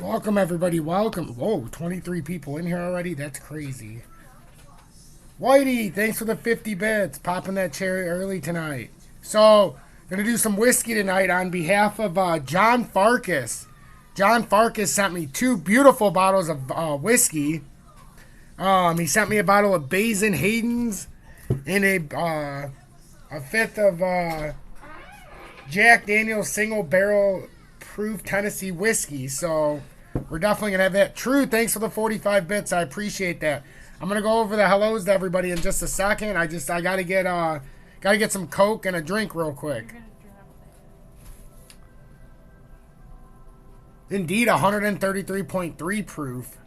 Welcome, everybody. Welcome. Whoa, 23 people in here already? That's crazy. Whitey, thanks for the 50 bits. Popping that cherry early tonight. So, going to do some whiskey tonight on behalf of John Farkas. John Farkas sent me 2 beautiful bottles of whiskey. He sent me a bottle of Basin Hayden's and a fifth of Jack Daniel's single barrel proof Tennessee whiskey. So we're definitely gonna have that. True, thanks for the 45 bits. I appreciate that. I'm gonna go over the hellos to everybody in just a second. I gotta get some Coke and a drink real quick. Indeed, 133.3 proof.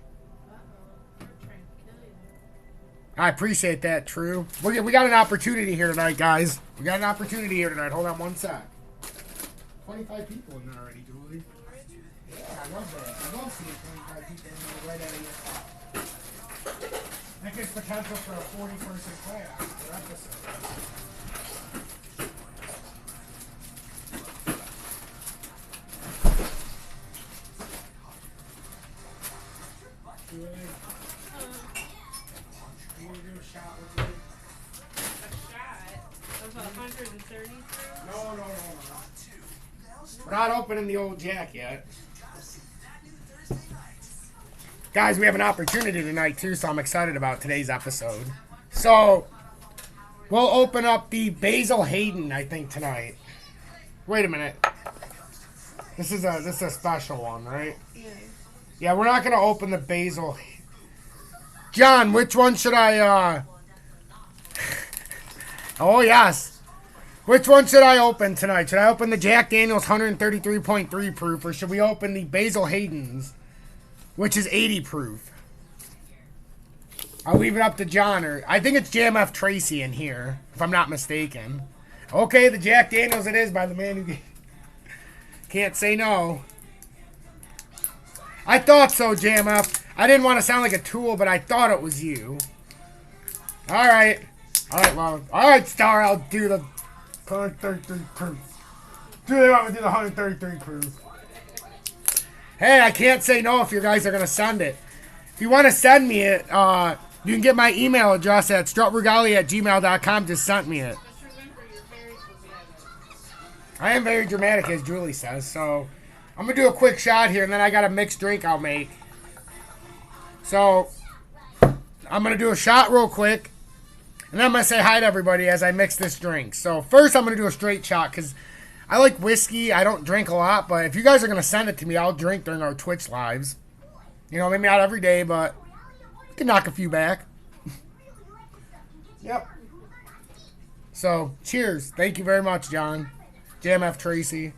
I appreciate that, True. We got an opportunity here tonight, guys. We got an opportunity here tonight. Hold on one sec. 25 people in there already, Julie. Yeah, I love that. I love seeing 25 people in there right out of your top. That gives potential for a 40-person class per episode. Julie? You want to do a shot with you? A shot of 130 through? No. We're not opening the old Jack yet. Guys, we have an opportunity tonight too, so I'm excited about today's episode. So, we'll open up the Basil Hayden, I think, tonight. Wait a minute. This is a special one, right? Yeah. Yeah, we're not going to open the Basil. John, which one should I, Oh, yes. Which one should I open tonight? Should I open the Jack Daniel's 133.3 proof, or should we open the Basil Hayden's, which is 80 proof? I'll leave it up to John, or I think it's JMF Tracy in here, if I'm not mistaken. Okay, the Jack Daniel's it is, by the man who can't say no. I thought so, JMF. I didn't want to sound like a tool, but I thought it was you. Alright, well, alright, Star, I'll do the 133 proof. Do they want me to do the 133 proof? Hey, I can't say no if you guys are going to send it. If you want to send me it, you can get my email address at strutregali@gmail.com. Just send me it. Just remember, you're very dramatic. I am very dramatic, as Julie says. So, I'm going to do a quick shot here, and then I got a mixed drink I'll make. So, I'm going to do a shot real quick. And then I'm going to say hi to everybody as I mix this drink. So first I'm going to do a straight shot because I like whiskey. I don't drink a lot. But if you guys are going to send it to me, I'll drink during our Twitch lives. You know, maybe not every day, but we can knock a few back. Yep. So, cheers. Thank you very much, John. JMF Tracy.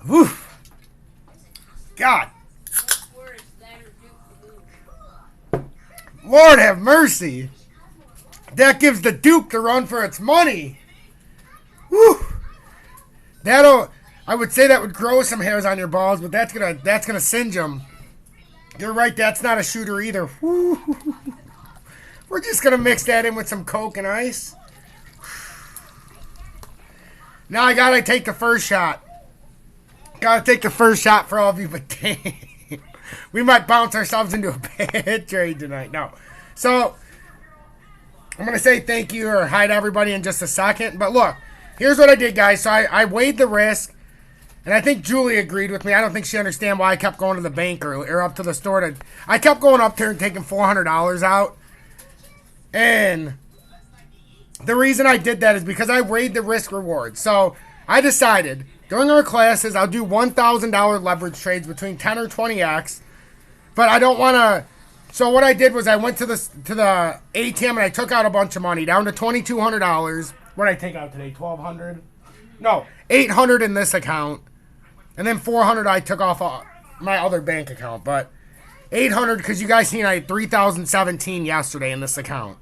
Whew. God. Lord have mercy. That gives the Duke the run for its money. Woo. I would say that would grow some hairs on your balls, but that's gonna singe them. You're right, that's not a shooter either. Woo. We're just gonna mix that in with some Coke and ice. Now I gotta take the first shot. Gotta take the first shot for all of you, but dang. We might bounce ourselves into a bad trade tonight. No. So, I'm going to say thank you or hi to everybody in just a second. But look, here's what I did, guys. So, I weighed the risk. And I think Julie agreed with me. I don't think she understands why I kept going to the bank or up to the store. I kept going up there and taking $400 out. And the reason I did that is because I weighed the risk reward. So, I decided during our classes, I'll do $1,000 leverage trades between 10 or 20x. But I don't want to. So what I did was I went to the ATM and I took out a bunch of money down to $2,200. What did I take out today? $1,200? No, $800 in this account, and then $400 I took off my other bank account. But $800 because you guys seen I had $3,017 yesterday in this account.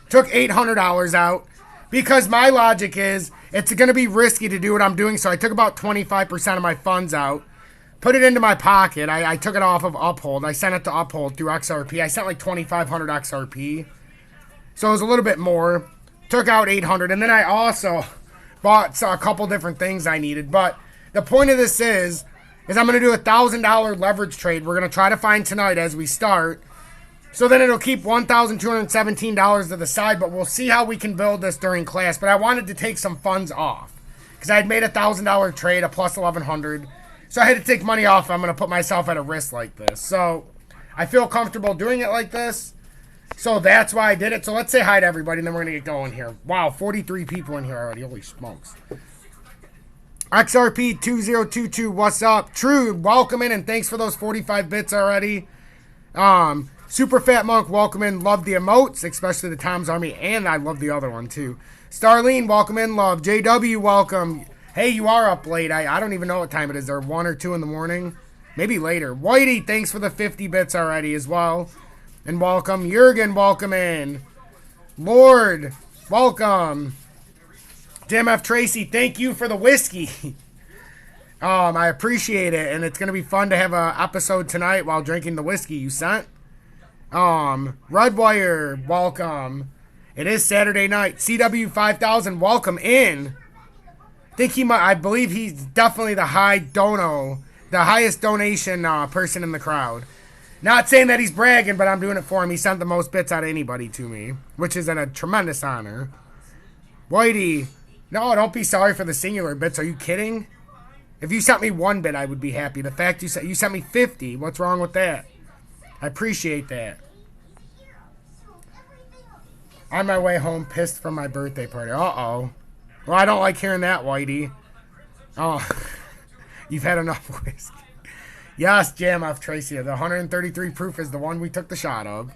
Took $800 out. Because my logic is, it's going to be risky to do what I'm doing, so I took about 25% of my funds out, put it into my pocket. I took it off of Uphold. I sent it to Uphold through XRP. I sent like 2,500 XRP. So it was a little bit more. Took out 800. And then I also Bought a couple different things I needed. But the point of this is I'm going to do a $1,000 leverage trade. We're going to try to find tonight as we start. So then it'll keep $1,217 to the side, but we'll see how we can build this during class. But I wanted to take some funds off because I had made a $1,000 trade, a plus 1,100. So I had to take money off. I'm going to put myself at a risk like this. So I feel comfortable doing it like this. So that's why I did it. So let's say hi to everybody, and then we're going to get going here. Wow, 43 people in here already. Holy smokes. XRP2022, what's up? True, welcome in, and thanks for those 45 bits already. Super Fat Monk, welcome in. Love the emotes, especially the Tom's Army, and I love the other one too. Starlene, welcome in. Love. JW, welcome. Hey, you are up late. I don't even know what time it is. There 1 or 2 in the morning, maybe later. Whitey, thanks for the 50 bits already as well, and welcome. Jurgen, welcome in. Lord, welcome. Jim F. Tracy, thank you for the whiskey. I appreciate it, and it's gonna be fun to have an episode tonight while drinking the whiskey you sent. Redwire, welcome. It is Saturday night. CW 5000, welcome in. I believe he's definitely the highest donation person in the crowd. Not saying that he's bragging, but I'm doing it for him. He sent the most bits out of anybody to me, which is a tremendous honor. Whitey, no, don't be sorry for the singular bits. Are you kidding? If you sent me 1 bit, I would be happy. The fact you sent me 50, what's wrong with that? I appreciate that. On my way home, pissed from my birthday party. Uh-oh. Well, I don't like hearing that, Whitey. Oh, you've had enough whiskey. Yes, Jam F. Tracy. The 133 proof is the one we took the shot of.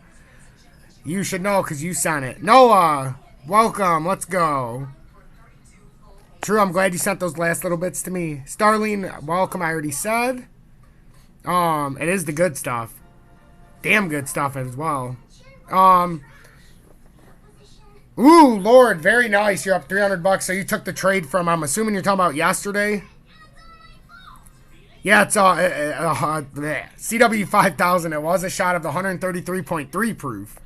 You should know because you sent it. Noah, welcome. Let's go. True, I'm glad you sent those last little bits to me. Starlene, welcome. I already said. It is the good stuff. Damn good stuff as well. Ooh, Lord, very nice. You're up $300. So you took the trade from, I'm assuming you're talking about yesterday. Yeah, it's CW 5000. It was a shot of the 133.3 proof.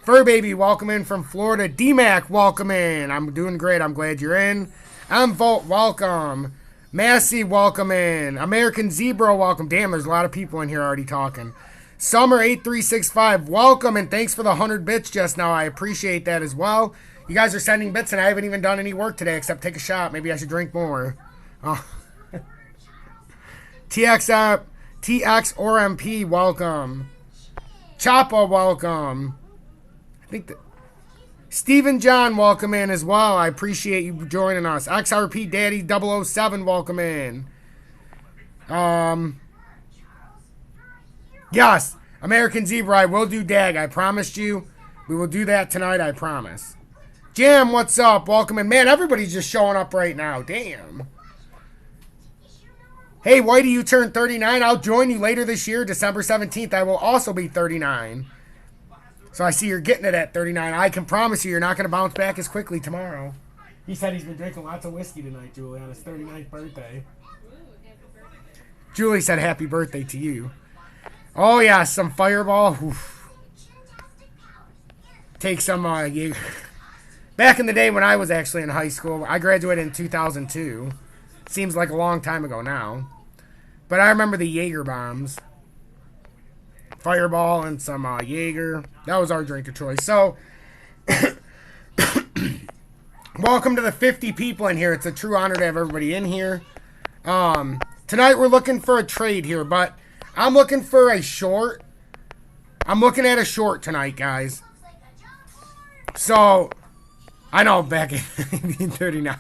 Fur Baby, welcome in from Florida. D-Mac, welcome in. I'm doing great. I'm glad you're in. Volt, welcome. Massey, welcome in. American Zebra, welcome. Damn, there's a lot of people in here already talking. Summer8365, welcome, and thanks for the 100 bits just now. I appreciate that as well. You guys are sending bits, and I haven't even done any work today except take a shot. Maybe I should drink more. Oh. TX or MP, welcome. Choppa, welcome. I think that Stephen John, welcome in as well. I appreciate you joining us. XRP Daddy 007, welcome in. Yes, American Zebra, I will do DAG. I promised you. We will do that tonight, I promise. Jam, what's up? Welcome in. Man, everybody's just showing up right now. Damn. Hey, Whitey, you turned 39. I'll join you later this year, December 17th. I will also be 39. So I see you're getting it at 39. I can promise you you're not going to bounce back as quickly tomorrow. He said he's been drinking lots of whiskey tonight, Julie, on his 39th birthday. Julie said happy birthday to you. Oh, yeah, some Fireball. Oof. Take some, back in the day when I was actually in high school, I graduated in 2002. Seems like a long time ago now. But I remember the Jaeger bombs. Fireball and some Jaeger. That was our drink of choice. So, welcome to the 50 people in here. It's a true honor to have everybody in here. Tonight we're looking for a trade here, but I'm looking for a short. I'm looking at a short tonight, guys. So, I know back in 1939.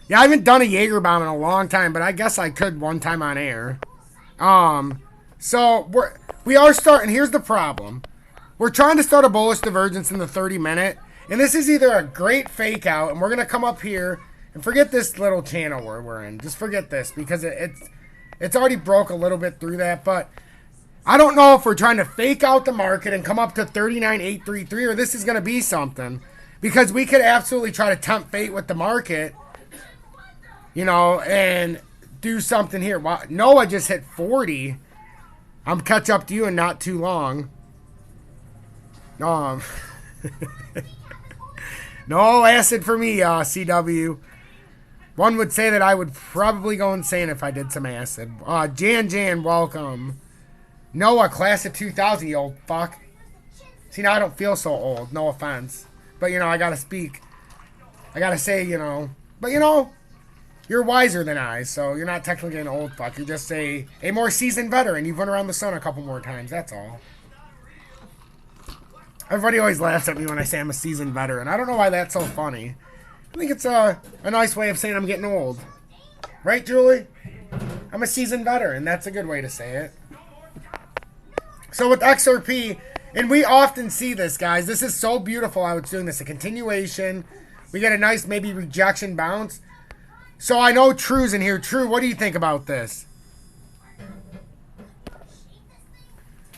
Yeah, I haven't done a Jaeger bomb in a long time, but I guess I could one time on air. So we are starting. Here's the problem. We're trying to start a bullish divergence in the 30-minute, and this is either a great fake out, and we're gonna come up here and forget this little channel where we're in. Just forget this because it's already broke a little bit through that. But I don't know if we're trying to fake out the market and come up to 39,833, or this is gonna be something, because we could absolutely try to tempt fate with the market. You know, and do something here. Wow, Noah just hit 40. I'm catch up to you in not too long. No acid for me, CW. One would say that I would probably go insane if I did some acid. Jan, welcome. Noah, class of 2000, you old fuck. See, now I don't feel so old. No offense. But, you know, I gotta speak. I gotta say, you know. But, you know, you're wiser than I, so you're not technically an old fuck. You're just a more seasoned veteran. You've run around the sun a couple more times, that's all. Everybody always laughs at me when I say I'm a seasoned veteran. I don't know why that's so funny. I think it's a nice way of saying I'm getting old. Right, Julie? I'm a seasoned veteran. That's a good way to say it. So with XRP, and we often see this, guys. This is so beautiful how it's doing this. A continuation. We get a nice maybe rejection bounce. So I know True's in here. True, what do you think about this?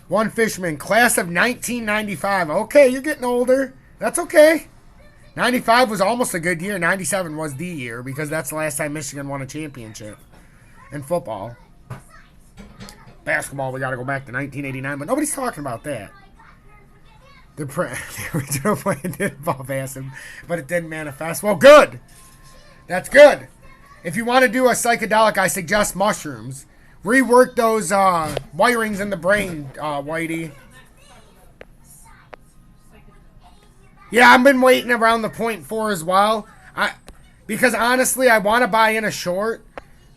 One Fishman, class of 1995. Okay, you're getting older. That's okay. 95 was almost a good year. 97 was the year because that's the last time Michigan won a championship in football. Basketball, we got to go back to 1989, but nobody's talking about that. The original plan did involve acid, but it didn't manifest. Well, good. That's good. If you want to do a psychedelic, I suggest mushrooms. Rework those wirings in the brain, Whitey. Yeah, I've been waiting around the 0.4 as well. Because honestly, I want to buy in a short.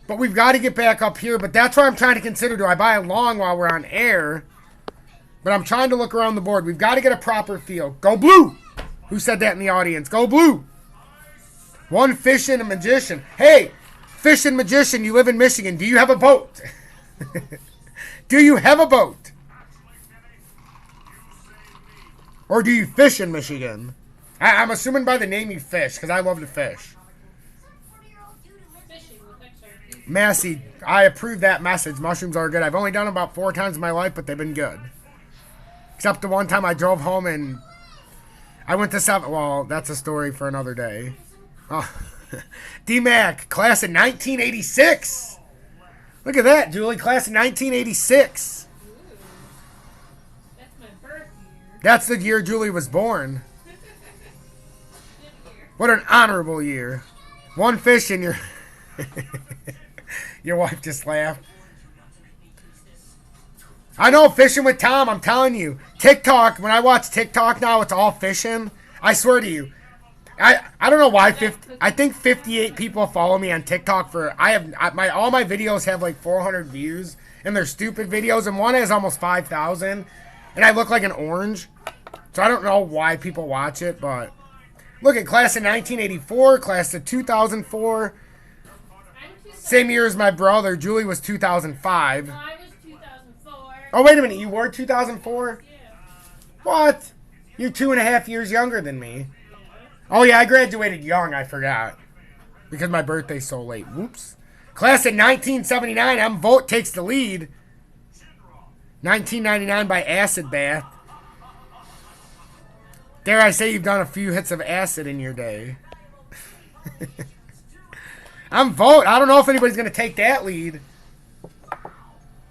But we've got to get back up here. But that's what I'm trying to consider. Do I buy a long while we're on air? But I'm trying to look around the board. We've got to get a proper feel. Go blue! Who said that in the audience? Go blue! One fish and a magician. Hey, fish and magician, you live in Michigan. Do you have a boat? Do you have a boat? Or do you fish in Michigan? I'm assuming by the name you fish, because I love to fish. Massey, I approve that message. Mushrooms are good. I've only done them about 4 times in my life, but they've been good. Except the one time I drove home and I went to 7. Well, that's a story for another day. Oh. D-Mac, class of 1986. Look at that, Julie. Class of 1986. That's my birth year. That's the year Julie was born. What an honorable year. One fish in your... Your wife just laughed. I know, fishing with Tom, I'm telling you. TikTok, when I watch TikTok now, it's all fishing. I swear to you. I don't know why. I think 58 people follow me on TikTok for... all my videos have like 400 views. And they're stupid videos. And one has almost 5,000. And I look like an orange. So I don't know why people watch it, but... Look at class of 1984, class of 2004. Same year as my brother. Julie was 2005. No, I was 2004. Oh, wait a minute. You were 2004? Yeah. What? You're 2.5 years younger than me. Oh, yeah, I graduated young. I forgot. Because my birthday's so late. Whoops. Class of 1979. M. Vote takes the lead. 1999 by Acid Bath. Dare I say you've done a few hits of acid in your day. I'm Vote. I don't know if anybody's going to take that lead.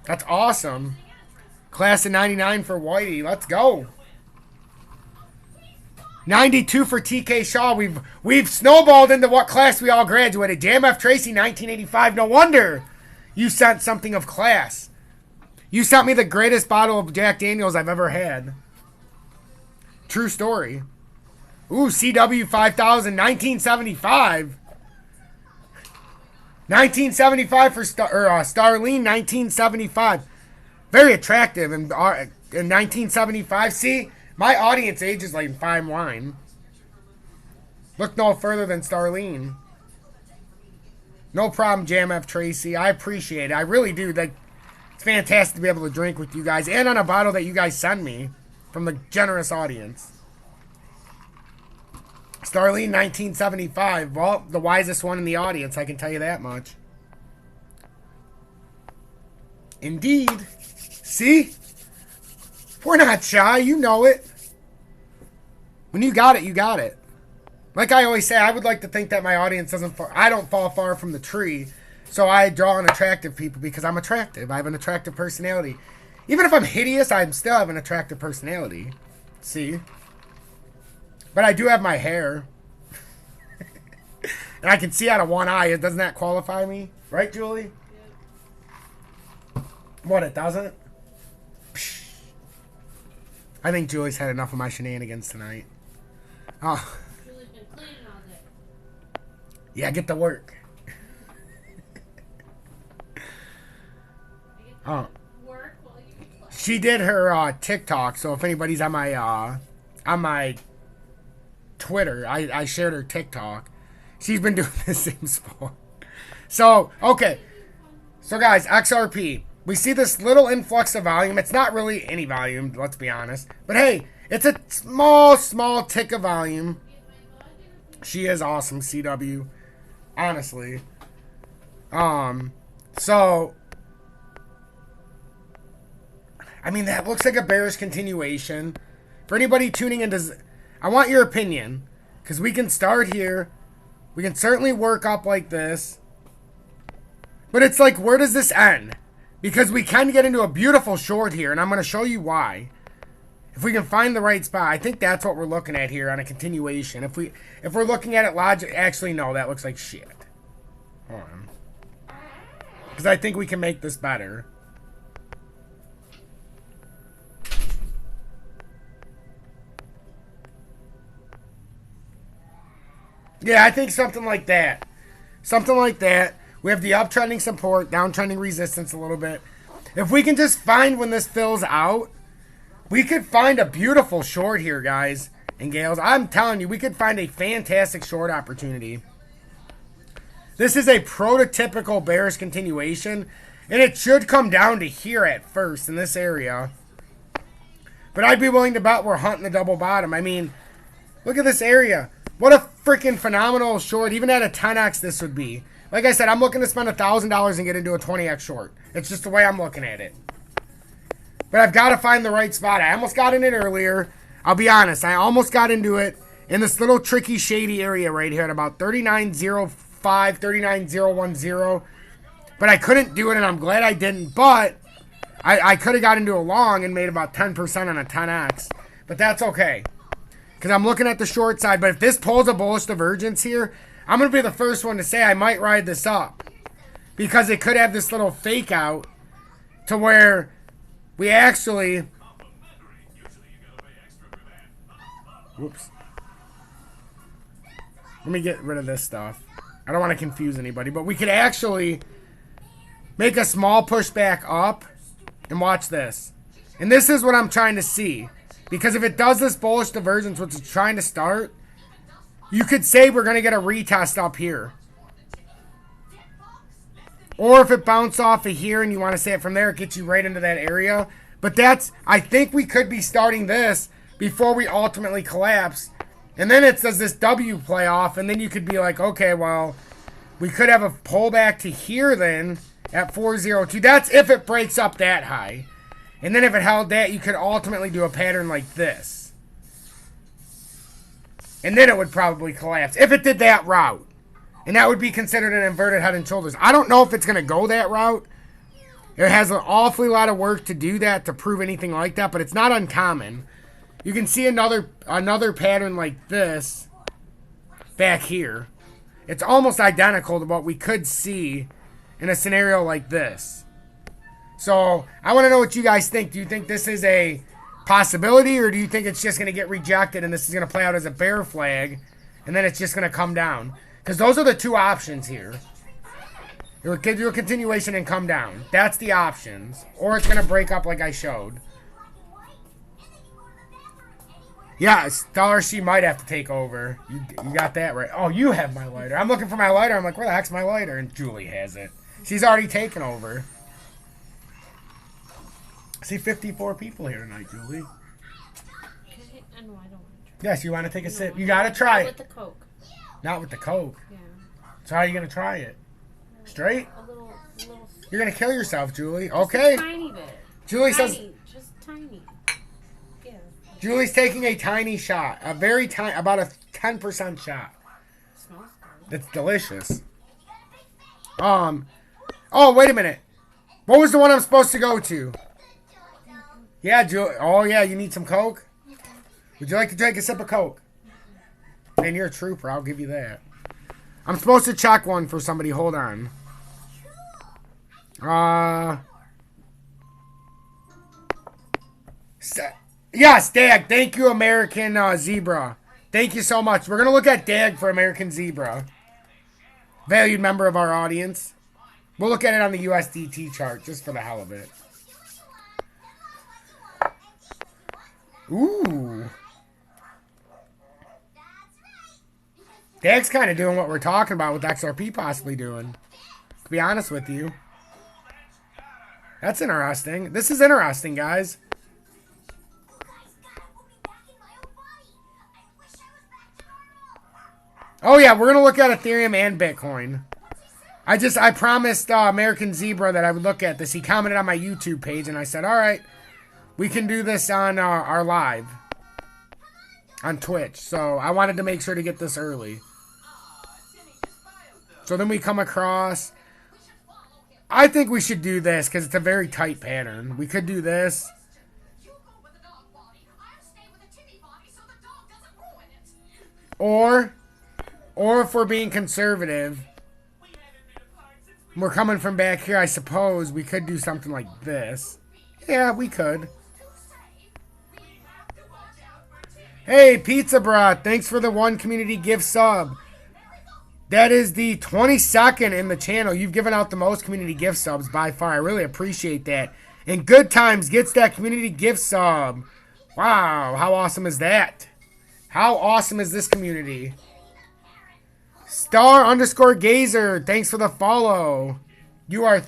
That's awesome. Class of 99 for Whitey. Let's go. 92 for TK Shaw. We've snowballed into what class we all graduated. Jam F. Tracy, 1985. No wonder you sent something of class. You sent me the greatest bottle of Jack Daniels I've ever had. True story. Ooh, CW 5000, 1975. 1975 for Starlene, 1975. Very attractive in 1975. See, my audience ages like fine wine. Look no further than Starlene. No problem, Jam F. Tracy. I appreciate it. I really do. It's fantastic to be able to drink with you guys and on a bottle that you guys send me from the generous audience. Starlene, 1975. Well, the wisest one in the audience, I can tell you that much. Indeed. See? We're not shy. You know it. When you got it, you got it. Like I always say, I would like to think that my audience I don't fall far from the tree. So I draw on attractive people because I'm attractive. I have an attractive personality. Even if I'm hideous, I still have an attractive personality. See? But I do have my hair. and I can see out of one eye. Doesn't that qualify me? Right, Julie? What, it doesn't? Psh. I think Julie's had enough of my shenanigans tonight. Oh. Julie's been cleaning all day. Yeah, get to work. Oh. Work while you play. She did her TikTok, so if anybody's on my Twitter, I shared her TikTok. She's been doing the same sport. So, okay. So, guys, XRP. We see this little influx of volume. It's not really any volume, let's be honest. But, hey, it's a small tick of volume. She is awesome, CW. Honestly. So, I mean, that looks like a bearish continuation. For anybody tuning in, I want your opinion. Because we can start here. We can certainly work up like this. But it's like, where does this end? Because we can get into a beautiful short here, and I'm going to show you why. If we can find the right spot, I think that's what we're looking at here on a continuation. If we're looking at it logic, actually no, that looks like shit. Hold on. Because I think we can make this better. Yeah, I think something like that. Something like that. We have the uptrending support, downtrending resistance a little bit. If we can just find when this fills out, we could find a beautiful short here, guys and gals. I'm telling you, we could find a fantastic short opportunity. This is a prototypical bearish continuation, and it should come down to here at first in this area. But I'd be willing to bet we're hunting the double bottom. I mean, look at this area. What a freaking phenomenal short. Even at a 10x this would be. Like I said, I'm looking to spend $1,000 and get into a 20x short. It's just the way I'm looking at it. But I've got to find the right spot. I almost got in it earlier. I'll be honest. I almost got into it in this little tricky, shady area right here at about 39.05, 39.010. But I couldn't do it, and I'm glad I didn't. But I could have got into a long and made about 10% on a 10x. But that's okay. Because I'm looking at the short side. But if this pulls a bullish divergence here, I'm going to be the first one to say I might ride this up. Because it could have this little fake out to where we actually... Whoops. Let me get rid of this stuff. I don't want to confuse anybody. But we could actually make a small pushback up. And watch this. And this is what I'm trying to see. Because if it does this bullish divergence, which it's trying to start, you could say we're going to get a retest up here. Or if it bounced off of here and you want to say it from there, it gets you right into that area. But that's, I think we could be starting this before we ultimately collapse. And then it does this W play off, and then you could be like, okay, well, we could have a pullback to here then at 402. That's if it breaks up that high. And then if it held that, you could ultimately do a pattern like this. And then it would probably collapse if it did that route. And that would be considered an inverted head and shoulders. I don't know if it's going to go that route. It has an awfully lot of work to do that to prove anything like that, but it's not uncommon. You can see another pattern like this back here. It's almost identical to what we could see in a scenario like this. So I want to know what you guys think. Do you think this is a possibility, or do you think it's just going to get rejected and this is going to play out as a bear flag and then it's just going to come down? Because those are the two options here. It would do a continuation and come down. That's the options. Or it's going to break up like I showed. Yeah, Dollar, she might have to take over. You got that right. Oh, you have my lighter. I'm looking for my lighter. I'm like, where the heck's my lighter? And Julie has it. She's already taken over. I see 54 people here tonight, Julie. No, I don't want to try. Yes, you want to take a sip? You got to try With it. the Coke. Not with the Coke. Yeah. So how are you going to try it? Straight? A little. You're going to kill yourself, Julie. Okay. Just a tiny bit. Julie Tiny, says... just tiny. Yeah. Julie's taking a tiny shot. A very tiny... About a 10% shot. Smells good. It's delicious. Oh, wait a minute. What was the one I'm supposed to go to? Yeah, Julie. Oh, yeah, you need some Coke? Would you like to take a sip of Coke? Man, you're a trooper. I'll give you that. I'm supposed to check one for somebody. Hold on. Yes, Dag. Thank you, American Zebra. Thank you so much. We're going to look at Dag for American Zebra. Valued member of our audience. We'll look at it on the USDT chart just for the hell of it. Ooh. Dag's kind of doing what we're talking about with XRP possibly doing. To be honest with you. That's interesting. This is interesting, guys. Oh yeah, we're going to look at Ethereum and Bitcoin. I promised American Zebra that I would look at this. He commented on my YouTube page and I said, alright, we can do this on our live. On Twitch. So I wanted to make sure to get this early. So then we come across... I think we should do this because it's a very tight pattern. We could do this. Or if we're being conservative, we're coming from back here, I suppose we could do something like this. Yeah, we could. Hey, Pizza Brat, thanks for the 1 community gift sub. That is the 22nd in the channel. You've given out the most community gift subs by far. I really appreciate that. And Good Times gets that community gift sub. Wow, how awesome is that? How awesome is this community? Star_Gazer, thanks for the follow. You are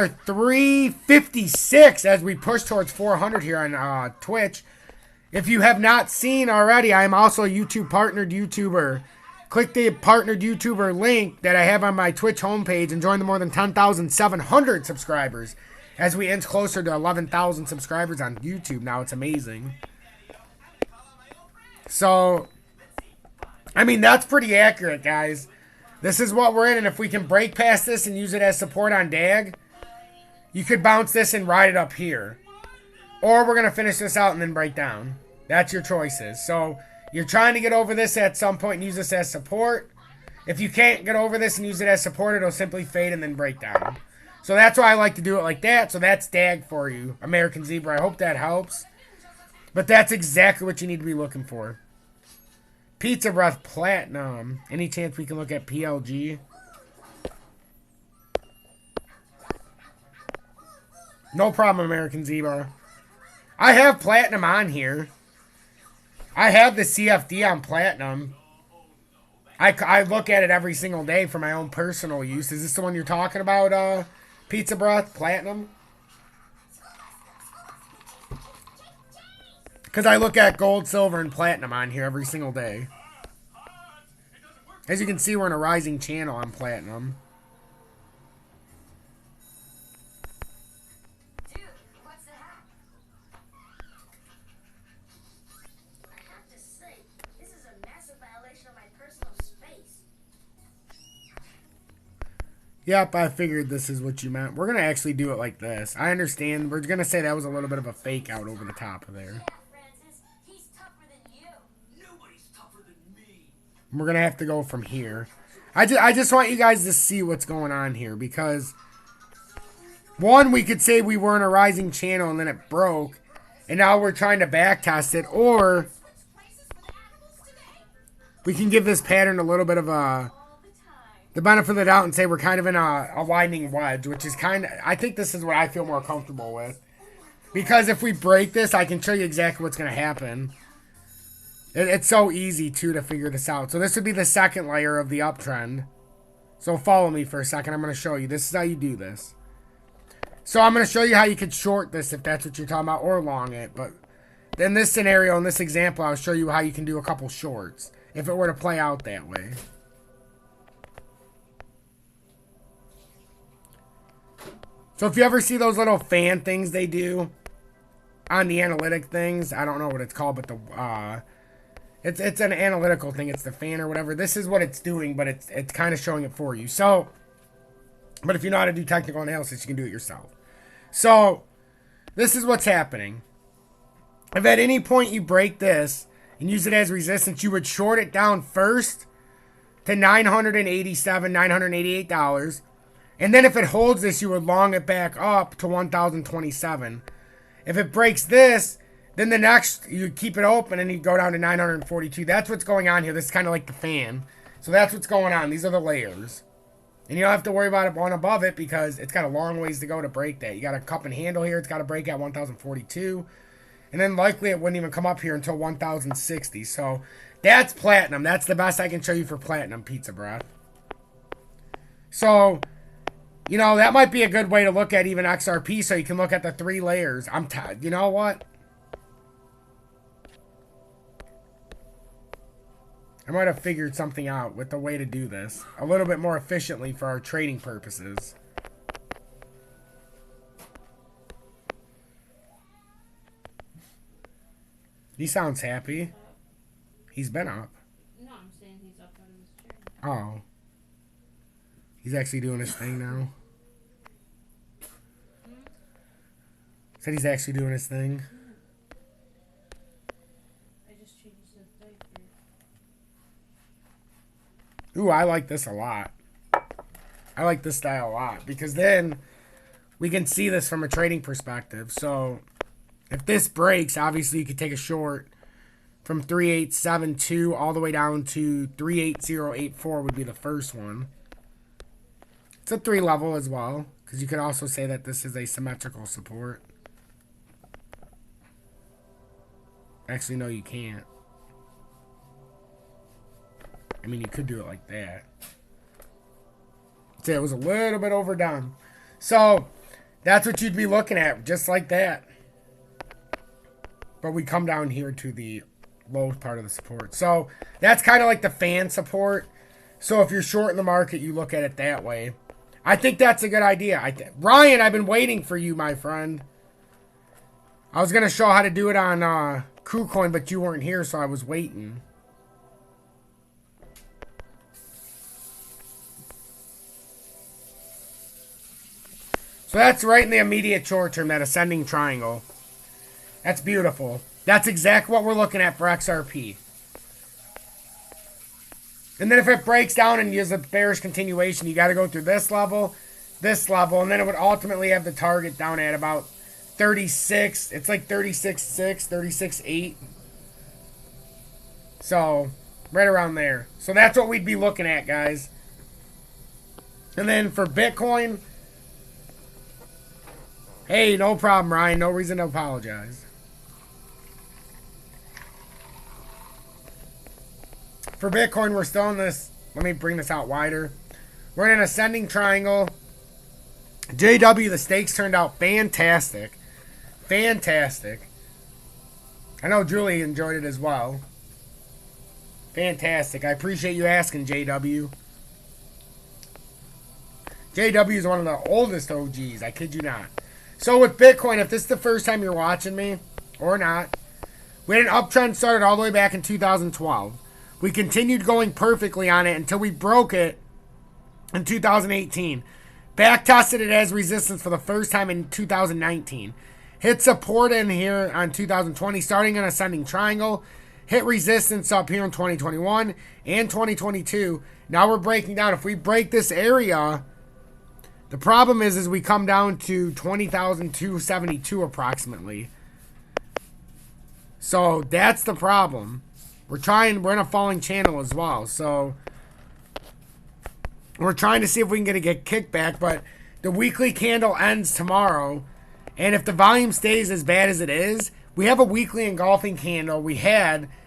356 as we push towards 400 here on Twitch. If you have not seen already, I am also a YouTube partnered YouTuber. Click the partnered YouTuber link that I have on my Twitch homepage and join the more than 10,700 subscribers as we inch closer to 11,000 subscribers on YouTube. Now it's amazing. So, I mean, that's pretty accurate, guys. This is what we're in, and if we can break past this and use it as support on DAG, you could bounce this and ride it up here. Or we're going to finish this out and then break down. That's your choices. So, you're trying to get over this at some point and use this as support. If you can't get over this and use it as support, it'll simply fade and then break down. So that's why I like to do it like that. So that's DAG for you, American Zebra. I hope that helps. But that's exactly what you need to be looking for. Pizza Breath Platinum. Any chance we can look at PLG? No problem, American Zebra. I have Platinum on here. I have the CFD on Platinum. I look at it every single day for my own personal use. Is this the one you're talking about, Pizza Breath Platinum? Because I look at gold, silver, and platinum on here every single day. As you can see, we're in a rising channel on platinum. Dude, what's that? I have to say, this is a massive violation of my personal space. Yep, I figured this is what you meant. We're going to actually do it like this. I understand. We're going to say that was a little bit of a fake out over the top of there. We're going to have to go from here. I just want you guys to see what's going on here. Because, one, we could say we were in a rising channel and then it broke. And now we're trying to back test it. Or, we can give this pattern a little bit of the benefit of the doubt and say we're kind of in a widening wedge. Which is kind of, I think this is what I feel more comfortable with. Because if we break this, I can show you exactly what's going to happen. It's so easy, too, to figure this out. So this would be the second layer of the uptrend. So follow me for a second. I'm going to show you. This is how you do this. So I'm going to show you how you could short this if that's what you're talking about, or long it. But in this scenario, in this example, I'll show you how you can do a couple shorts if it were to play out that way. So if you ever see those little fan things they do on the analytic things, I don't know what it's called, but the... It's an analytical thing. It's the fan or whatever. This is what it's doing, but it's kind of showing it for you. So, but if you know how to do technical analysis, you can do it yourself. So, this is what's happening. If at any point you break this and use it as resistance, you would short it down first to $987, $988. And then if it holds this, you would long it back up to $1,027. If it breaks this, then the next, you keep it open and you go down to 942. That's what's going on here. This is kind of like the fan. So that's what's going on. These are the layers. And you don't have to worry about it one above it because it's got a long ways to go to break that. You got a cup and handle here. It's got to break at 1,042. And then likely it wouldn't even come up here until 1,060. So that's platinum. That's the best I can show you for platinum pizza breath. So, you know, that might be a good way to look at even XRP so you can look at the 3 layers. You know what? I might have figured something out with the way to do this a little bit more efficiently for our trading purposes. He sounds happy. He's been up. No, I'm saying he's up out of his chair. Oh. He's actually doing his thing now. Said he's actually doing his thing. I just changed the diaper. Ooh, I like this a lot. I like this style a lot because then we can see this from a trading perspective. So if this breaks, obviously you could take a short from 3872 all the way down to 38084 would be the first one. It's a 3 level as well because you could also say that this is a symmetrical support. Actually, no, you can't. I mean, you could do it like that. See, it was a little bit overdone. So, that's what you'd be looking at, just like that. But we come down here to the low part of the support. So, that's kind of like the fan support. So, if you're short in the market, you look at it that way. I think that's a good idea. Ryan, I've been waiting for you, my friend. I was going to show how to do it on KuCoin, but you weren't here, so I was waiting. So that's right in the immediate short term, that ascending triangle. That's beautiful. That's exactly what we're looking at for XRP. And then if it breaks down and uses a bearish continuation, you got to go through this level, and then it would ultimately have the target down at about 36. It's like 36.6, 36.8. So, right around there. So that's what we'd be looking at, guys. And then for Bitcoin, hey, no problem, Ryan. No reason to apologize. For Bitcoin, we're still in this. Let me bring this out wider. We're in an ascending triangle. JW, the stakes turned out fantastic. Fantastic. I know Julie enjoyed it as well. Fantastic. I appreciate you asking, JW. JW is one of the oldest OGs. I kid you not. So with Bitcoin, if this is the first time you're watching me, or not, we had an uptrend started all the way back in 2012. We continued going perfectly on it until we broke it in 2018. Back tested it as resistance for the first time in 2019. Hit support in here on 2020, starting an ascending triangle. Hit resistance up here in 2021 and 2022. Now we're breaking down. If we break this area, the problem is we come down to 20,272 approximately. So that's the problem. We're in a falling channel as well. So we're trying to see if we can get kickback, but the weekly candle ends tomorrow. And if the volume stays as bad as it is, we have a weekly engulfing candle.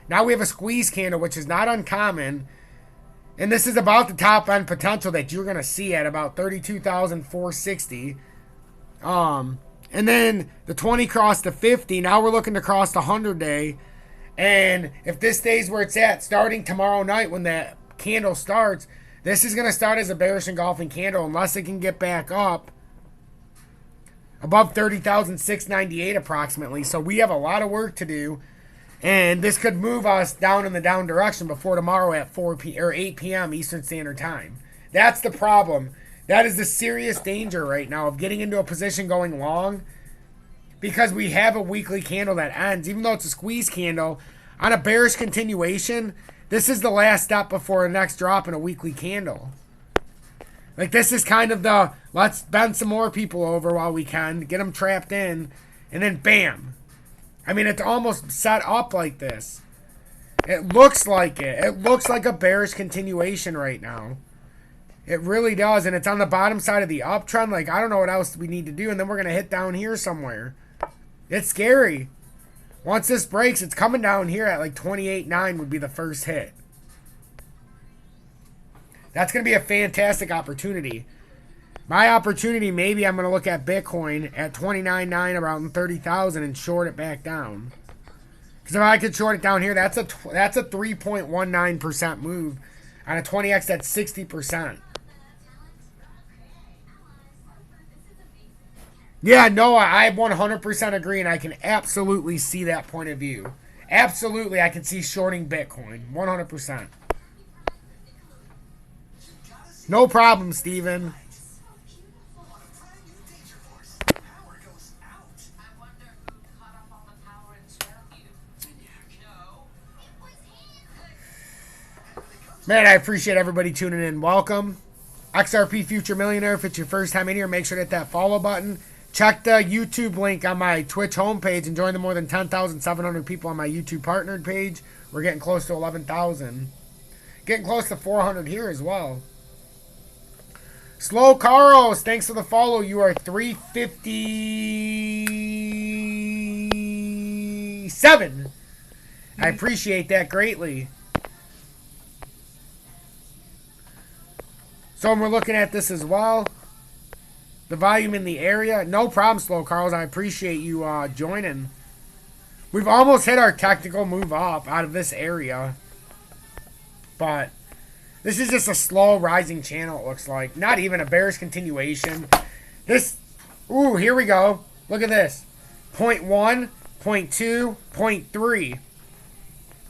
Now we have a squeeze candle, which is not uncommon. And this is about the top end potential that you're going to see at about 32,460. And then the 20 crossed the 50. Now we're looking to cross the 100-day. And if this stays where it's at, starting tomorrow night when that candle starts, this is going to start as a bearish engulfing candle unless it can get back up above 30,698 approximately. So we have a lot of work to do. And this could move us down in the down direction before tomorrow at 8 p.m. Eastern Standard Time. That's the problem. That is the serious danger right now of getting into a position going long, because we have a weekly candle that ends. Even though it's a squeeze candle, On a bearish continuation, this is the last step before the next drop in a weekly candle. Like, this is kind of the, let's bend some more people over while we can, get them trapped in, and then bam. I mean, it's almost set up like this. It looks like it. It looks like a bearish continuation right now. It really does, and it's on the bottom side of the uptrend. Like, I don't know what else we need to do, and then we're going to hit down here somewhere. It's scary. Once this breaks, it's coming down here at like 28.9 would be the first hit. That's going to be a fantastic opportunity. My opportunity, maybe I'm going to look at Bitcoin at 29.9 around 30,000 and short it back down. Because if I could short it down here, that's a 3.19% move. On a 20x, that's 60%. Yeah, no, I 100% agree, and I can absolutely see that point of view. Absolutely, I can see shorting Bitcoin. 100%. No problem, Steven. Man, I appreciate everybody tuning in. Welcome. XRP Future Millionaire. If it's your first time in here, make sure to hit that follow button. Check the YouTube link on my Twitch homepage and join the more than 10,700 people on my YouTube partnered page. We're getting close to 11,000. Getting close to 400 here as well. Slow Carlos, thanks for the follow. You are 357. I appreciate that greatly. So we're looking at this as well. The volume in the area. No problem, Slow Carlos. I appreciate you joining. We've almost hit our technical move up out of this area. But this is just a slow rising channel, it looks like. Not even a bearish continuation. This, ooh, here we go. Look at this. 0.1, 0.2, 0.3.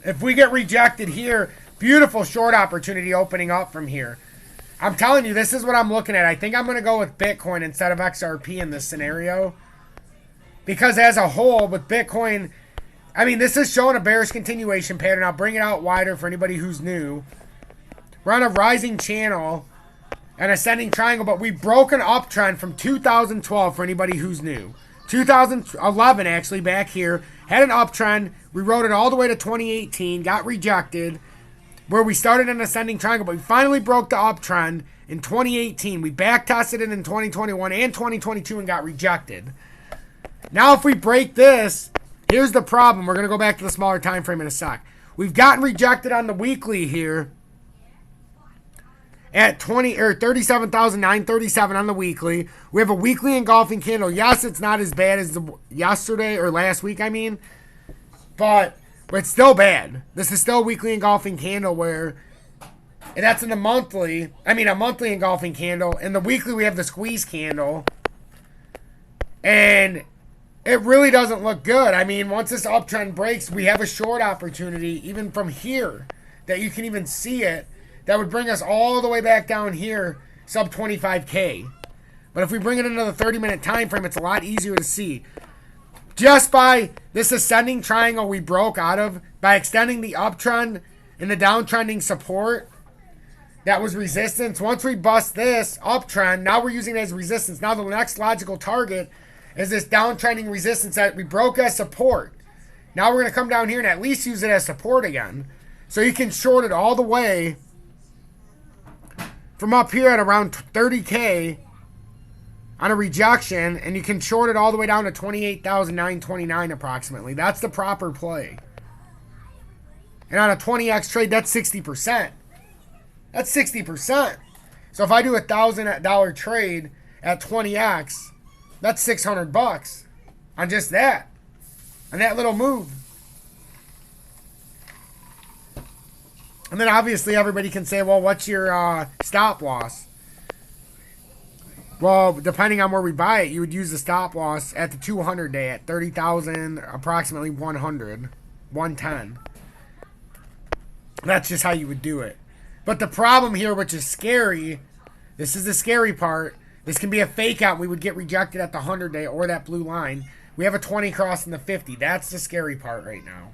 If we get rejected here, beautiful short opportunity opening up from here. I'm telling you, this is what I'm looking at. I think I'm going to go with Bitcoin instead of XRP in this scenario. Because as a whole, with Bitcoin, I mean, this is showing a bearish continuation pattern. I'll bring it out wider for anybody who's new. We're on a rising channel, an ascending triangle, but we broke an uptrend from 2012 for anybody who's new. 2011, actually, back here, had an uptrend. We rode it all the way to 2018, got rejected, where we started an ascending triangle, but we finally broke the uptrend in 2018. We back tested it in 2021 and 2022 and got rejected. Now, if we break this, here's the problem. We're going to go back to the smaller time frame in a sec. We've gotten rejected on the weekly here at 37,937 on the weekly. We have a weekly engulfing candle. Yes, it's not as bad as yesterday or last week, I mean, but it's still bad. This is still a weekly engulfing candle where, and that's in the monthly, a monthly engulfing candle. In the weekly, we have the squeeze candle. And it really doesn't look good. I mean, once this uptrend breaks, we have a short opportunity, even from here, that you can even see it, that would bring us all the way back down here, sub 25K. But if we bring it into the 30-minute time frame, it's a lot easier to see. Just by this ascending triangle we broke out of, by extending the uptrend and the downtrending support, that was resistance. Once we bust this uptrend, now we're using it as resistance. Now the next logical target is this downtrending resistance that we broke as support. Now we're going to come down here and at least use it as support again. So you can short it all the way from up here at around 30K on a rejection, and you can short it all the way down to 28,929 approximately. That's the proper play. And on a 20x trade, that's 60%. That's 60%. So if I do $1,000 trade at 20x, that's $600 on just that. On that little move. And then obviously everybody can say, well, what's your stop loss? Well, depending on where we buy it, you would use the stop loss at the 200 day at 30,000, approximately 100, 110. That's just how you would do it. But the problem here, which is scary, this is the scary part. This can be a fake out. We would get rejected at the 100 day or that blue line. We have a 20 crossing the 50. That's the scary part right now.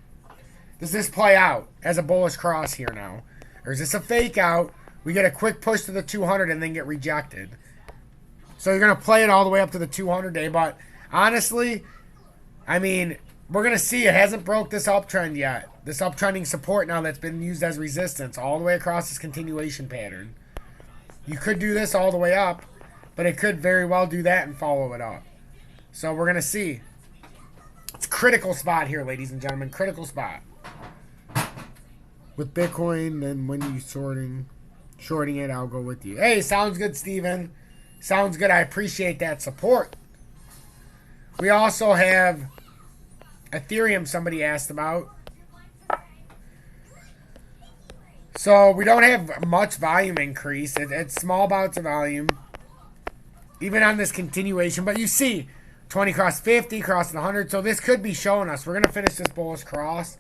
Does this play out as a bullish cross here now? Or is this a fake out? We get a quick push to the 200 and then get rejected. So you're going to play it all the way up to the 200 day. But honestly, I mean, we're going to see. It hasn't broke this uptrend yet. This uptrending support now that's been used as resistance all the way across this continuation pattern. You could do this all the way up, but it could very well do that and follow it up. So we're going to see. It's a critical spot here, ladies and gentlemen. Critical spot. With Bitcoin, then when you shorting it, I'll go with you. Hey, sounds good, Steven. Sounds good. I appreciate that support. We also have Ethereum somebody asked about. So we don't have much volume increase. It's small bouts of volume. Even on this continuation. But you see, 20 cross 50, crossing 100. So this could be showing us. We're going to finish this bullish cross.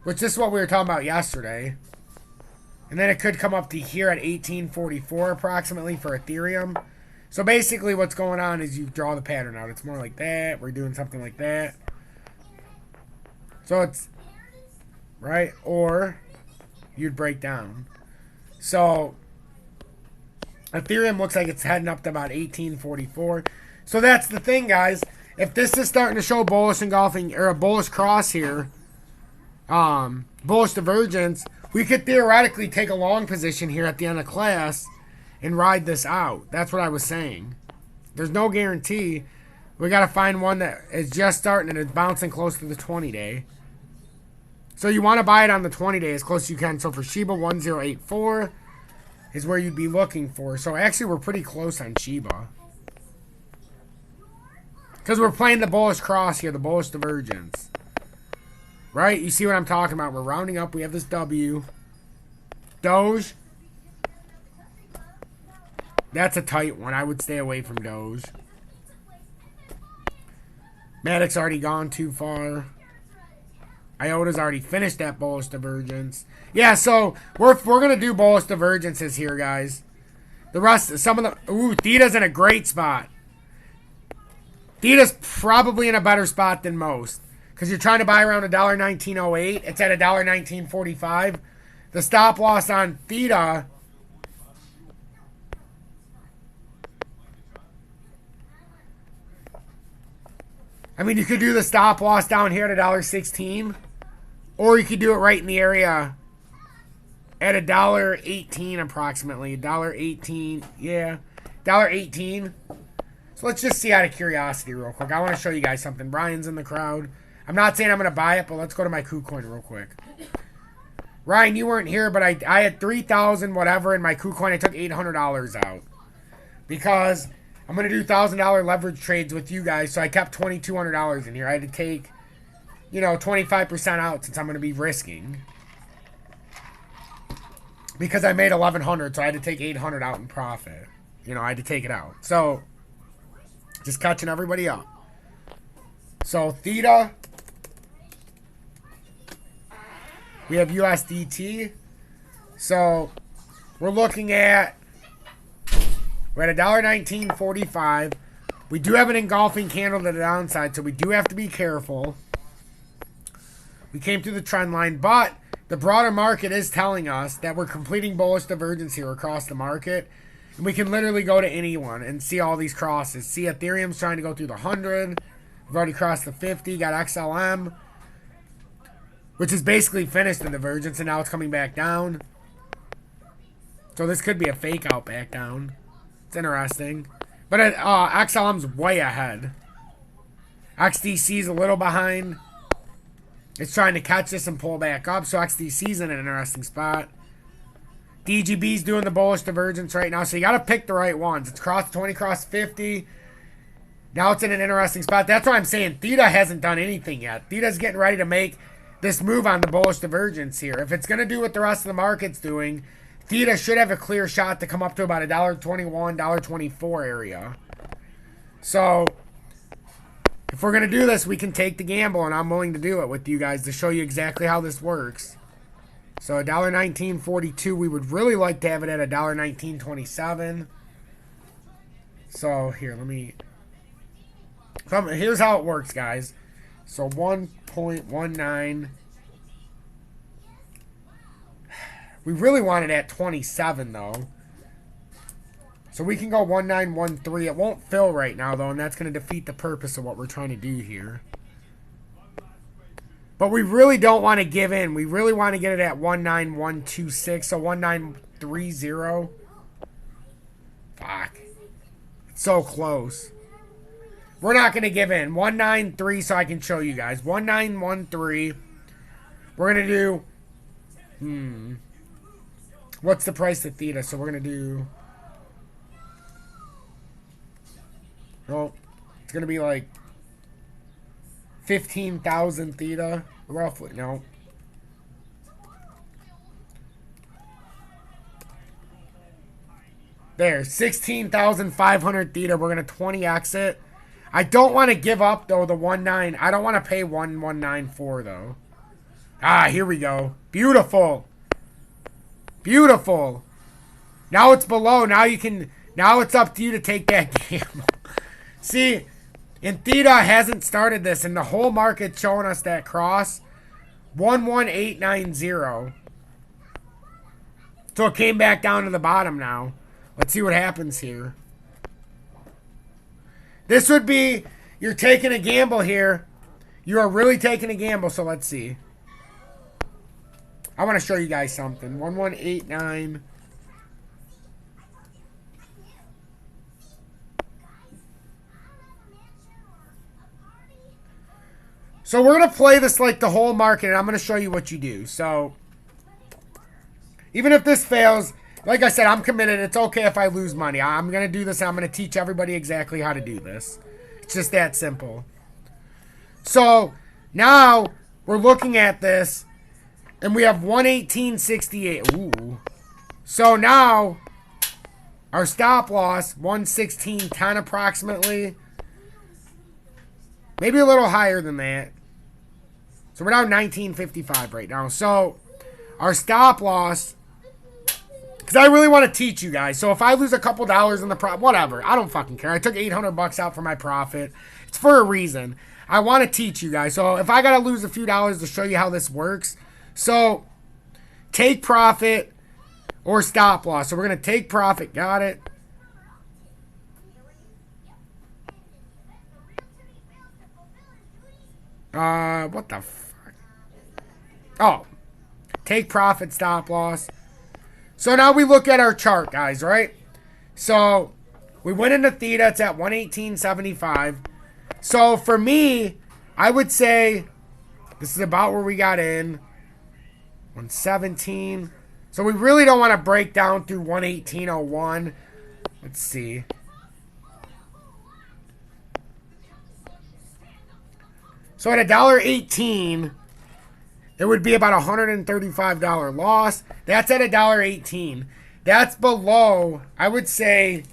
Which is what we were talking about yesterday. And then it could come up to here at 1844 approximately for Ethereum. So basically what's going on is you draw the pattern out. It's more like that. We're doing something like that. So it's, right? Or you'd break down. So Ethereum looks like it's heading up to about 1844. So that's the thing, guys. If this is starting to show bullish engulfing, or a bullish cross here, bullish divergence, we could theoretically take a long position here at the end of class and ride this out. That's what I was saying. There's no guarantee. We got to find one that is just starting and it's bouncing close to the 20 day. So you want to buy it on the 20 day as close as you can. So for Shiba, 1084 is where you'd be looking for. So actually we're pretty close on Shiba. Because we're playing the bullish cross here, the bullish divergence. Right? You see what I'm talking about. We're rounding up. We have this W. Doge. That's a tight one. I would stay away from Doge. Matic's already gone too far. IOTA's already finished that bullish divergence. Yeah, so we're going to do bullish divergences here, guys. The rest, some of the... Ooh, Theta's in a great spot. Theta's probably in a better spot than most. Because you're trying to buy around $1.1908. It's at $1.1945. The stop loss on Theta. I mean, you could do the stop loss down here at $1.16. Or you could do it right in the area at $1.18 approximately. $1.18. Yeah. $1.18. So let's just see out of curiosity real quick. I want to show you guys something. Brian's in the crowd. I'm not saying I'm going to buy it, but let's go to my KuCoin real quick. Ryan, you weren't here, but I had 3,000 whatever in my KuCoin. I took $800 out. Because I'm going to do $1,000 leverage trades with you guys, so I kept $2,200 in here. I had to take, 25% out since I'm going to be risking. Because I made $1,100, so I had to take $800 out in profit. I had to take it out. So, just catching everybody up. So, Theta. We have USDT. So, we're looking at... We're at $1.1945. We do have an engulfing candle to the downside, so we do have to be careful. We came through the trend line, but the broader market is telling us that we're completing bullish divergence here across the market. And we can literally go to anyone and see all these crosses. See, Ethereum's trying to go through the 100. We've already crossed the 50. Got XLM, which is basically finished the divergence, and now it's coming back down. So this could be a fake out back down. It's interesting. But XLM's way ahead. XDC's a little behind. It's trying to catch this and pull back up. So XDC's in an interesting spot. DGB's doing the bullish divergence right now. So you got to pick the right ones. It's crossed 20, crossed 50. Now it's in an interesting spot. That's why I'm saying Theta hasn't done anything yet. Theta's getting ready to make this move on the bullish divergence here. If it's going to do what the rest of the market's doing, Theta should have a clear shot to come up to about $1.21, $1.24 area. So, if we're going to do this, we can take the gamble, and I'm willing to do it with you guys to show you exactly how this works. So, $1.1942, we would really like to have it at $1.1927. So, here, let me... Here's how it works, guys. So, 1.19... We really want it at 27, though. So we can go 1913. It won't fill right now, though, and that's going to defeat the purpose of what we're trying to do here. But we really don't want to give in. We really want to get it at 19126, so 1930. Fuck. It's so close. We're not going to give in. 193, so I can show you guys. 1913. We're going to do... What's the price of Theta? So we're going to do... Well, it's going to be like 15,000 Theta, roughly. No. There, 16,500 Theta. We're going to 20x it. I don't want to give up, though, the 19. I don't want to pay 1194, though. Ah, here we go. Beautiful. Beautiful. Now it's below. Now you can... Now it's up to you to take that gamble. See, and Theta hasn't started this, and the whole market's showing us that cross. 11890. So it came back down to the bottom now. Let's see what happens here. This would be, you're taking a gamble here. You are really taking a gamble, so let's see. I want to show you guys something. 1189. So we're going to play this like the whole market, and I'm going to show you what you do. So, even if this fails, like I said, I'm committed. It's okay if I lose money. I'm going to do this, and I'm going to teach everybody exactly how to do this. It's just that simple. So, now, we're looking at this, and we have 118.68. Ooh. So, now, our stop loss, 116.10 approximately. Maybe a little higher than that. So we're down 19.55 right now. So our stop loss, because I really want to teach you guys. So if I lose a couple dollars in the profit, whatever, I don't fucking care. I took $800 out for my profit. It's for a reason. I want to teach you guys. So if I got to lose a few dollars to show you how this works. So take profit or stop loss. So we're going to take profit. Got it. What the fuck? Oh. Take profit, stop loss. So now we look at our chart, guys, right? So we went into Theta. It's at 118.75. So for me, I would say this is about where we got in. 117. So we really don't want to break down through 118.01. Let's see. So at $1.18, it would be about $135 loss. That's at $1.18. That's below, I would say,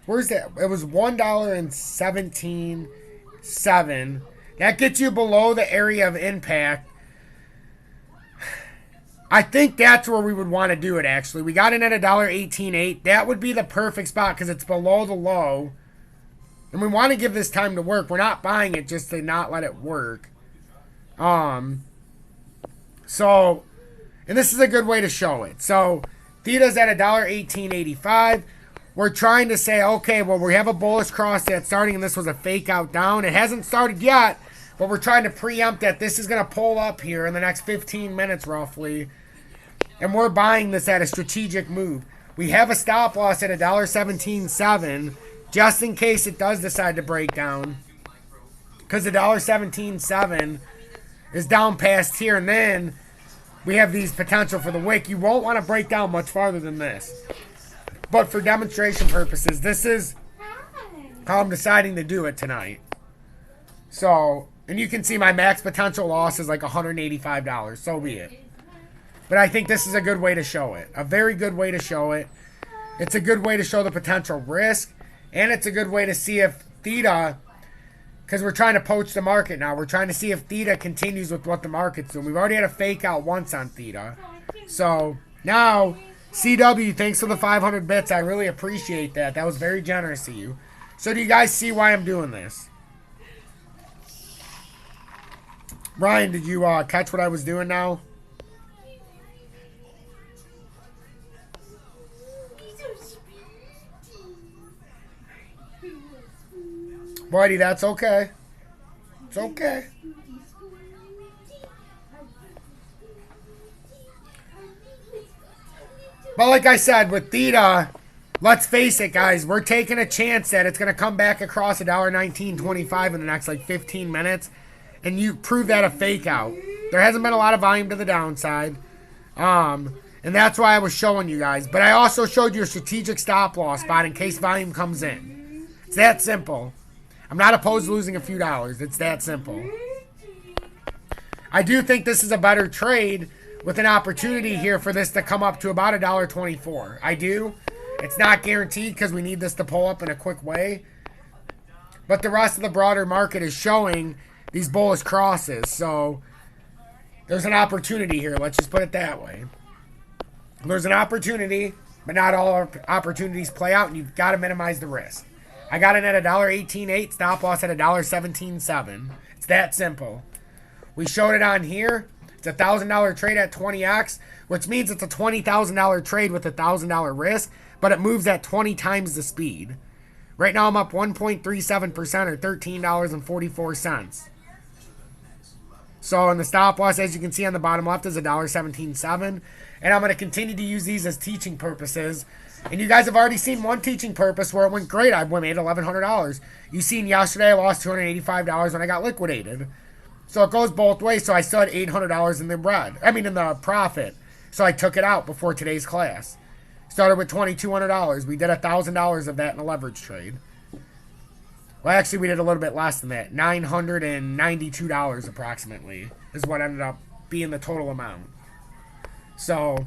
where's that? It was $1.17.7. That gets you below the area of impact. I think that's where we would want to do it, actually. We got in at $1.18.8. That would be the perfect spot because it's below the low. And we want to give this time to work. We're not buying it just to not let it work. So, and this is a good way to show it. So, Theta's at $1.1885. We're trying to say, okay, well, we have a bullish cross that's starting, and this was a fake out down. It hasn't started yet, but we're trying to preempt that this is going to pull up here in the next 15 minutes, roughly. And we're buying this at a strategic move. We have a stop loss at $1.17.7, just in case it does decide to break down. Because $1.17.7 is down past here, and then we have these potential for the wick. You won't want to break down much farther than this. But for demonstration purposes, this is how I'm deciding to do it tonight. So, and you can see my max potential loss is like $185. So be it. But I think this is a good way to show it. A very good way to show it. It's a good way to show the potential risk. And it's a good way to see if Theta, because we're trying to poach the market now. We're trying to see if Theta continues with what the market's doing. We've already had a fake out once on Theta. So, now, CW, thanks for the 500 bits. I really appreciate that. That was very generous of you. So, do you guys see why I'm doing this? Ryan, did you catch what I was doing now? Buddy, that's okay. It's okay. But like I said, with Theta, let's face it, guys, we're taking a chance that it's going to come back across $1.1925 in the next like 15 minutes. And you prove that a fake out. There hasn't been a lot of volume to the downside. And that's why I was showing you guys. But I also showed you a strategic stop loss spot in case volume comes in. It's that simple. I'm not opposed to losing a few dollars. It's that simple. I do think this is a better trade with an opportunity here for this to come up to about $1.24. I do. It's not guaranteed because we need this to pull up in a quick way. But the rest of the broader market is showing these bullish crosses. So there's an opportunity here. Let's just put it that way. There's an opportunity, but not all opportunities play out, and you've got to minimize the risk. I got it at $1.18.8, stop loss at $1.17.7. It's that simple. We showed it on here. It's a $1,000 trade at 20x, which means it's a $20,000 trade with a $1,000 risk, but it moves at 20 times the speed. Right now I'm up 1.37% or $13.44. So in the stop loss, as you can see on the bottom left, is $1.17.7. And I'm going to continue to use these as teaching purposes. And you guys have already seen one teaching purpose where it went great. I made $1,100. You seen yesterday I lost $285 when I got liquidated. So it goes both ways. So I still had $800 in the profit. So I took it out before today's class. Started with $2,200. We did $1,000 of that in a leverage trade. Well, actually, we did a little bit less than that. $992 approximately is what ended up being the total amount. So,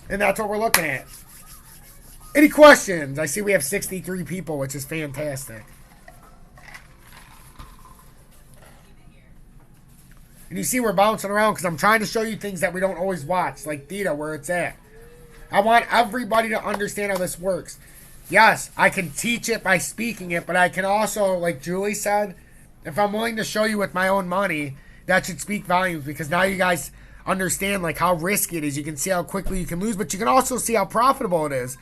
and that's what we're looking at. Any questions? I see we have 63 people, which is fantastic. And you see we're bouncing around because I'm trying to show you things that we don't always watch, like Theta, where it's at. I want everybody to understand how this works. Yes, I can teach it by speaking it, but I can also, like Julie said, if I'm willing to show you with my own money, that should speak volumes, because now you guys understand like how risky it is. You can see how quickly you can lose, but you can also see how profitable it is.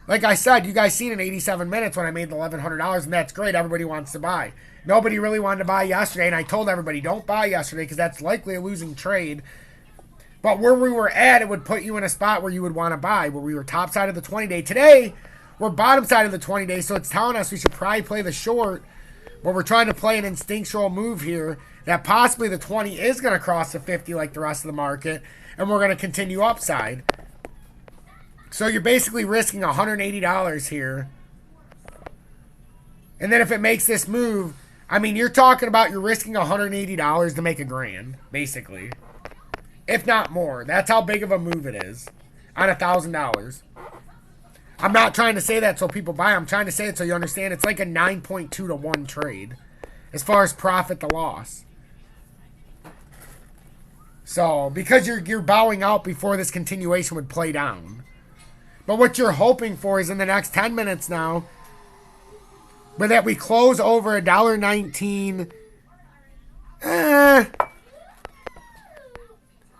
Like I said, you guys seen in 87 minutes when I made the $1,100, and that's great. Everybody wants to buy. Nobody really wanted to buy yesterday, and I told everybody, don't buy yesterday because that's likely a losing trade. But where we were at, it would put you in a spot where you would want to buy, where we were top side of the 20-day. Today, we're bottom side of the 20-day, so it's telling us we should probably play the short, where we're trying to play an instinctual move here that possibly the 20 is going to cross the 50 like the rest of the market, and we're going to continue upside. So you're basically risking $180 here. And then if it makes this move, I mean, you're talking about you're risking $180 to make $1,000, basically. If not more. That's how big of a move it is on $1,000. I'm not trying to say that so people buy. I'm trying to say it so you understand it's like a 9.2 to 1 trade as far as profit to loss. So, because you're bowing out before this continuation would play down. But what you're hoping for is in the next 10 minutes now, but that we close over $1.19.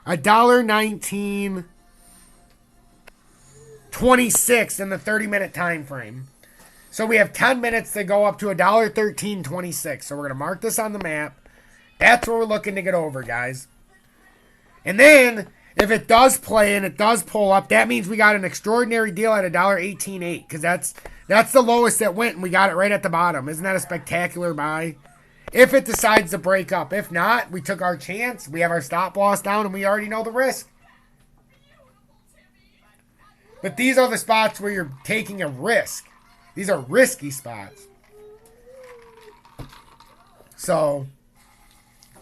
$1.19.26 in the 30-minute time frame. So we have 10 minutes to go up to $1.13.26. So we're going to mark this on the map. That's what we're looking to get over, guys. And then, if it does play and it does pull up, that means we got an extraordinary deal at $1.18.8, because that's the lowest that went, and we got it right at the bottom. Isn't that a spectacular buy? If it decides to break up. If not, we took our chance. We have our stop loss down, and we already know the risk. But these are the spots where you're taking a risk. These are risky spots. So,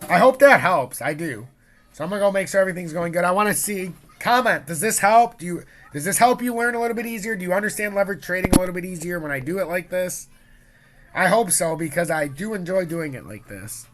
I hope that helps. I do. So I'm going to go make sure everything's going good. I want to see, comment, does this help? Does this help you learn a little bit easier? Do you understand leverage trading a little bit easier when I do it like this? I hope so, because I do enjoy doing it like this.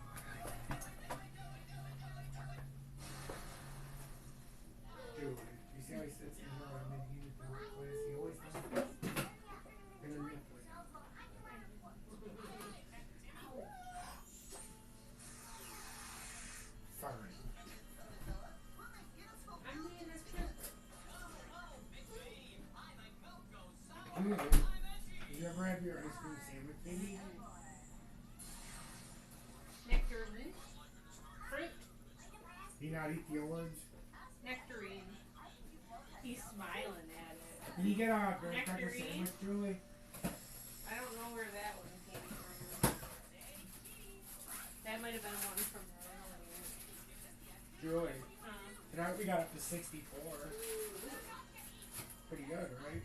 cream sandwich, maybe? Nectarine. Fruit. Do you not eat the orange? Nectarine. He's smiling at it. Can you get a graham cracker Nectarine. sandwich, Julie? I don't know where that one came from. That might have been one from earlier. Julie. Tonight we got up to 64. Pretty good, right?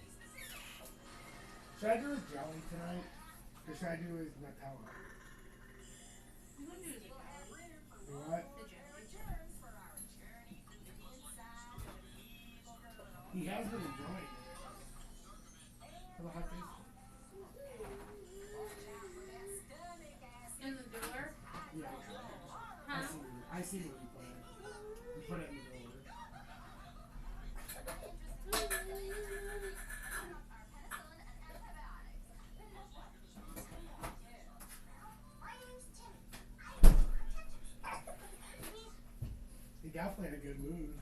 Should I do a jelly tonight? Or should I do his Nutella? You want to do the jelly? What? The jelly. He has been enjoying it. How hot is In the door? it? Yeah. Huh? I see what you put it. You put it in the door. He definitely had a good mood.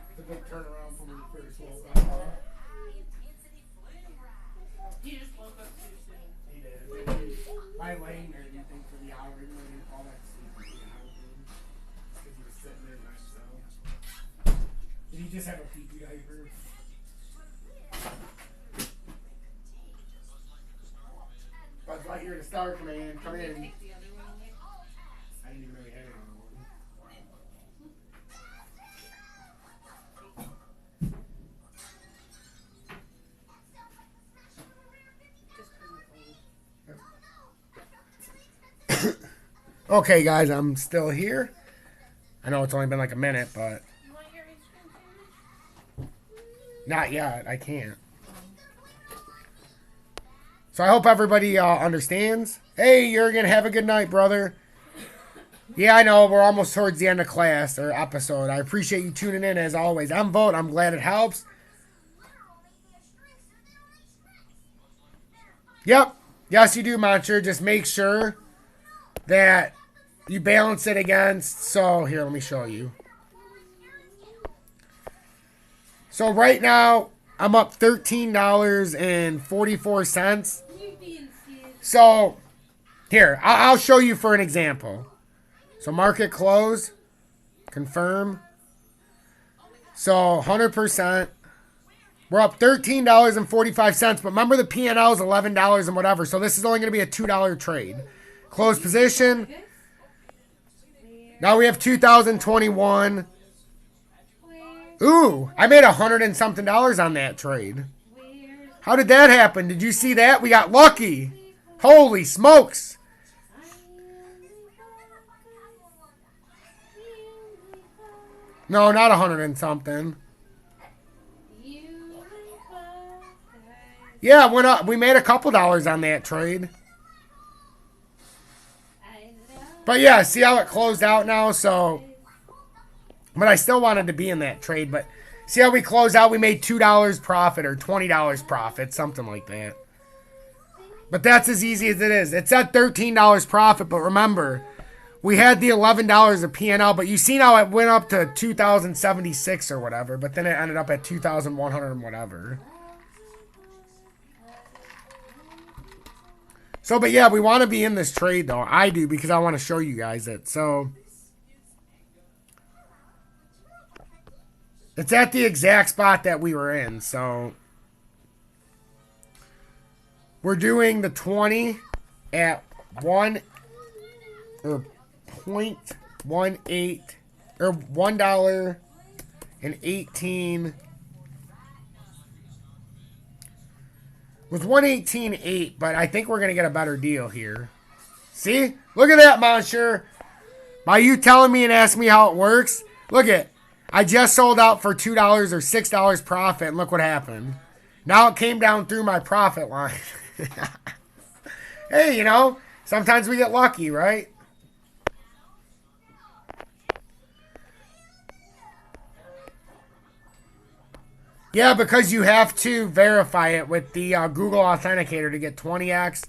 It's a big turnaround from when he first woke up. He just woke up too soon. He did. By laying there, you think for the hour, even though he didn't fall that sleep for the hour. Because he was sitting there by himself. Did he just have a pee-pee diaper? Buzz Lightyear to Star Command, come in. Take the other one away. I didn't even really have it on one. Just 'cause it's old. Okay, guys, I'm still here. I know it's only been like a minute, but You want your ice cream sandwich? not yet. I can't. So I hope everybody understands. Hey, Jurgen, have a good night, brother. Yeah, I know. We're almost towards the end of class or episode. I appreciate you tuning in as always. I'm Vote. I'm glad it helps. Yep. Yes, you do, Monster. Just make sure that you balance it against. So here, let me show you. So right now, I'm up $13.44. So here, I'll show you for an example. So market close, confirm. So 100%. We're up $13.45. But remember the P&L is $11 and whatever. So this is only going to be a $2 trade. Close position. Now we have 2021. Ooh, I made $100 and something on that trade. How did that happen? Did you see that? We got lucky. Holy smokes. No, not 100 and something. Yeah, it went up. We made a couple dollars on that trade. But yeah, see how it closed out now? So, but I still wanted to be in that trade. But see how we closed out? We made $2 profit or $20 profit, something like that. But that's as easy as it is. It's at $13 profit. But remember, we had the $11 of P&L. But you see now it went up to 2,076 or whatever. But then it ended up at 2,100 and whatever. So, but yeah, we want to be in this trade, though. I do, because I want to show you guys it. So, it's at the exact spot that we were in. So, we're doing the 20 at 1 or 0.18 or $1.18. With 118.8, but I think we're going to get a better deal here. See? Look at that, Monsieur. By you telling me and asking me how it works, look at, I just sold out for $2 or $6 profit, and look what happened. Now it came down through my profit line. Hey, you know, sometimes we get lucky, right? Yeah, because you have to verify it with the Google Authenticator to get 20x,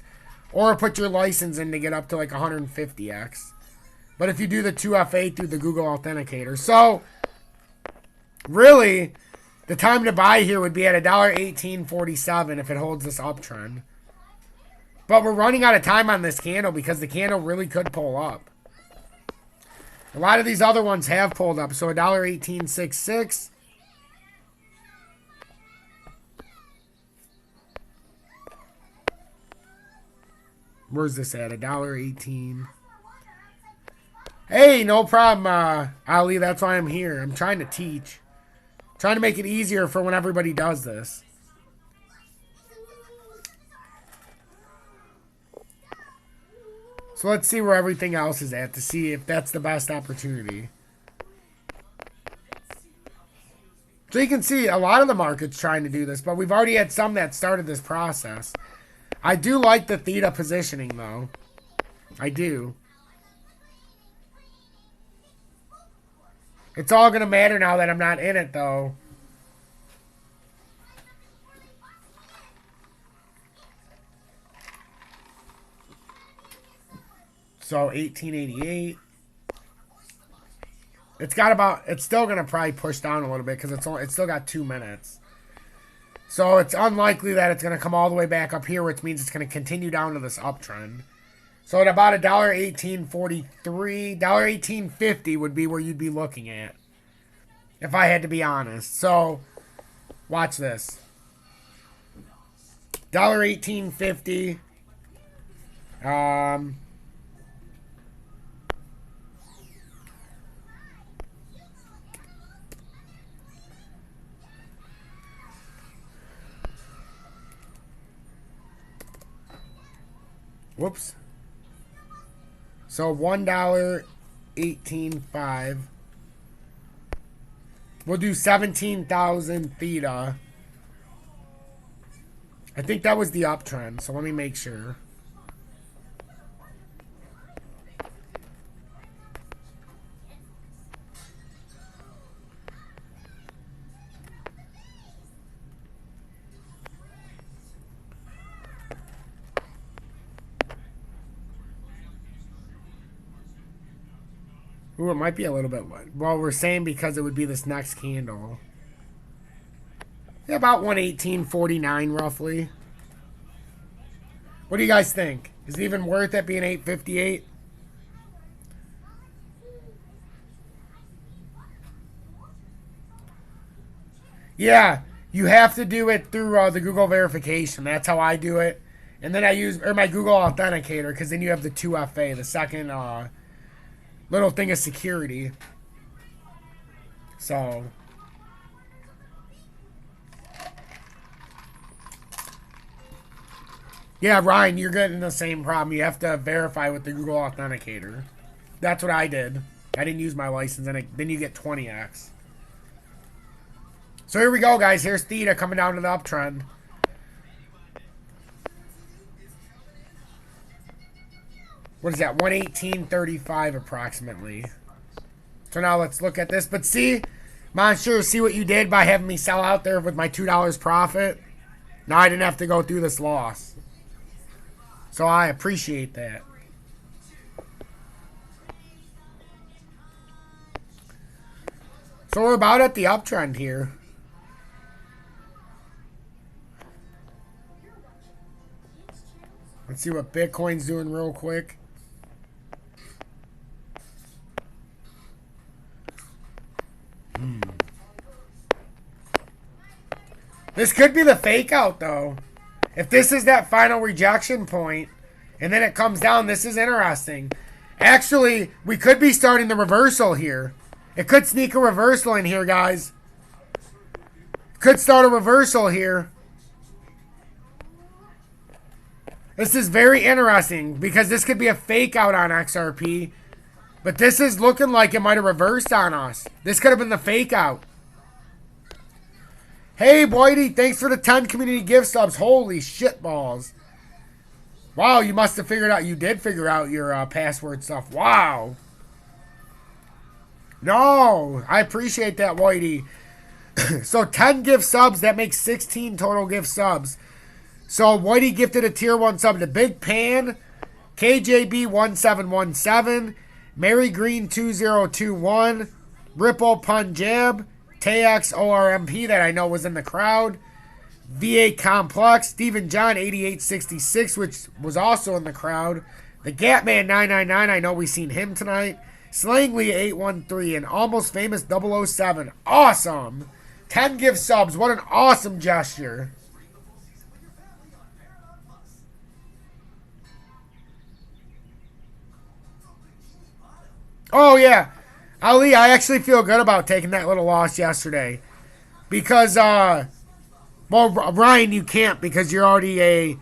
or put your license in to get up to like 150x. But if you do the 2FA through the Google Authenticator. So, really, the time to buy here would be at $1.1847 if it holds this uptrend. But we're running out of time on this candle because the candle really could pull up. A lot of these other ones have pulled up. So $1.1866. Where's this at? $1.18. Hey, no problem, Ali. That's why I'm here. I'm trying to teach. Trying to make it easier for when everybody does this. So let's see where everything else is at to see if that's the best opportunity. So you can see a lot of the market's trying to do this, but we've already had some that started this process. I do like the theta positioning, though. I do. It's all going to matter now that I'm not in it, though. So 1888. It's got about. It's still going to probably push down a little bit because it's still got 2 minutes. So it's unlikely that it's going to come all the way back up here, which means it's going to continue down to this uptrend. So at about $1.1843, $1.1850 would be where you'd be looking at, if I had to be honest. So watch this. $1.1850. Whoops. So $1.185. We'll do 17,000 theta. I think that was the uptrend, so let me make sure. Ooh, it might be a little bit light. Well, we're saying because it would be this next candle. Yeah, about 118.49 roughly. What do you guys think? Is it even worth it being 858? Yeah, you have to do it through the Google verification. That's how I do it. And then I use my Google Authenticator because then you have the 2FA, the second little thing of security. So yeah, Ryan, you're getting the same problem. You have to verify with the Google Authenticator. That's what I did. I didn't use my license, and then you get 20x. So here we go, guys. Here's theta coming down to the uptrend. What is that? 118.35 approximately. So now let's look at this. But see, Monster, see what you did by having me sell out there with my $2 profit? Now I didn't have to go through this loss. So I appreciate that. So we're about at the uptrend here. Let's see what Bitcoin's doing real quick. This could be the fake out, though. If this is that final rejection point, and then it comes down, this is interesting. Actually, we could be starting the reversal here. It could sneak a reversal in here, guys. Could start a reversal here. This is very interesting because this could be a fake out on XRP. But this is looking like it might have reversed on us. This could have been the fake out. Hey, Boydie, thanks for the 10 community gift subs. Holy shit balls. Wow, you must have figured out. You did figure out your password stuff. Wow. No, I appreciate that, Whitey. So 10 gift subs, that makes 16 total gift subs. So Whitey gifted a tier 1 sub to Big Pan, KJB1717, Mary Green 2021, Ripple Punjab, TX ORMP that I know was in the crowd, VA Complex, Stephen John 8866, which was also in the crowd. The Gatman 999, I know we seen him tonight. Slangley 813 and Almost Famous 007. Awesome. 10 gift subs. What an awesome gesture. Oh, yeah. Ali, I actually feel good about taking that little loss yesterday. Because, well, Ryan, you can't because you're already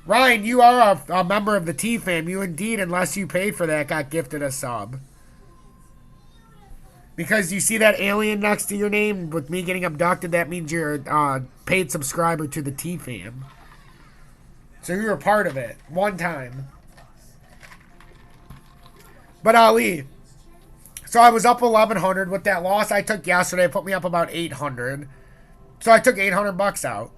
Ryan, you are a member of the T-Fam. You indeed, unless you paid for that, got gifted a sub. Because you see that alien next to your name with me getting abducted, that means you're a paid subscriber to the T-Fam. So you were part of it. One time. But Ali, so I was up 1,100 with that loss I took yesterday. It put me up about 800. So I took 800 bucks out.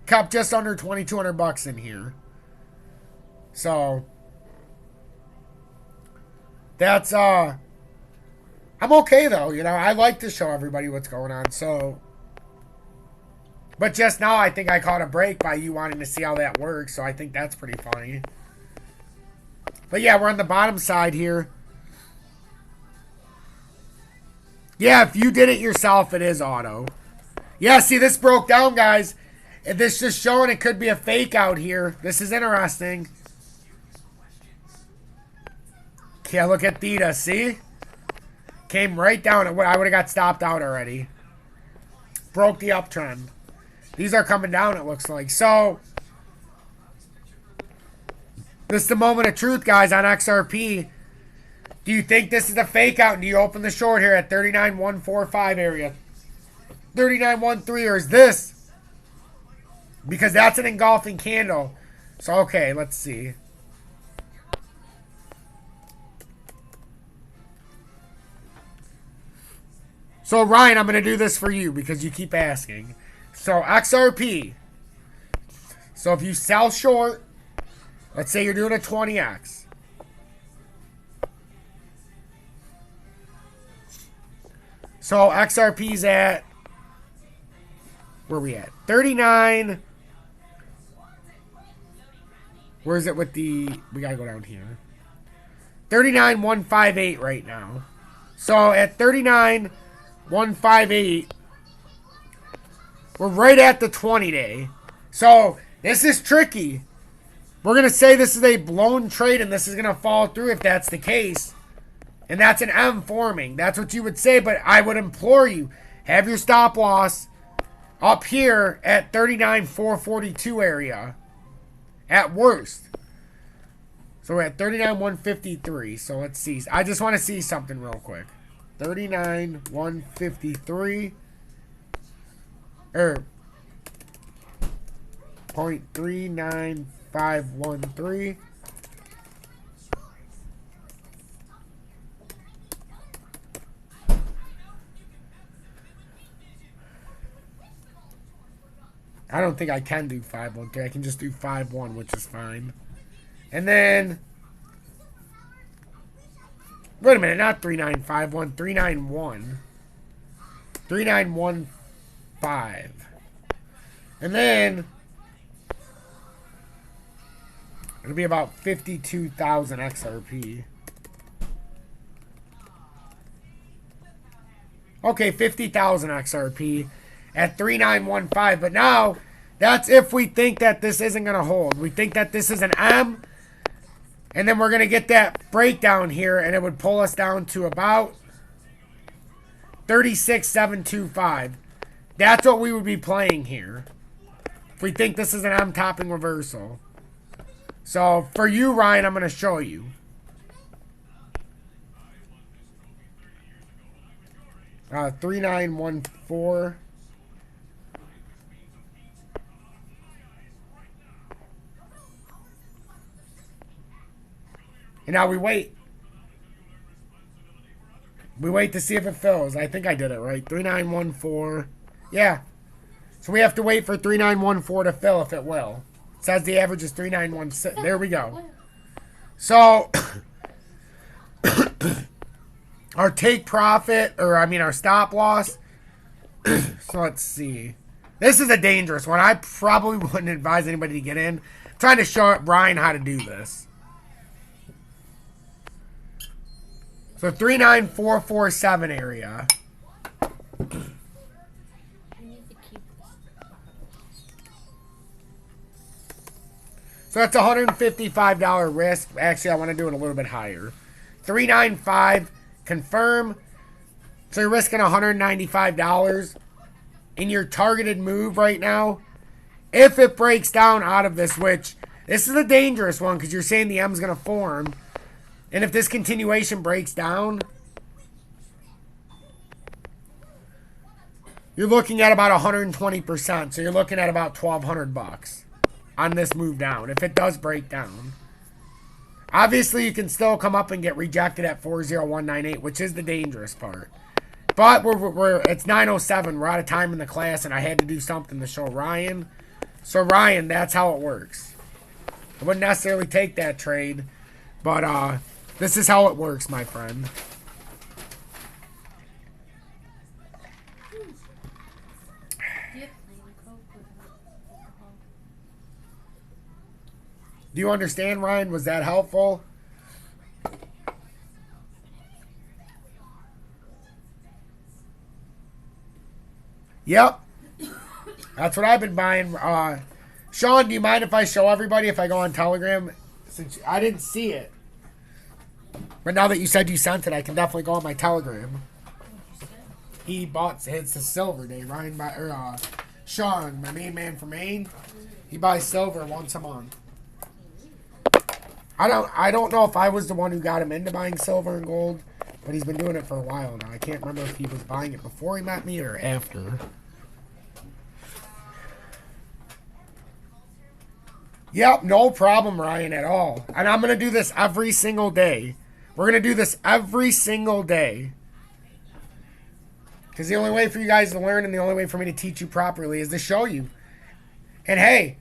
Kept just under 2,200 bucks in here. So that's I'm okay though, you know. I like to show everybody what's going on. So, but just now I think I caught a break by you wanting to see how that works. So I think that's pretty funny. But yeah, we're on the bottom side here. Yeah, if you did it yourself, it is auto. Yeah, see, this broke down, guys. If this just showing it could be a fake out here. This is interesting. Okay, look at Theta, see? Came right down. I would have got stopped out already. Broke the uptrend. These are coming down, it looks like. So, this is the moment of truth, guys, on XRP. Do you think this is a fake out? And do you open the short here at 39,145 area? 39,13, or is this? Because that's an engulfing candle. So, okay, let's see. So, Ryan, I'm going to do this for you because you keep asking. So, XRP. So, if you sell short, let's say you're doing a 20x. So, XRP's at, where are we at? 39. Where is it with the, we got to go down here. 39,158 right now. So, at 39,158, we're right at the 20-day. So, this is tricky. We're going to say this is a blown trade and this is going to fall through if that's the case. And that's an M forming. That's what you would say, but I would implore you, have your stop loss up here at 39,442 area. At worst. So we're at 39,153. So let's see. I just want to see something real quick. 39,153. Or 0.39513. I don't think I can do 513. I can just do 51, which is fine. And then, wait a minute, not 3951, 391. 3915. And then, it'll be about 52,000 XRP. Okay, 50,000 XRP. At 3915, but now that's if we think that this isn't going to hold. We think that this is an M, and then we're going to get that breakdown here, and it would pull us down to about 36,725. That's what we would be playing here if we think this is an M topping reversal. So for you, Ryan, I'm going to show you. Uh, 3914. And now we wait. We wait to see if it fills. I think I did it right. 3914. Yeah. So we have to wait for 3914 to fill if it will. It says the average is 3916. There we go. So our take profit, or I mean our stop loss. So let's see. This is a dangerous one. I probably wouldn't advise anybody to get in. I'm trying to show Brian how to do this. So 39447 area. I need to keep this. So that's $155 risk. Actually, I want to do it a little bit higher. 395, confirm. So you're risking $195 in your targeted move right now. If it breaks down out of this, which this is a dangerous one because you're saying the M's going to form. And if this continuation breaks down, you're looking at about 120%. So you're looking at about $1,200 on this move down if it does break down. Obviously, you can still come up and get rejected at 40198, which is the dangerous part. But it's 9:07. We're out of time in the class, and I had to do something to show Ryan. So, Ryan, that's how it works. I wouldn't necessarily take that trade, but this is how it works, my friend. Do you understand, Ryan? Was that helpful? Yep. That's what I've been buying. Sean, do you mind if I show everybody if I go on Telegram? Since I didn't see it. But now that you said you sent it, I can definitely go on my Telegram. He bought it's the silver day. Sean, my main man from Maine, he buys silver once a month. I don't know if I was the one who got him into buying silver and gold, but he's been doing it for a while now. I can't remember if he was buying it before he met me or after. Yep, no problem, Ryan, at all. And I'm going to do this every single day. We're going to do this every single day. Because the only way for you guys to learn and the only way for me to teach you properly is to show you. And hey,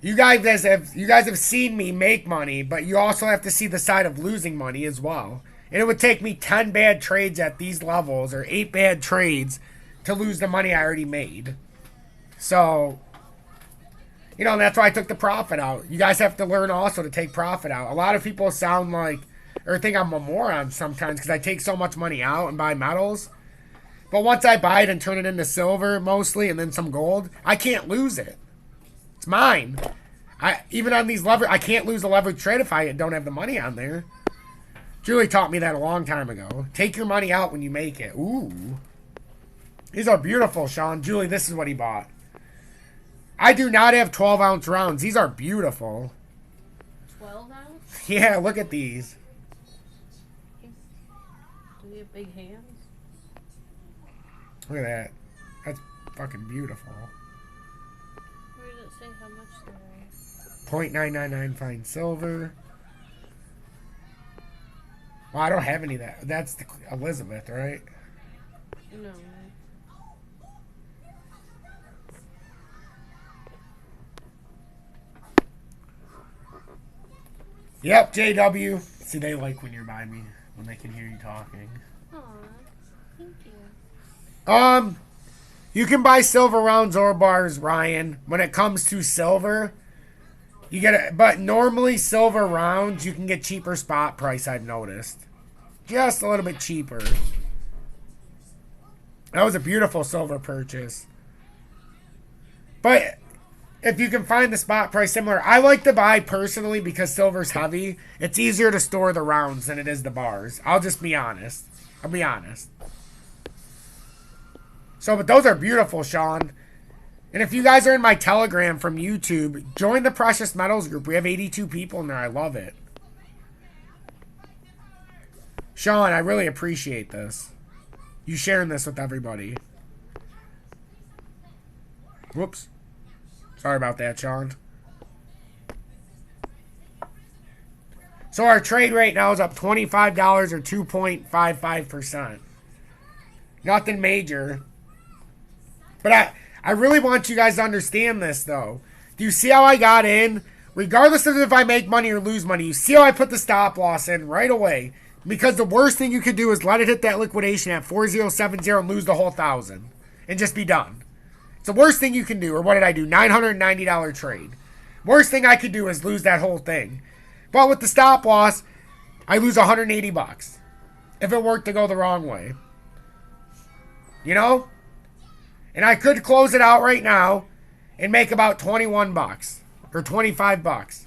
you guys have seen me make money, but you also have to see the side of losing money as well. And it would take me 10 bad trades at these levels or 8 bad trades to lose the money I already made. So, you know, that's why I took the profit out. You guys have to learn also to take profit out. A lot of people sound like, or think I'm a moron sometimes because I take so much money out and buy metals. But once I buy it and turn it into silver mostly and then some gold, I can't lose it. It's mine. Even on these I can't lose a leverage trade if I don't have the money on there. Julie taught me that a long time ago. Take your money out when you make it. Ooh. These are beautiful, Sean. Julie, this is what he bought. I do not have 12-ounce rounds. These are beautiful. 12 ounce? Yeah, look at these. Do we have big hands? Look at that. That's fucking beautiful. Where does it say how much there is? 0.999 fine silver. Well, I don't have any of that. That's the Elizabeth, right? No. Yep, JW. See, they like when you're by me, when they can hear you talking. Aw, thank you. You can buy silver rounds or bars, Ryan. When it comes to silver, you get it. But normally silver rounds, you can get cheaper spot price, I've noticed. Just a little bit cheaper. That was a beautiful silver purchase. But if you can find the spot price similar, I like to buy personally because silver's heavy. It's easier to store the rounds than it is the bars. I'll just be honest. I'll be honest. So, but those are beautiful, Sean. And if you guys are in my Telegram from YouTube, join the Precious Metals group. We have 82 people in there. I love it. Sean, I really appreciate this. You sharing this with everybody. Whoops. Sorry about that, Sean. So our trade rate now is up $25 or 2.55%. Nothing major. But I really want you guys to understand this, though. Do you see how I got in? Regardless of if I make money or lose money, you see how I put the stop loss in right away. Because the worst thing you could do is let it hit that liquidation at 4070 and lose the whole 1,000. And just be done. It's the worst thing you can do. Or what did I do? $990 trade. Worst thing I could do is lose that whole thing. But with the stop loss, I lose 180 bucks. If it worked to go the wrong way. You know? And I could close it out right now and make about 21 bucks. Or 25 bucks.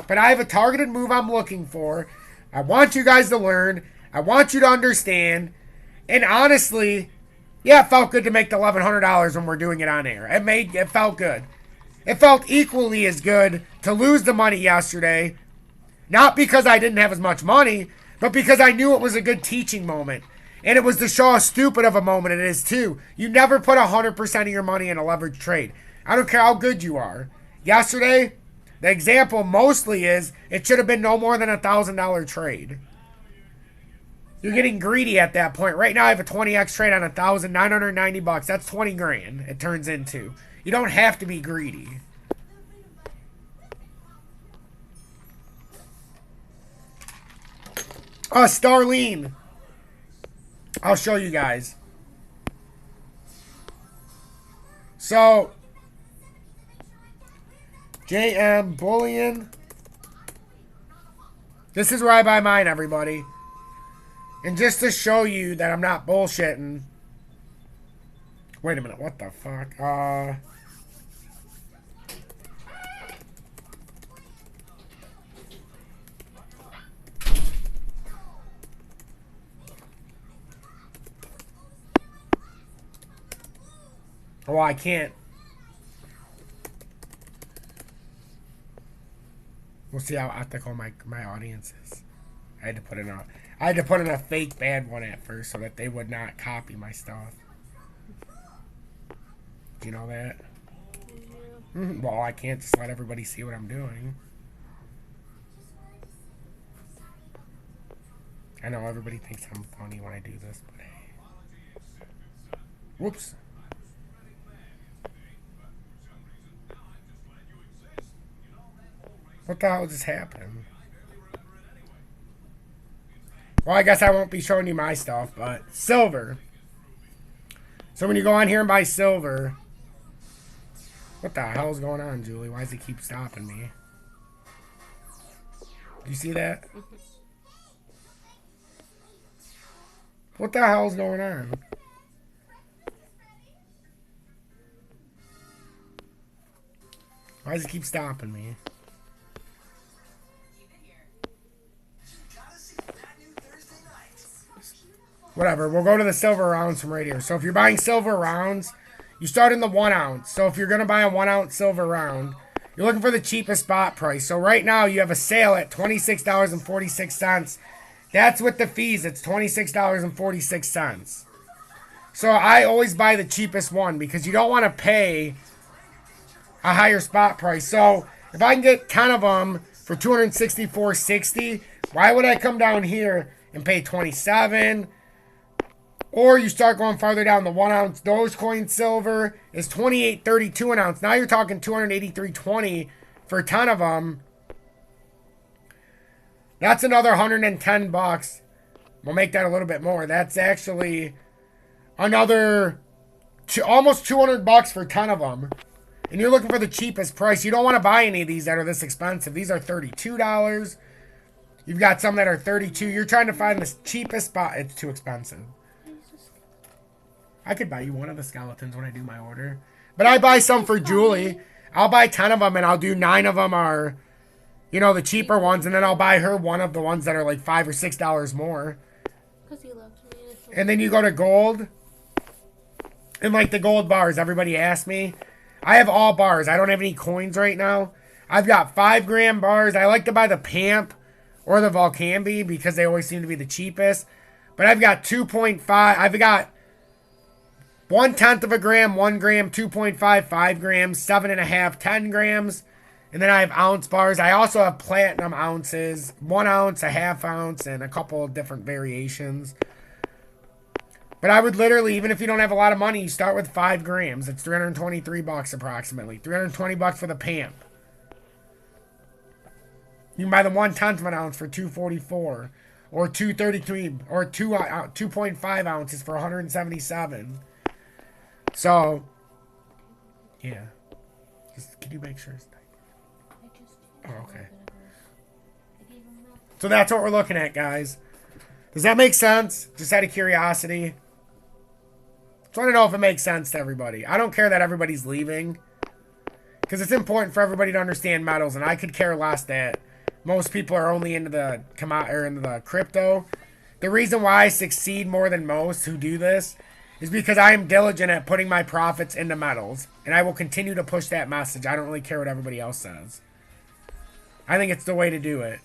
But I have a targeted move I'm looking for. I want you guys to learn. I want you to understand. And honestly, yeah, it felt good to make the $1,100 when we're doing it on air. It felt good. It felt equally as good to lose the money yesterday. Not because I didn't have as much money, but because I knew it was a good teaching moment. And it was to show how stupid of a moment it is too. You never put 100% of your money in a leverage trade. I don't care how good you are. Yesterday, the example mostly is it should have been no more than a $1,000 trade. You're getting greedy at that point. Right now I have a 20x trade on 1,990 bucks. That's 20 grand it turns into. You don't have to be greedy. Starlene. I'll show you guys. So, JM Bullion. This is where I buy mine, everybody. And just to show you that I'm not bullshitting. Wait a minute, what the fuck? Oh, I can't. We'll see how ethical my audience is. I had to put in a fake bad one at first so that they would not copy my stuff. Do you know that? Yeah. Well, I can't just let everybody see what I'm doing. I know everybody thinks I'm funny when I do this, but hey. Whoops. What the hell just happened? Well, I guess I won't be showing you my stuff, but silver. So when you go on here and buy silver, what the hell is going on, Julie? Why does it keep stopping me? Do you see that? What the hell is going on? Why does it keep stopping me? Whatever, we'll go to the silver rounds from right here. So if you're buying silver rounds, you start in the 1 ounce. So if you're going to buy a 1 ounce silver round, you're looking for the cheapest spot price. So right now you have a sale at $26.46. That's with the fees. It's $26.46. So I always buy the cheapest one because you don't want to pay a higher spot price. So if I can get 10 of them for $264.60, why would I come down here and pay $27? Or you start going farther down. The 1 ounce Dogecoin silver is $28.32 an ounce. Now you're talking $283.20 for 10 of them. That's another 110 bucks. We'll make that a little bit more. That's actually another almost 200 bucks for 10 of them. And you're looking for the cheapest price. You don't want to buy any of these that are this expensive. These are $32. You've got some that are $32. You're trying to find the cheapest spot. It's too expensive. I could buy you one of the skeletons when I do my order. But I buy some for Julie. I'll buy 10 of them, and I'll do 9 of them are, you know, the cheaper ones. And then I'll buy her one of the ones that are like $5 or $6 more. And then you go to gold. And like the gold bars, everybody asked me. I have all bars. I don't have any coins right now. I've got 5 gram bars. I like to buy the Pamp or the Volcambi because they always seem to be the cheapest. But I've got 2.5. I've got 1/10 of a gram, 1 gram, 2.5, 5 grams, 7.5, 10 grams. And then I have ounce bars. I also have platinum ounces, 1 ounce, a half ounce, and a couple of different variations. But I would literally, even if you don't have a lot of money, you start with 5 grams. It's 323 bucks approximately. 320 bucks for the Pamp. You can buy the 1/10 of an ounce for $244. Or 233, or 2.5 ounces for $177. So, Yeah. Just, can you make sure it's typed? Oh, okay. So that's what we're looking at, guys. Does that make sense? Just out of curiosity. Just want to know if it makes sense to everybody. I don't care that everybody's leaving, because it's important for everybody to understand metals, and I could care less that most people are only into the into the crypto. The reason why I succeed more than most who do this is because I am diligent at putting my profits into metals, and I will continue to push that message. I don't really care what everybody else says. I think it's the way to do it.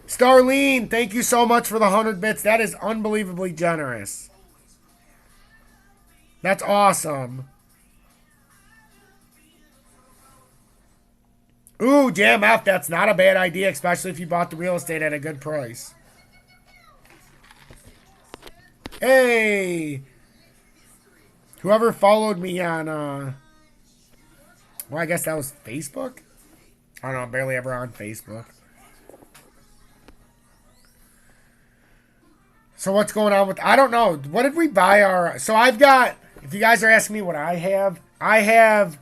Starlene, thank you so much for the 100 bits. That is unbelievably generous. That's awesome. Ooh, Jam F, that's not a bad idea, especially if you bought the real estate at a good price. Hey! Whoever followed me on, well, I guess that was Facebook? I don't know, I'm barely ever on Facebook. So what's going on with, I don't know. What did we buy our, so I've got, if you guys are asking me what I have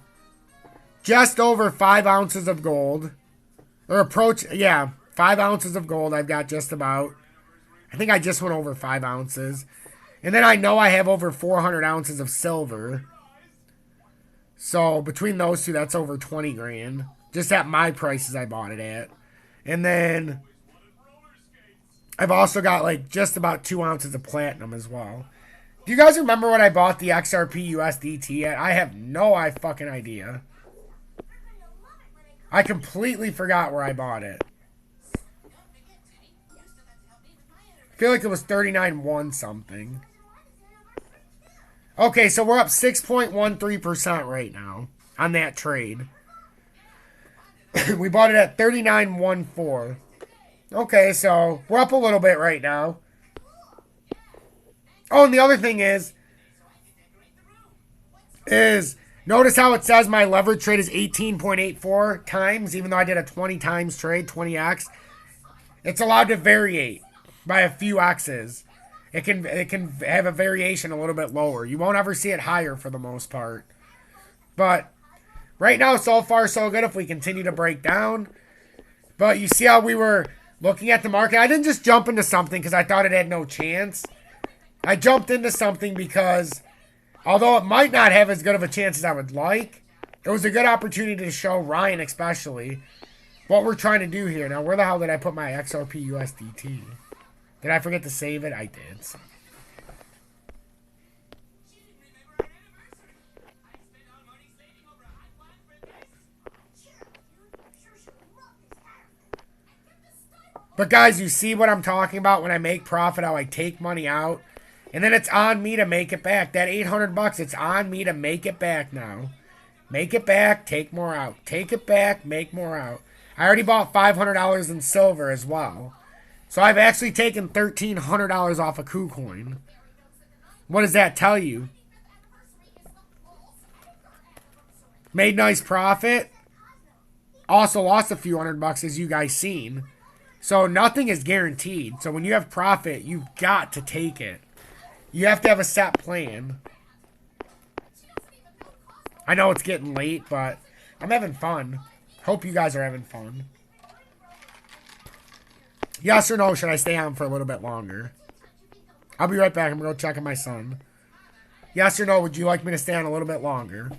just over 5 ounces of gold. Or approach, yeah, 5 ounces of gold I've got just about. I think I just went over 5 ounces. And then I know I have over 400 ounces of silver. So between those two, that's over 20 grand. Just at my prices I bought it at. And then I've also got like just about 2 ounces of platinum as well. Do you guys remember what I bought the XRP USDT at? I have no fucking idea. I completely forgot where I bought it. I feel like it was 39.1 something. Okay, so we're up 6.13% right now on that trade. We bought it at 39.14. Okay, so we're up a little bit right now. Oh, and the other thing is notice how it says my leverage trade is 18.84 times, even though I did a 20 times trade, 20x. It's allowed to variate by a few x's. It can have a variation a little bit lower. You won't ever see it higher for the most part. But right now, so far, so good if we continue to break down. But you see how we were looking at the market. I didn't just jump into something because I thought it had no chance. I jumped into something because although it might not have as good of a chance as I would like, it was a good opportunity to show Ryan especially what we're trying to do here. Now, where the hell did I put my XRP USDT? Did I forget to save it? I did. But guys, you see what I'm talking about when I make profit, how I take money out. And then it's on me to make it back. That 800 bucks, it's on me to make it back now. Make it back, take more out. Take it back, make more out. I already bought $500 in silver as well. So I've actually taken $1,300 off of KuCoin. What does that tell you? Made nice profit. Also lost a few $100 as you guys seen. So nothing is guaranteed. So when you have profit, you've got to take it. You have to have a set plan. I know it's getting late, but I'm having fun. Hope you guys are having fun. Yes or no, should I stay on for a little bit longer? I'll be right back. I'm going to go check on my son. Yes or no, would you like me to stay on a little bit longer?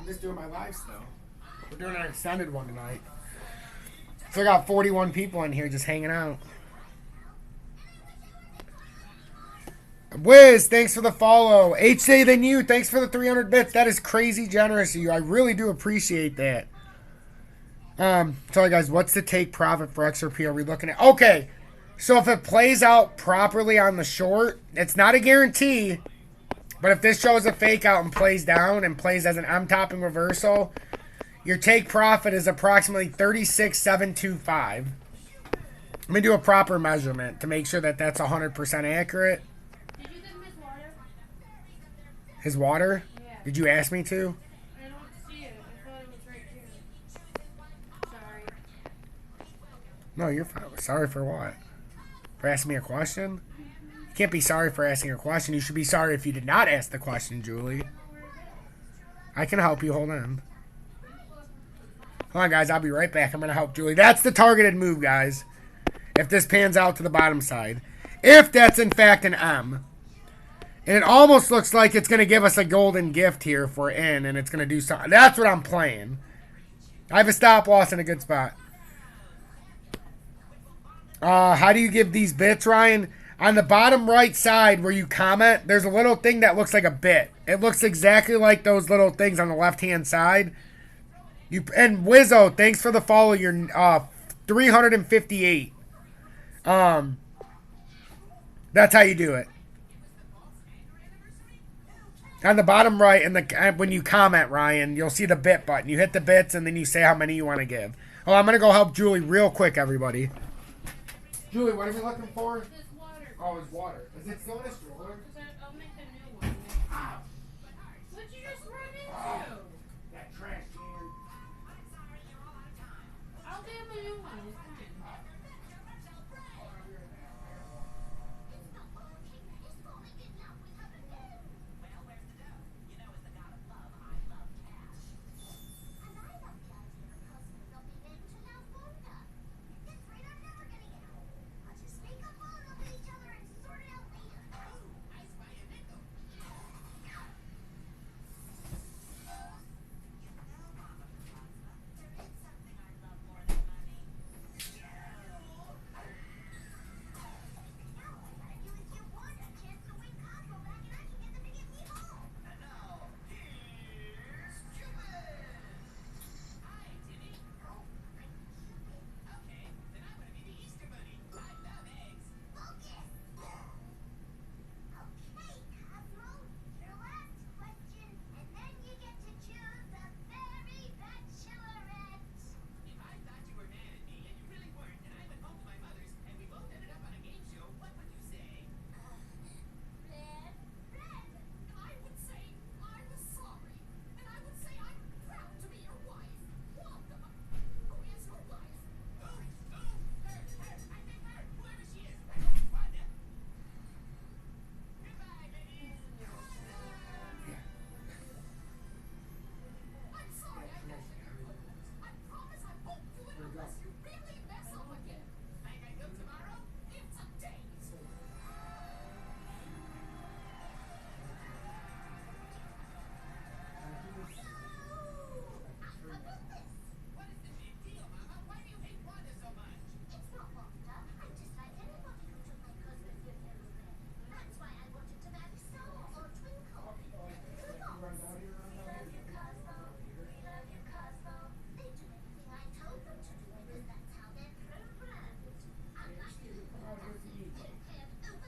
just doing my live still. We're doing an extended one tonight. So I got 41 people in here just hanging out. Wiz, thanks for the follow. HJ than you, thanks for the 300 bits. That is crazy generous of you. I really do appreciate that. Sorry guys, what's the take profit for XRP are we looking at? Okay, so if it plays out properly on the short, it's not a guarantee, but if this shows a fake out and plays down and plays as an M-topping reversal, your take profit is approximately 36,725. Let me do a proper measurement to make sure that that's 100% accurate. Did you give him his water? His water? Yeah. Did you ask me to? I don't see it. I thought it was right here. Sorry. No, you're fine. Sorry for what? For asking me a question? You can't be sorry for asking a question. You should be sorry if you did not ask the question, Julie. I can help you. Hold on. Hold on, guys. I'll be right back. I'm going to help Julie. That's the targeted move, guys. If this pans out to the bottom side. If that's, in fact, an M. And it almost looks like it's going to give us a golden gift here if we're in. And it's going to do something. That's what I'm playing. I have a stop loss in a good spot. How do you give these bits, Ryan? On the bottom right side where you comment, there's a little thing that looks like a bit. It looks exactly like those little things on the left-hand side. And Wizzo, thanks for the follow. You're 358. That's how you do it. On the bottom right, and when you comment, Ryan, you'll see the bit button. You hit the bits, and then you say how many you want to give. Oh, I'm going to go help Julie real quick, everybody. Julie, what are we looking for? This water. Oh, it's water. Is it still in a stroller? I'll make a new one. Ah, What'd you just run into? that trash can. I'll give him a new one. It's fine.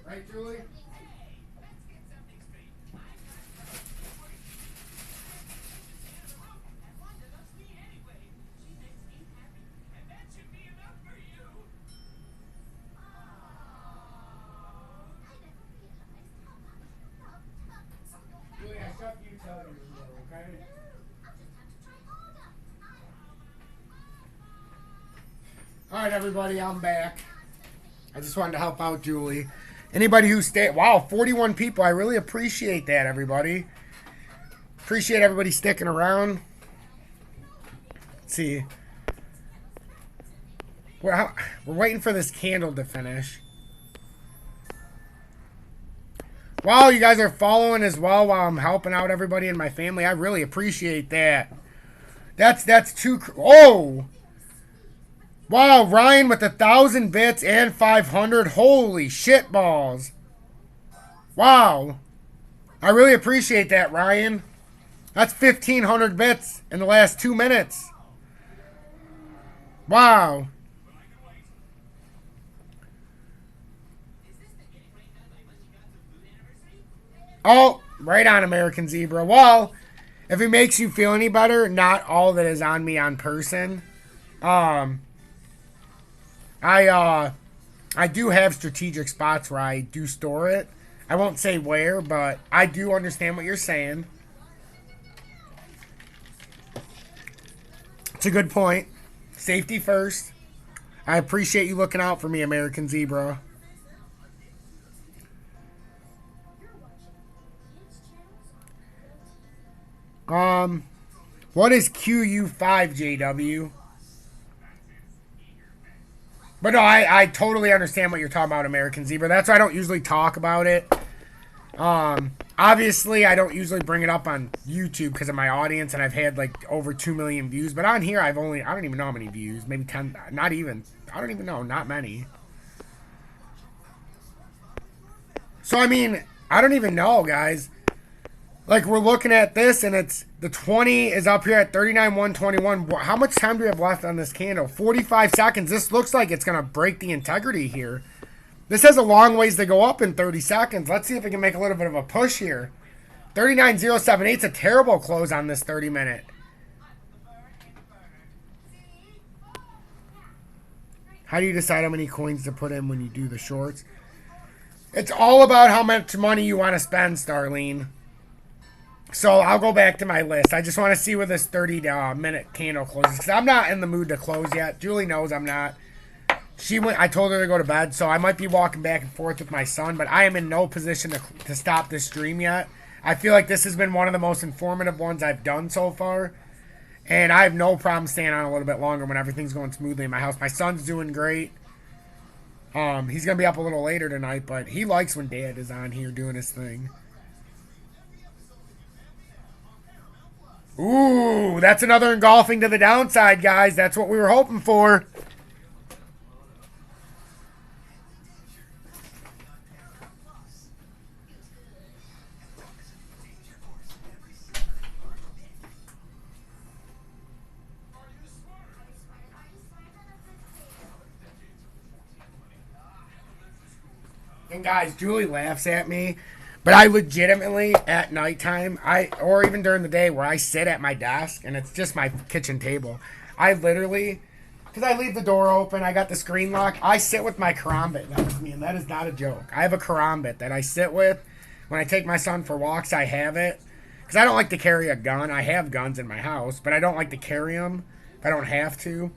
Right, Julie? Julie, I shut the utility room door, okay? Alright, everybody, I'm back. I just wanted to help out Julie. Anybody who stayed, wow, 41 people. I really appreciate that, everybody. Appreciate everybody sticking around. Let's see. We're waiting for this candle to finish. Wow, you guys are following as well while I'm helping out everybody in my family. I really appreciate that. That's too... Oh! Wow, Ryan with 1,000 bits and 500. Holy shit balls. Wow. I really appreciate that, Ryan. That's 1,500 bits in the last 2 minutes. Wow. Oh, right on, American Zebra. Well, if it makes you feel any better, not all that is on me on person. I do have strategic spots where I do store it. I won't say where, but I do understand what you're saying. It's a good point. Safety first. I appreciate you looking out for me, American Zebra. What is QU5, JW? But no, I totally understand what you're talking about, American Zebra. That's why I don't usually talk about it. Obviously, I don't usually bring it up on YouTube because of my audience, and I've had like over 2 million views. But on here, I don't even know how many views. Maybe 10, not even. I don't even know, not many. So, I mean, I don't even know, guys. Like, we're looking at this, and it's the 20 is up here at 39,121. How much time do we have left on this candle? 45 seconds. This looks like it's going to break the integrity here. This has a long ways to go up in 30 seconds. Let's see if we can make a little bit of a push here. 39,078 is a terrible close on this 30-minute. How do you decide how many coins to put in when you do the shorts? It's all about how much money you want to spend, Starlene. So I'll go back to my list. I just want to see where this 30-minute candle closes, because I'm not in the mood to close yet. Julie knows I'm not. I told her to go to bed, so I might be walking back and forth with my son, but I am in no position to stop this stream yet. I feel like this has been one of the most informative ones I've done so far, and I have no problem staying on a little bit longer when everything's going smoothly in my house. My son's doing great. He's going to be up a little later tonight, but he likes when Dad is on here doing his thing. Ooh, that's another engulfing to the downside, guys. That's what we were hoping for. And guys, Julie laughs at me, but I legitimately, at nighttime, or even during the day where I sit at my desk and it's just my kitchen table, I literally, because I leave the door open, I got the screen lock, I sit with my karambit next to me, and that is not a joke. I have a karambit that I sit with. When I take my son for walks, I have it. Because I don't like to carry a gun. I have guns in my house, but I don't like to carry them if I don't have to.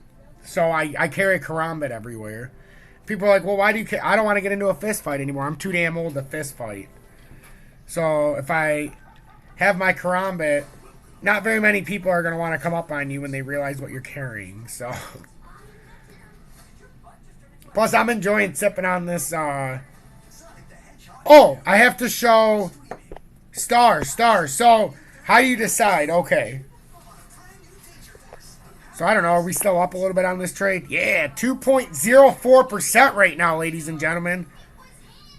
So I carry a karambit everywhere. People are like, well, why do you care? I don't want to get into a fist fight anymore. I'm too damn old to fist fight. So if I have my karambit, not very many people are going to want to come up on you when they realize what you're carrying. So, plus I'm enjoying sipping on this. Oh, I have to show stars. So how do you decide? Okay. So, I don't know. Are we still up a little bit on this trade? Yeah, 2.04% right now, ladies and gentlemen.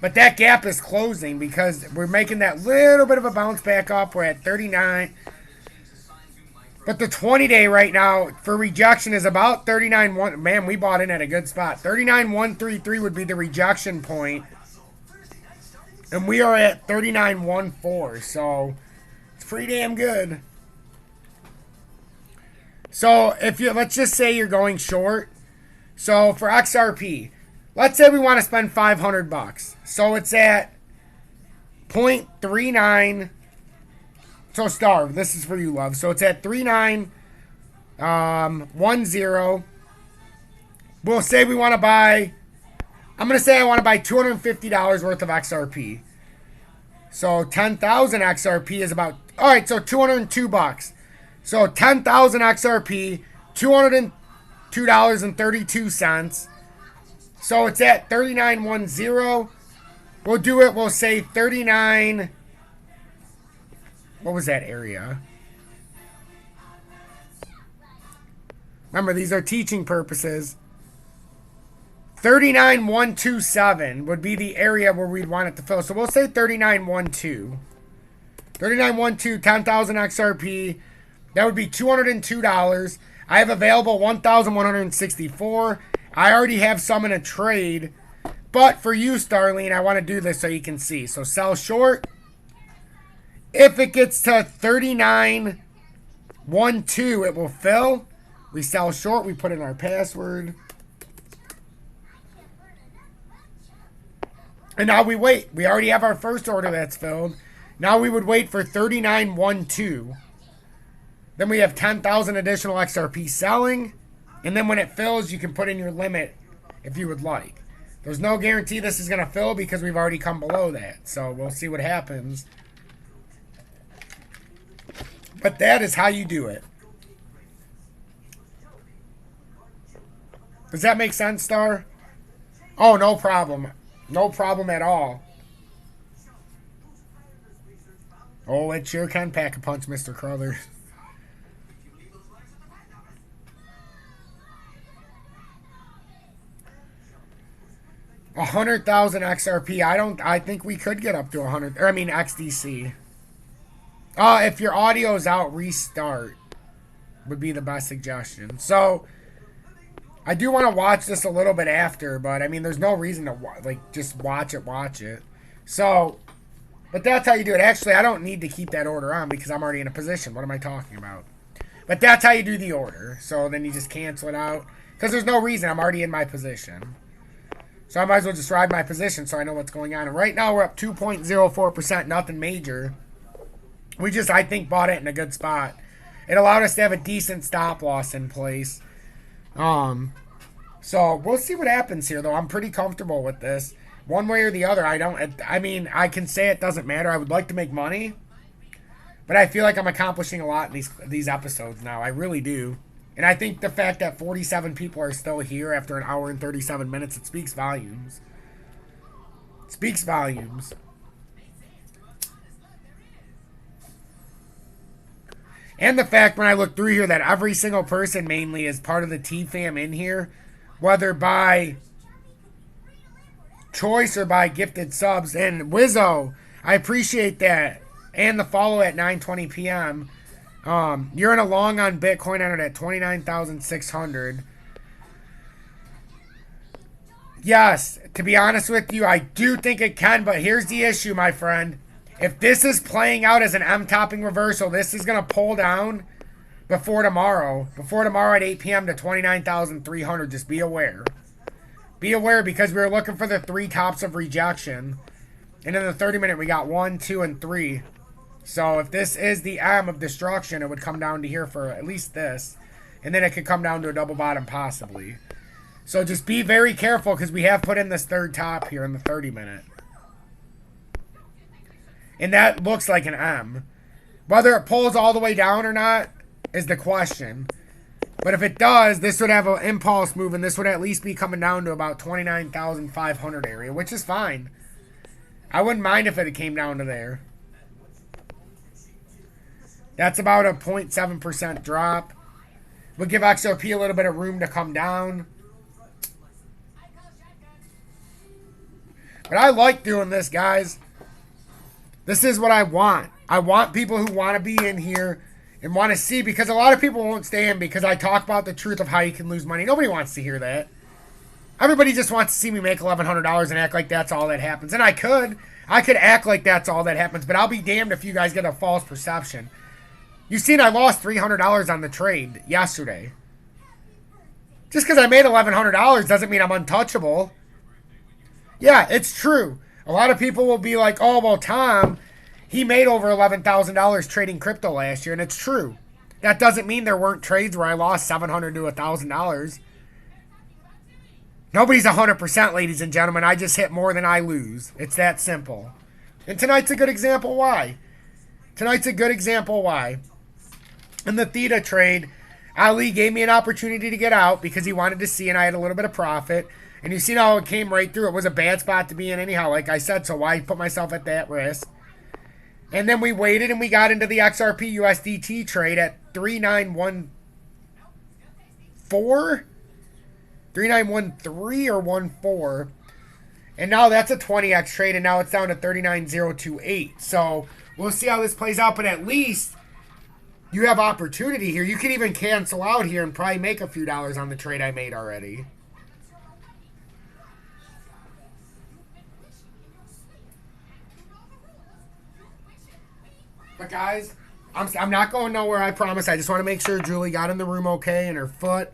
But that gap is closing because we're making that little bit of a bounce back up. We're at 39. But the 20-day right now for rejection is about 39.1. Man, we bought in at a good spot. 39.133 would be the rejection point. And we are at 39.14. So, it's pretty damn good. So, let's just say you're going short. So, for XRP, let's say we want to spend $500. So, it's at 0.39. So, Star, this is for you, love. So, it's at 3910. We'll say we want to buy, I'm going to say I want to buy $250 worth of XRP. So, 10,000 XRP is about, all right, so $202. So 10,000 XRP, $202.32. So it's at 3910. We'll do it. We'll say 39. What was that area? Remember, these are teaching purposes. 39,127 would be the area where we'd want it to fill. So we'll say 39,12. 39,12, 10,000 XRP. That would be $202. I have available 1,164. I already have some in a trade. But for you, Starlene, I want to do this so you can see. So sell short. If it gets to 39,12, it will fill. We sell short. We put in our password. And now we wait. We already have our first order that's filled. Now we would wait for 39,12. Then we have 10,000 additional XRP selling. And then when it fills, you can put in your limit if you would like. There's no guarantee this is going to fill because we've already come below that. So we'll see what happens. But that is how you do it. Does that make sense, Star? Oh, no problem. No problem at all. Oh, it sure can pack a punch, Mr. Cruller. A 100,000 XRP. I think we could get up to 100. Or I mean XDC. If your audio's out, restart would be the best suggestion. So I do want to watch this a little bit after, but I mean, there's no reason to just watch it. So, but that's how you do it. Actually, I don't need to keep that order on because I'm already in a position. What am I talking about? But that's how you do the order. So then you just cancel it out because there's no reason. I'm already in my position. So I might as well just ride my position so I know what's going on. And right now we're up 2.04%, nothing major. We just, I think, bought it in a good spot. It allowed us to have a decent stop loss in place. So we'll see what happens here, though. I'm pretty comfortable with this. One way or the other, I mean, I can say it doesn't matter. I would like to make money. But I feel like I'm accomplishing a lot in these episodes now. I really do. And I think the fact that 47 people are still here after an hour and 37 minutes, it speaks volumes. It speaks volumes. And the fact when I look through here that every single person mainly is part of the T-Fam in here, whether by choice or by gifted subs. And Wizzo, I appreciate that. And the follow at 9:20 p.m. You're in a long on Bitcoin on it at 29,600. Yes, to be honest with you, I do think it can, but here's the issue, my friend. If this is playing out as an M-topping reversal, this is going to pull down before tomorrow. Before tomorrow at 8 p.m. to 29,300. Just be aware. Be aware because we were looking for the 3 tops of rejection. And in the 30-minute, we got 1, 2, and 3. So if this is the M of destruction, it would come down to here for at least this. And then it could come down to a double bottom possibly. So just be very careful because we have put in this 3rd top here in the 30-minute. And that looks like an M. Whether it pulls all the way down or not is the question. But if it does, this would have an impulse move, and this would at least be coming down to about 29,500 area, which is fine. I wouldn't mind if it came down to there. That's about a 0.7% drop. Would give XRP a little bit of room to come down. But I like doing this, guys. This is what I want. I want people who want to be in here and want to see, because a lot of people won't stay in because I talk about the truth of how you can lose money. Nobody wants to hear that. Everybody just wants to see me make $1,100 and act like that's all that happens. And I could act like that's all that happens, but I'll be damned if you guys get a false perception. You've seen I lost $300 on the trade yesterday. Just because I made $1,100 doesn't mean I'm untouchable. Yeah, it's true. A lot of people will be like, oh, well, Tom, he made over $11,000 trading crypto last year, and it's true. That doesn't mean there weren't trades where I lost $700 to $1,000. Nobody's 100%, ladies and gentlemen. I just hit more than I lose. It's that simple. And tonight's a good example why. Tonight's a good example why. In the Theta trade, Ali gave me an opportunity to get out because he wanted to see, and I had a little bit of profit. And you see how it came right through. It was a bad spot to be in anyhow, like I said, so why put myself at that risk? And then we waited and we got into the XRP USDT trade at 3914, 3913 or 14. And now that's a 20x trade, and now it's down to 39028. So we'll see how this plays out, but at least you have opportunity here. You can even cancel out here and probably make a few dollars on the trade I made already. But guys, I'm not going nowhere, I promise. I just want to make sure Julie got in the room okay and her foot.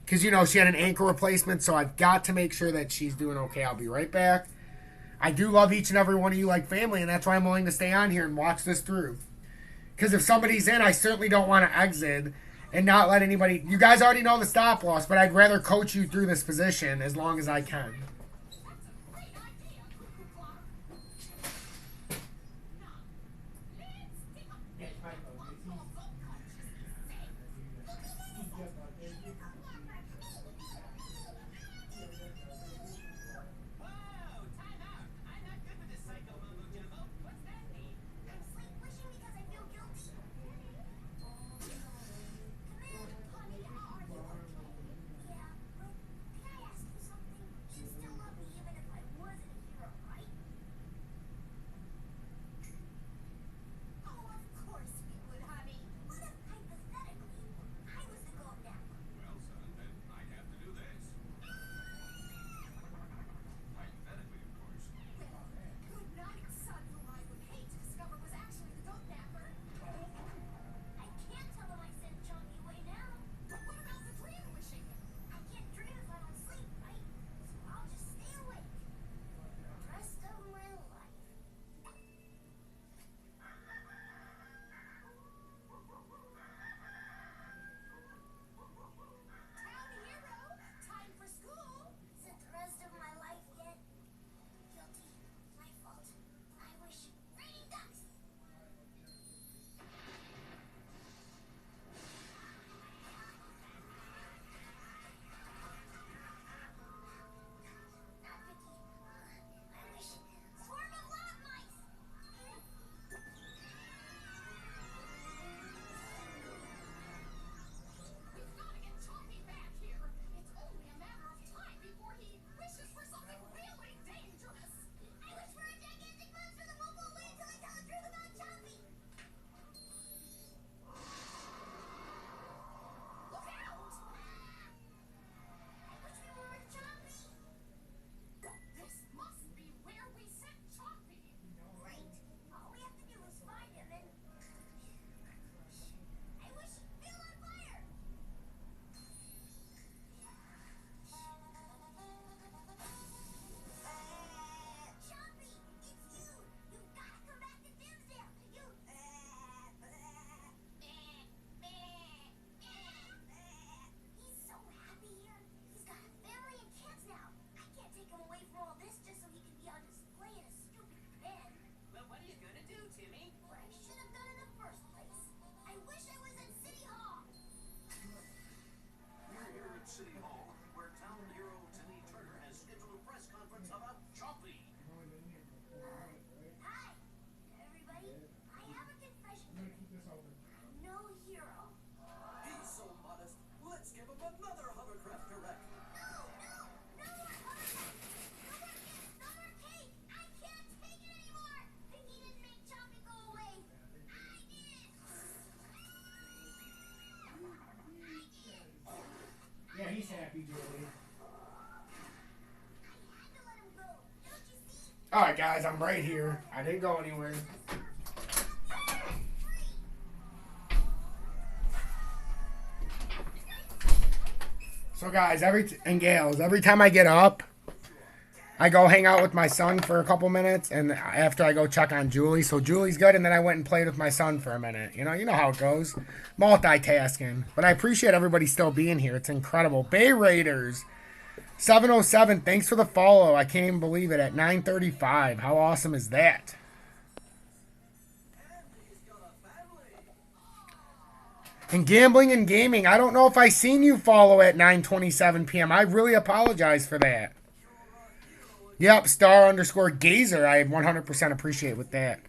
Because, you know, she had an ankle replacement, so I've got to make sure that she's doing okay. I'll be right back. I do love each and every one of you like family, and that's why I'm willing to stay on here and watch this through. Because if somebody's in, I certainly don't want to exit and not let anybody... You guys already know the stop loss, but I'd rather coach you through this position as long as I can. He's happy, Julie. Alright, guys, I'm right here. I didn't go anywhere. So, guys, and gals, every time I get up, I go hang out with my son for a couple minutes, and after I go check on Julie. So Julie's good, and then I went and played with my son for a minute. You know how it goes. Multitasking. But I appreciate everybody still being here. It's incredible. Bay Raiders, 707, thanks for the follow. I can't even believe it, at 9:35. How awesome is that? And Gambling and Gaming, I don't know if I seen you follow at 9:27 p.m. I really apologize for that. Yep, star_gazer. I 100% appreciate with that.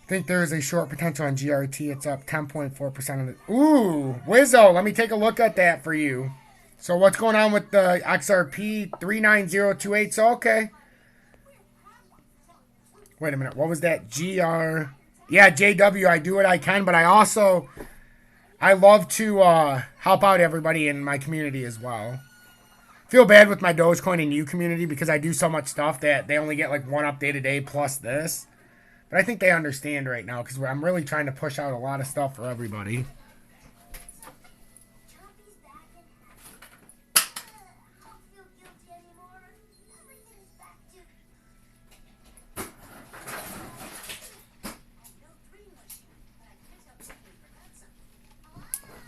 I think there is a short potential on GRT. It's up 10.4% of it. Ooh, Wizzo, let me take a look at that for you. So what's going on with the XRP 39028? So okay. Wait a minute. What was that? GR. Yeah, JW. I do what I can, but I love to help out everybody in my community as well. Feel bad with my Dogecoin and U community because I do so much stuff that they only get like one update a day plus this. But I think they understand right now because I'm really trying to push out a lot of stuff for everybody.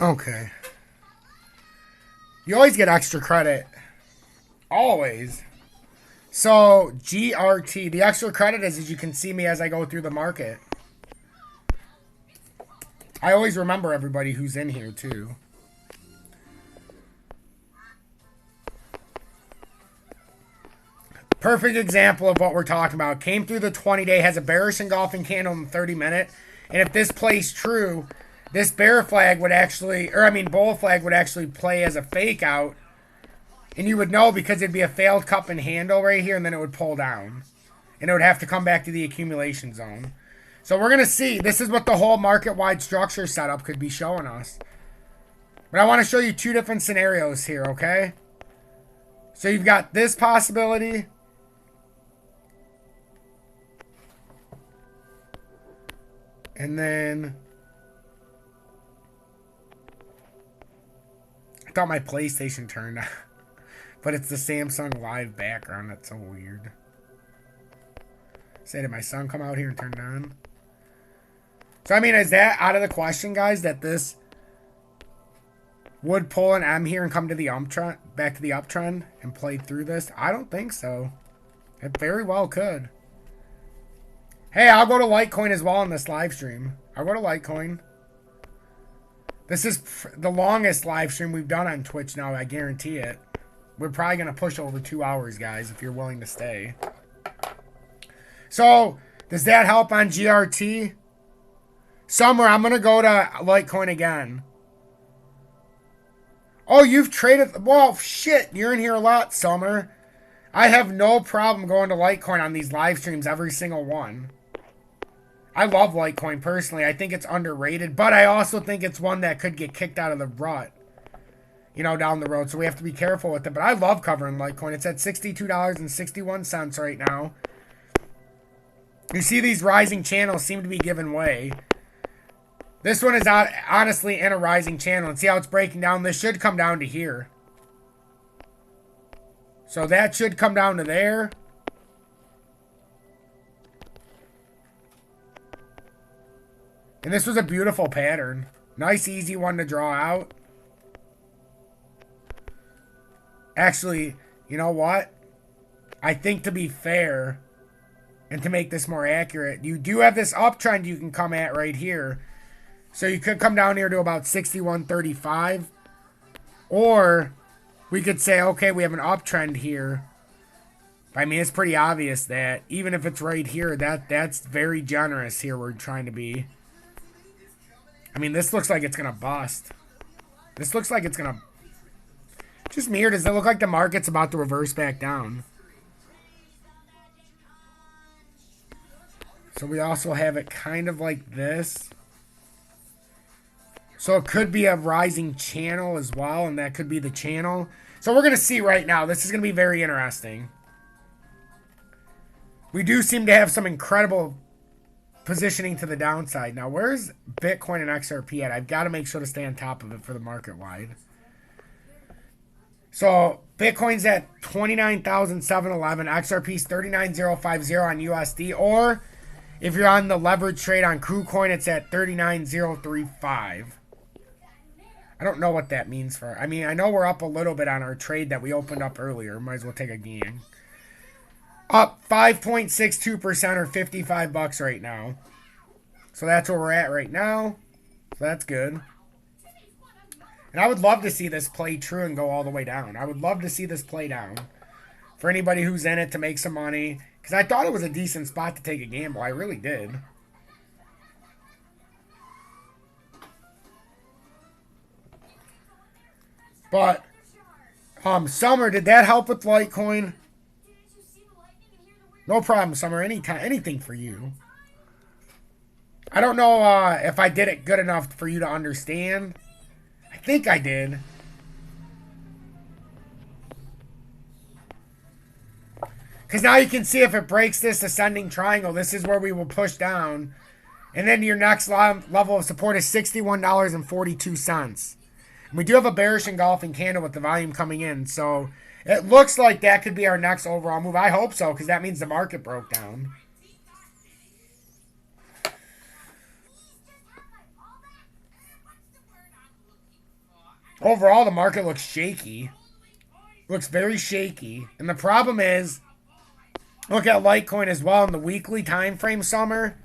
Okay. You always get extra credit. Always. So, GRT. The extra credit is you can see me as I go through the market. I always remember everybody who's in here, too. Perfect example of what we're talking about. Came through the 20-day, has a bearish engulfing candle in the 30-minute. And if this plays true, this bear flag would actually, bull flag would actually play as a fake out. And you would know because it'd be a failed cup and handle right here, and then it would pull down. And it would have to come back to the accumulation zone. So we're going to see. This is what the whole market-wide structure setup could be showing us. But I want to show you two different scenarios here, okay? So you've got this possibility. And then I thought my PlayStation turned on. But it's the Samsung Live background. That's so weird. Say, did my son come out here and turn it on? So, is that out of the question, guys, that this would pull an M here and come to the uptrend, back to the uptrend and play through this? I don't think so. It very well could. Hey, I'll go to Litecoin as well in this live stream. I'll go to Litecoin. This is the longest live stream we've done on Twitch now, I guarantee it. We're probably going to push over 2 hours, guys, if you're willing to stay. So, does that help on GRT? Summer, I'm going to go to Litecoin again. Oh, you've traded... Well, shit, you're in here a lot, Summer. I have no problem going to Litecoin on these live streams, every single one. I love Litecoin personally. I think it's underrated, but I also think it's one that could get kicked out of the rut, down the road. So we have to be careful with it. But I love covering Litecoin. It's at $62.61 right now. You see these rising channels seem to be giving way. This one is honestly in a rising channel. And see how it's breaking down? This should come down to here. So that should come down to there. And this was a beautiful pattern. Nice, easy one to draw out. Actually, you know what? I think to be fair, and to make this more accurate, you do have this uptrend you can come at right here. So you could come down here to about 61.35. Or we could say, okay, we have an uptrend here. It's pretty obvious that even if it's right here, that's very generous here we're trying to be. This looks like it's going to bust. This looks like it's going to... Just me, or does it look like the market's about to reverse back down? So we also have it kind of like this. So it could be a rising channel as well, and that could be the channel. So we're going to see right now. This is going to be very interesting. We do seem to have some incredible positioning to the downside. Now, where's Bitcoin and XRP at? I've got to make sure to stay on top of it for the market wide. So, Bitcoin's at 29,711. XRP's 39,050 on USD. Or, if you're on the leverage trade on KuCoin, it's at 39,035. I don't know what that means for... I know we're up a little bit on our trade that we opened up earlier. Might as well take a gang. Up 5.62% or 55 bucks right now. So that's where we're at right now. So that's good. And I would love to see this play true and go all the way down. I would love to see this play down. for anybody who's in it to make some money. Because I thought it was a decent spot to take a gamble. I really did. But, Summer, did that help with Litecoin? No problem, Summer. Anything for you. I don't know if I did it good enough for you to understand. I think I did. Because now you can see if it breaks this ascending triangle, this is where we will push down. And then your next level of support is $61.42. And we do have a bearish engulfing candle with the volume coming in. So it looks like that could be our next overall move. I hope so, because that means the market broke down. Overall, the market looks shaky. Looks very shaky. And the problem is, look at Litecoin as well in the weekly time frame, Summer.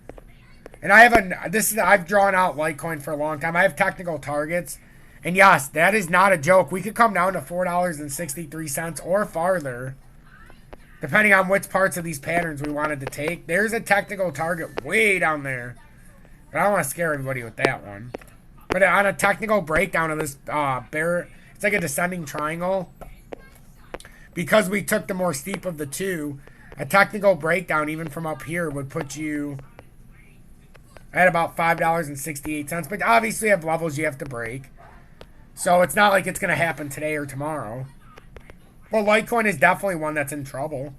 And I've drawn out Litecoin for a long time. I have technical targets. And yes, that is not a joke. We could come down to $4.63 or farther, depending on which parts of these patterns we wanted to take. There's a technical target way down there. But I don't want to scare everybody with that one. But on a technical breakdown of this it's like a descending triangle. Because we took the more steep of the two, a technical breakdown, even from up here, would put you at about $5.68. But obviously, you have levels you have to break. So it's not like it's going to happen today or tomorrow. Well, Litecoin is definitely one that's in trouble.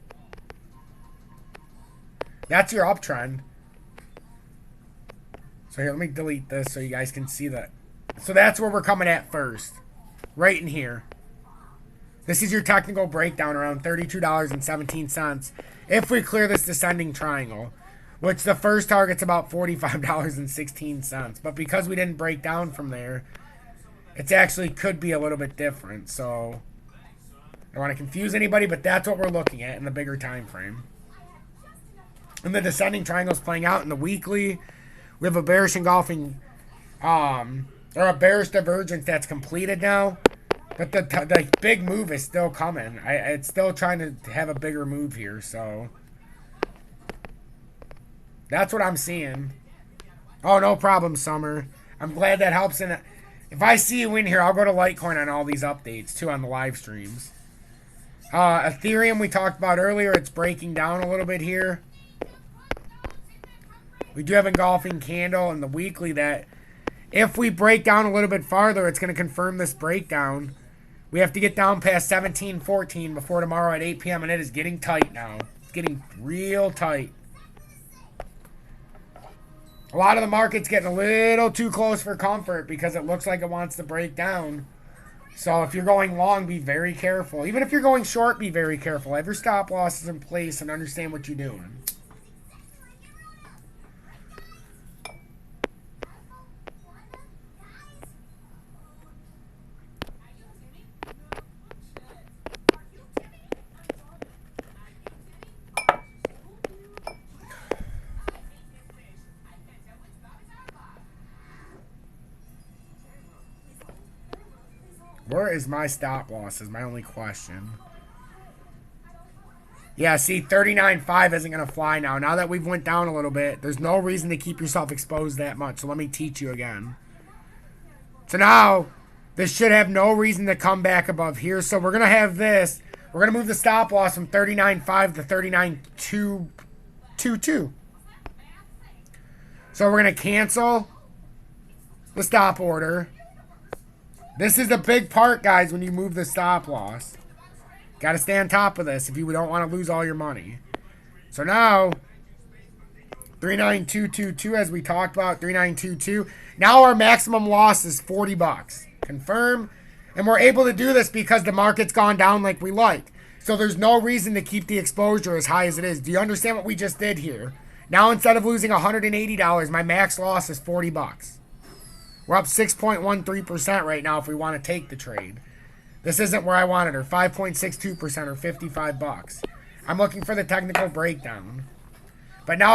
That's your uptrend. So here, let me delete this so you guys can see that. So that's where we're coming at first. Right in here. This is your technical breakdown around $32.17. If we clear this descending triangle. Which the first target's about $45.16. But because we didn't break down from there, it actually could be a little bit different. So I don't want to confuse anybody, but that's what we're looking at in the bigger time frame. And the descending triangle is playing out in the weekly. We have a bearish engulfing, or a bearish divergence that's completed now. But the big move is still coming. It's still trying to have a bigger move here, so that's what I'm seeing. Oh, no problem, Summer. I'm glad that helps. And if I see you in here, I'll go to Litecoin on all these updates, too, on the live streams. Ethereum we talked about earlier. It's breaking down a little bit here. We do have a engulfing candle in the weekly that if we break down a little bit farther, it's going to confirm this breakdown. We have to get down past 17.14 before tomorrow at 8 p.m. And it is getting tight now. It's getting real tight. A lot of the market's getting a little too close for comfort because it looks like it wants to break down. So if you're going long, be very careful. Even if you're going short, be very careful. Have your stop losses in place and understand what you're doing. Where is my stop loss is my only question. Yeah, see, 39.5 isn't going to fly now. Now that we've went down a little bit, there's no reason to keep yourself exposed that much. So let me teach you again. So now, this should have no reason to come back above here. So we're going to have this. We're going to move the stop loss from 39.5 to 39.222. So we're going to cancel the stop order. This is the big part, guys, when you move the stop loss. Got to stay on top of this if you don't want to lose all your money. So now, 39222, as we talked about, 3922. Now our maximum loss is $40. Confirm. And we're able to do this because the market's gone down like we like. So there's no reason to keep the exposure as high as it is. Do you understand what we just did here? Now instead of losing $180, my max loss is $40. We're up 6.13% right now if we want to take the trade. This isn't where I wanted her. 5.62% or $55. I'm looking for the technical breakdown. But now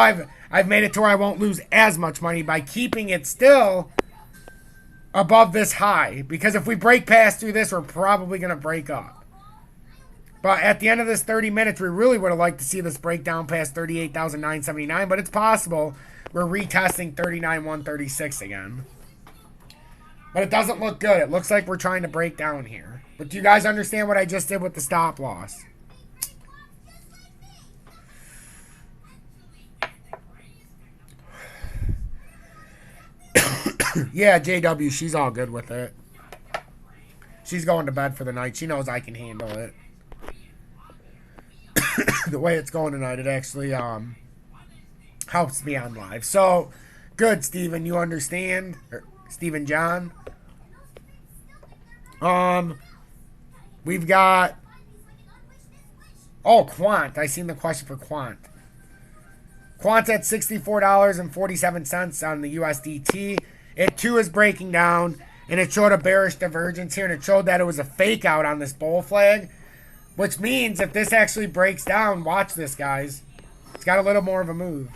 I've made it to where I won't lose as much money by keeping it still above this high. Because if we break past through this, we're probably going to break up. But at the end of this 30 minutes, we really would have liked to see this break down past 38,979, but it's possible. We're retesting 39,136 again. But it doesn't look good. It looks like we're trying to break down here. But do you guys understand what I just did with the stop loss? Yeah, JW, she's all good with it. She's going to bed for the night. She knows I can handle it. The way it's going tonight, it actually helps me on live. So, good, Steven. You understand? Steven John. We've got... Oh, Quant. I seen the question for Quant. Quant's at $64.47 on the USDT. It too is breaking down, and it showed a bearish divergence here, and it showed that it was a fake out on this bull flag, which means if this actually breaks down, watch this, guys. It's got a little more of a move.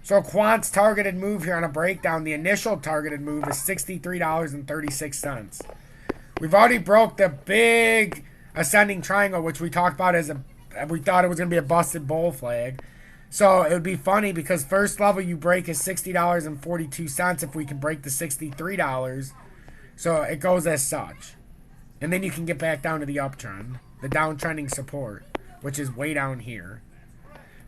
So Quant's targeted move here on a breakdown, the initial targeted move is $63.36. We've already broke the big ascending triangle, which we talked about as we thought it was going to be a busted bull flag. So it would be funny because first level you break is $60.42 if we can break the $63. So it goes as such. And then you can get back down to the uptrend, the downtrending support, which is way down here.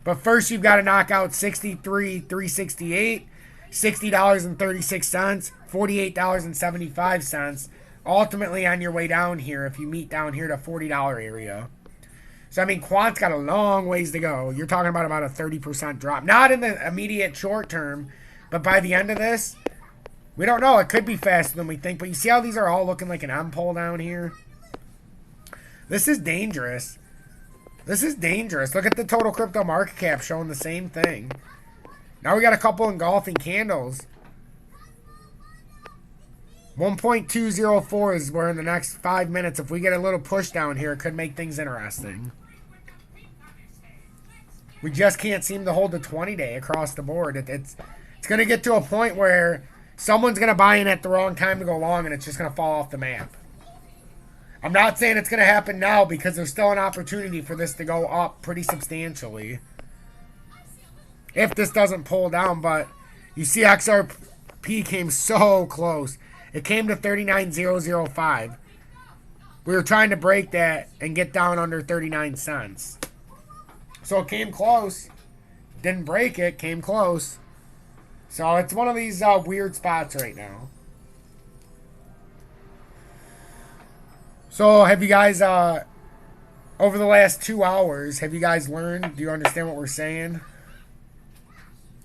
But first you've got to knock out 63,368, $60.36, $48.75. Ultimately on your way down here if you meet down here to $40 area. So, I mean, Quant's got a long ways to go. You're talking about a 30% drop. Not in the immediate short term, but by the end of this, we don't know. It could be faster than we think. But you see how these are all looking like an M pull down here? This is dangerous. This is dangerous. Look at the total crypto market cap showing the same thing. Now we got a couple engulfing candles. 1.204 is where in the next 5 minutes, if we get a little push down here, it could make things interesting. We just can't seem to hold the 20-day across the board. It's going to get to a point where someone's going to buy in at the wrong time to go long, and it's just going to fall off the map. I'm not saying it's going to happen now because there's still an opportunity for this to go up pretty substantially if this doesn't pull down. But you see XRP came so close. It came to 39,005. We were trying to break that and get down under 39 cents. So it came close. Didn't break it. Came close. So it's one of these weird spots right now. So have you guys, over the last 2 hours, have you guys learned? Do you understand what we're saying?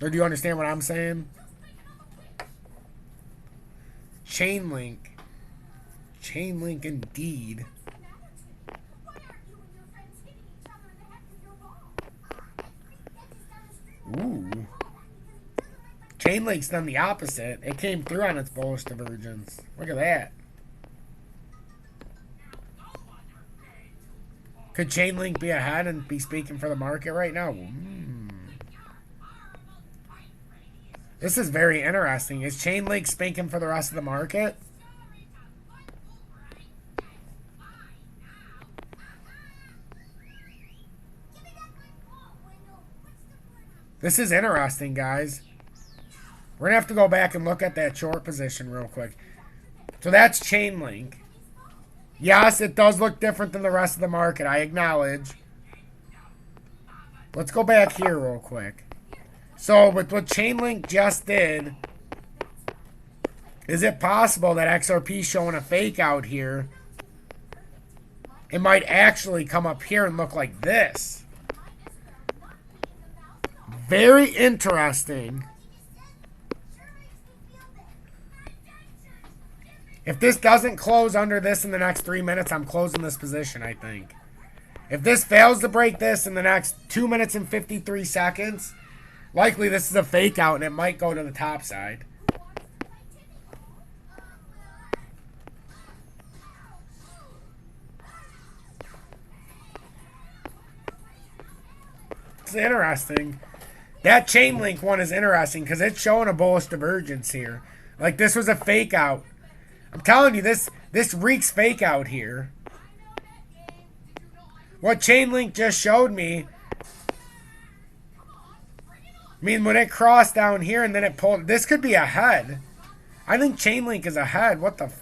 Or do you understand what I'm saying? Chainlink. Chainlink indeed. Ooh. Chainlink's done the opposite. It came through on its bullish divergence. Look at that. Could Chainlink be ahead and be speaking for the market right now? This is very interesting. Is Chainlink speaking for the rest of the market? This is interesting, guys. We're going to have to go back and look at that short position real quick. So that's Chainlink. Yes, it does look different than the rest of the market. I acknowledge. Let's go back here real quick. So with what Chainlink just did, is it possible that XRP is showing a fake out here? It might actually come up here and look like this. Very interesting. If this doesn't close under this in the next 3 minutes, I'm closing this position, I think. If this fails to break this in the next 2 minutes and 53 seconds, likely this is a fake out and it might go to the top side. It's interesting. That Chainlink one is interesting because it's showing a bullish divergence here. Like this was a fake out I'm telling you, this reeks fake out here. What Chainlink just showed me. I mean, when it crossed down here and then it pulled, this could be ahead. I think Chainlink is ahead. What the f...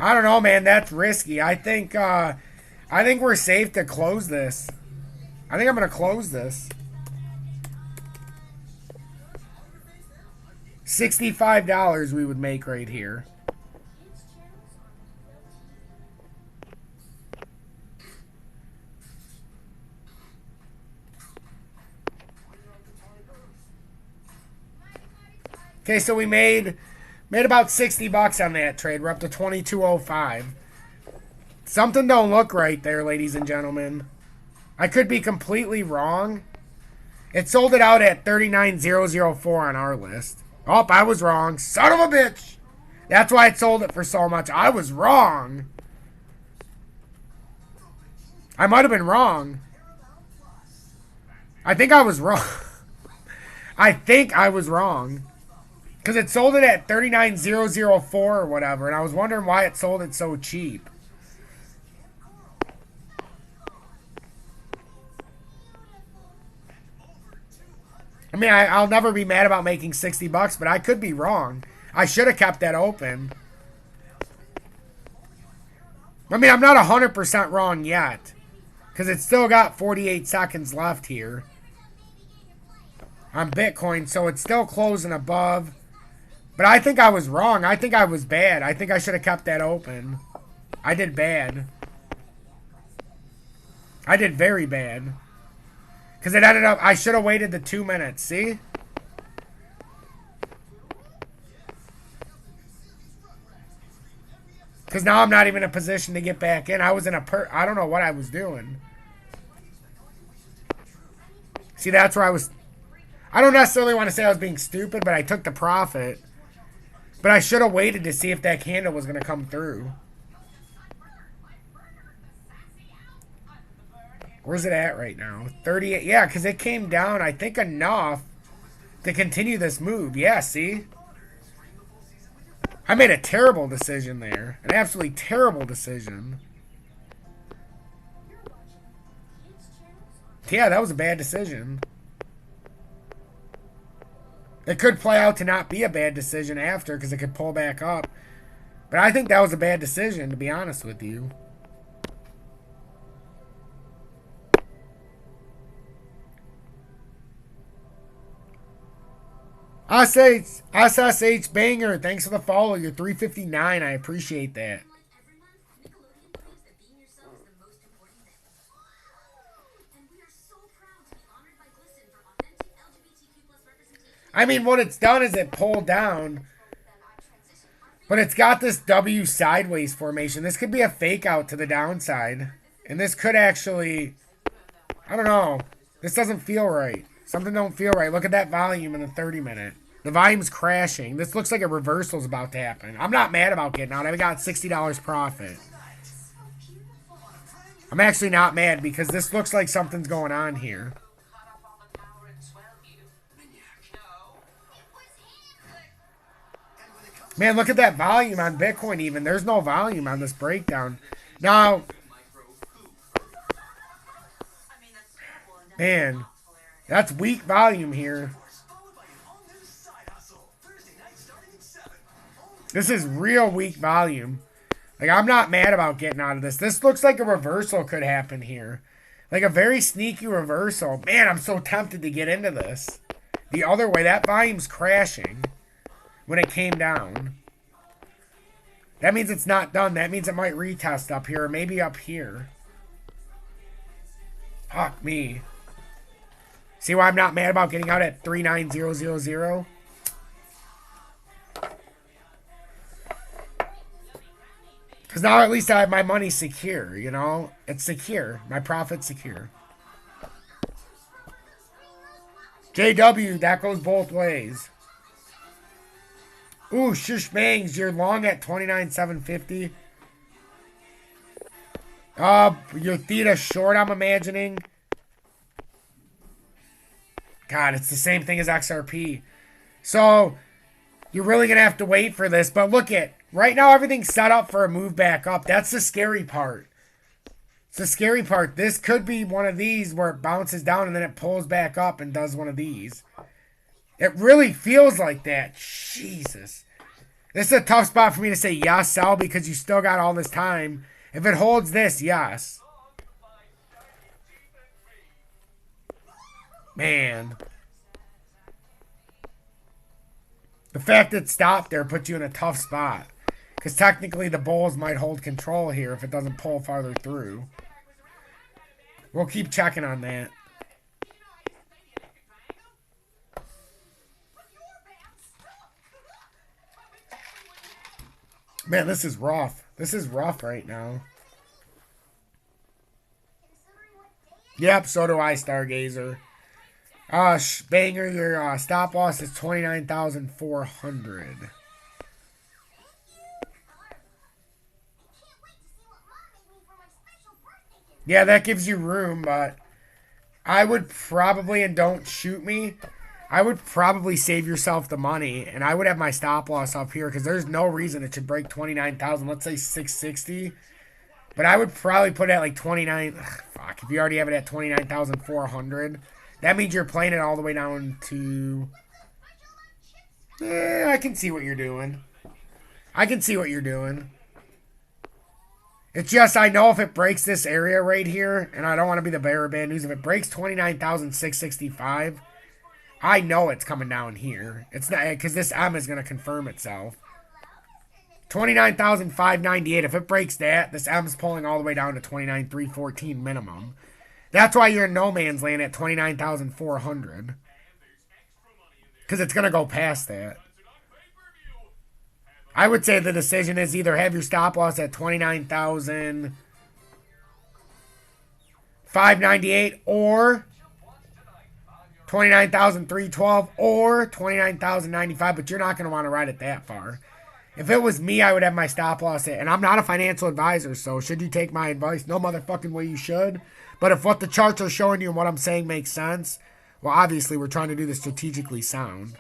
I don't know, man. That's risky. I think we're safe to close this. I think I'm going to close this. $65 we would make right here. Okay, so we made about 60 bucks on that trade. We're up to 22.05. Something don't look right there, ladies and gentlemen. I could be completely wrong. It sold it out at 39,004 on our list. Oh, I was wrong. Son of a bitch. That's why it sold it for so much. I was wrong. I might have been wrong. I think I was wrong. I think I was wrong. Because it sold it at 39,004 or whatever. And I was wondering why it sold it so cheap. I mean, I'll never be mad about making 60 bucks, but I could be wrong. I should have kept that open. I mean, I'm not 100% wrong yet. Because it's still got 48 seconds left here. On Bitcoin, so it's still closing above. But I think I was wrong. I think I was bad. I think I should have kept that open. I did bad. I did very bad. Because it ended up, I should have waited the 2 minutes, see? Because now I'm not even in a position to get back in. I was in a I don't know what I was doing. See, that's where I was. I don't necessarily want to say I was being stupid, but I took the profit. But I should have waited to see if that candle was going to come through. Where's it at right now? 38. Yeah, because it came down, I think, enough to continue this move. Yeah, see? I made a terrible decision there. An absolutely terrible decision. Yeah, that was a bad decision. It could play out to not be a bad decision after because it could pull back up. But I think that was a bad decision, to be honest with you. SSH Banger, thanks for the follow. You're 359. I appreciate that. I mean, what it's done is it pulled down. But it's got this W sideways formation. This could be a fake out to the downside. And this could actually... I don't know. This doesn't feel right. Something don't feel right. Look at that volume in the 30-minute. The volume's crashing. This looks like a reversal's about to happen. I'm not mad about getting out. I got $60 profit. I'm actually not mad because this looks like something's going on here. Man, look at that volume on Bitcoin even. There's no volume on this breakdown. Now, man, that's weak volume here. This is real weak volume. Like, I'm not mad about getting out of this. This looks like a reversal could happen here. Like a very sneaky reversal. Man, I'm so tempted to get into this. The other way, that volume's crashing when it came down. That means it's not done. That means it might retest up here or maybe up here. Fuck me. See why I'm not mad about getting out at 39000? Because now at least I have my money secure, you know? It's secure. My profit's secure. JW, that goes both ways. Ooh, shush bangs, you're long at 29,750. Your theta short, I'm imagining. God, it's the same thing as XRP. So you're really going to have to wait for this. But look at, right now everything's set up for a move back up. That's the scary part. It's the scary part. This could be one of these where it bounces down and then it pulls back up and does one of these. It really feels like that. Jesus. This is a tough spot for me to say yes, sell, because you still got all this time. If it holds this, yes. Man. The fact that it stopped there puts you in a tough spot. Because technically the bulls might hold control here if it doesn't pull farther through. We'll keep checking on that. Man, this is rough. This is rough right now. Yep, so do I, Stargazer. Banger, your stop loss is 29,400. Yeah, that gives you room, but I would probably, and don't shoot me, I would probably save yourself the money, and I would have my stop loss up here because there's no reason it should break 29,000. Let's say 660. But I would probably put it at like 29. Ugh, fuck, if you already have it at 29,400, that means you're playing it all the way down to... I can see what you're doing. I can see what you're doing. It's just, I know if it breaks this area right here, and I don't want to be the bearer of bad news, if it breaks 29,665, I know it's coming down here. It's not, because this M is going to confirm itself. 29,598. If it breaks that, this M's pulling all the way down to 29,314 minimum. That's why you're in no man's land at 29,400. Because it's going to go past that. I would say the decision is either have your stop loss at 29,598 or 29,312 or 29,095, but you're not going to want to ride it that far. If it was me, I would have my stop loss at, and I'm not a financial advisor, so should you take my advice? No motherfucking way you should. But if what the charts are showing you and what I'm saying makes sense, well, obviously we're trying to do this strategically sound.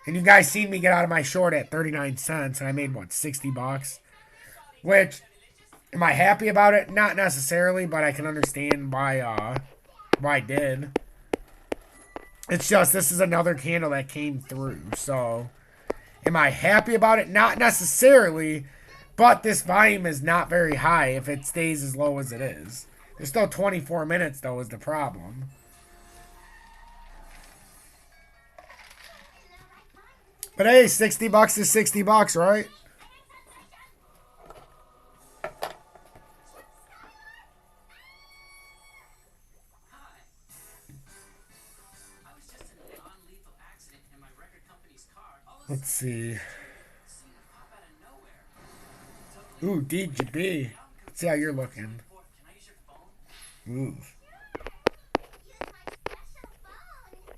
And you guys seen me get out of my short at 39 cents, and I made, what, 60 bucks? Which, am I happy about it? Not necessarily, but I can understand why I did. It's just, this is another candle that came through. So, am I happy about it? Not necessarily, but this volume is not very high if it stays as low as it is. There's still 24 minutes, though, is the problem. But hey, 60 bucks is 60 bucks, right? Let's see. Ooh, DGB. Let's see how you're looking. Ooh.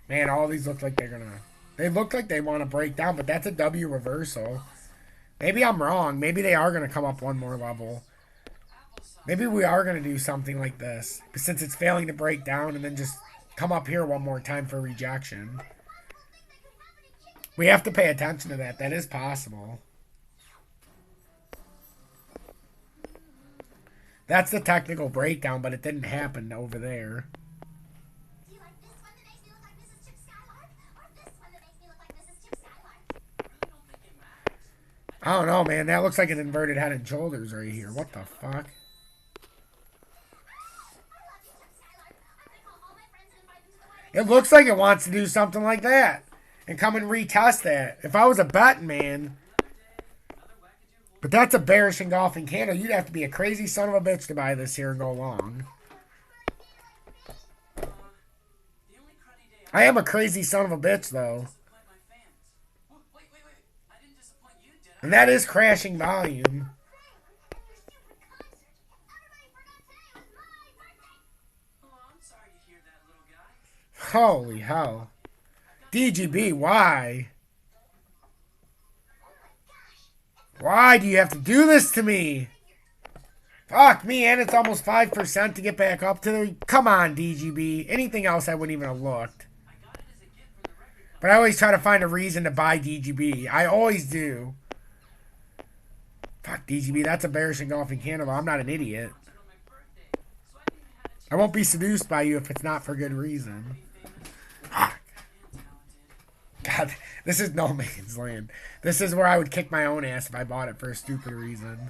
Man, all these look like they're gonna... They look like they want to break down, but that's a W reversal. Maybe I'm wrong. Maybe they are going to come up one more level. Maybe we are going to do something like this. But since it's failing to break down and then just come up here one more time for rejection. We have to pay attention to that. That is possible. That's the technical breakdown, but it didn't happen over there. I don't know, man. That looks like an inverted head and shoulders right here. What the fuck? It looks like it wants to do something like that. And come and retest that. If I was a betting man. But that's a bearish engulfing candle. You'd have to be a crazy son of a bitch to buy this here and go long. I am a crazy son of a bitch, though. And that is crashing volume. Holy hell. DGB, why? Why do you have to do this to me? Fuck me, and it's almost 5% to get back up to the... Come on, DGB. Anything else I wouldn't even have looked. But I always try to find a reason to buy DGB. I always do. Fuck DGB, that's a bearish engulfing candle. I'm not an idiot. I won't be seduced by you if it's not for good reason. God, this is no man's land. This is where I would kick my own ass if I bought it for a stupid reason.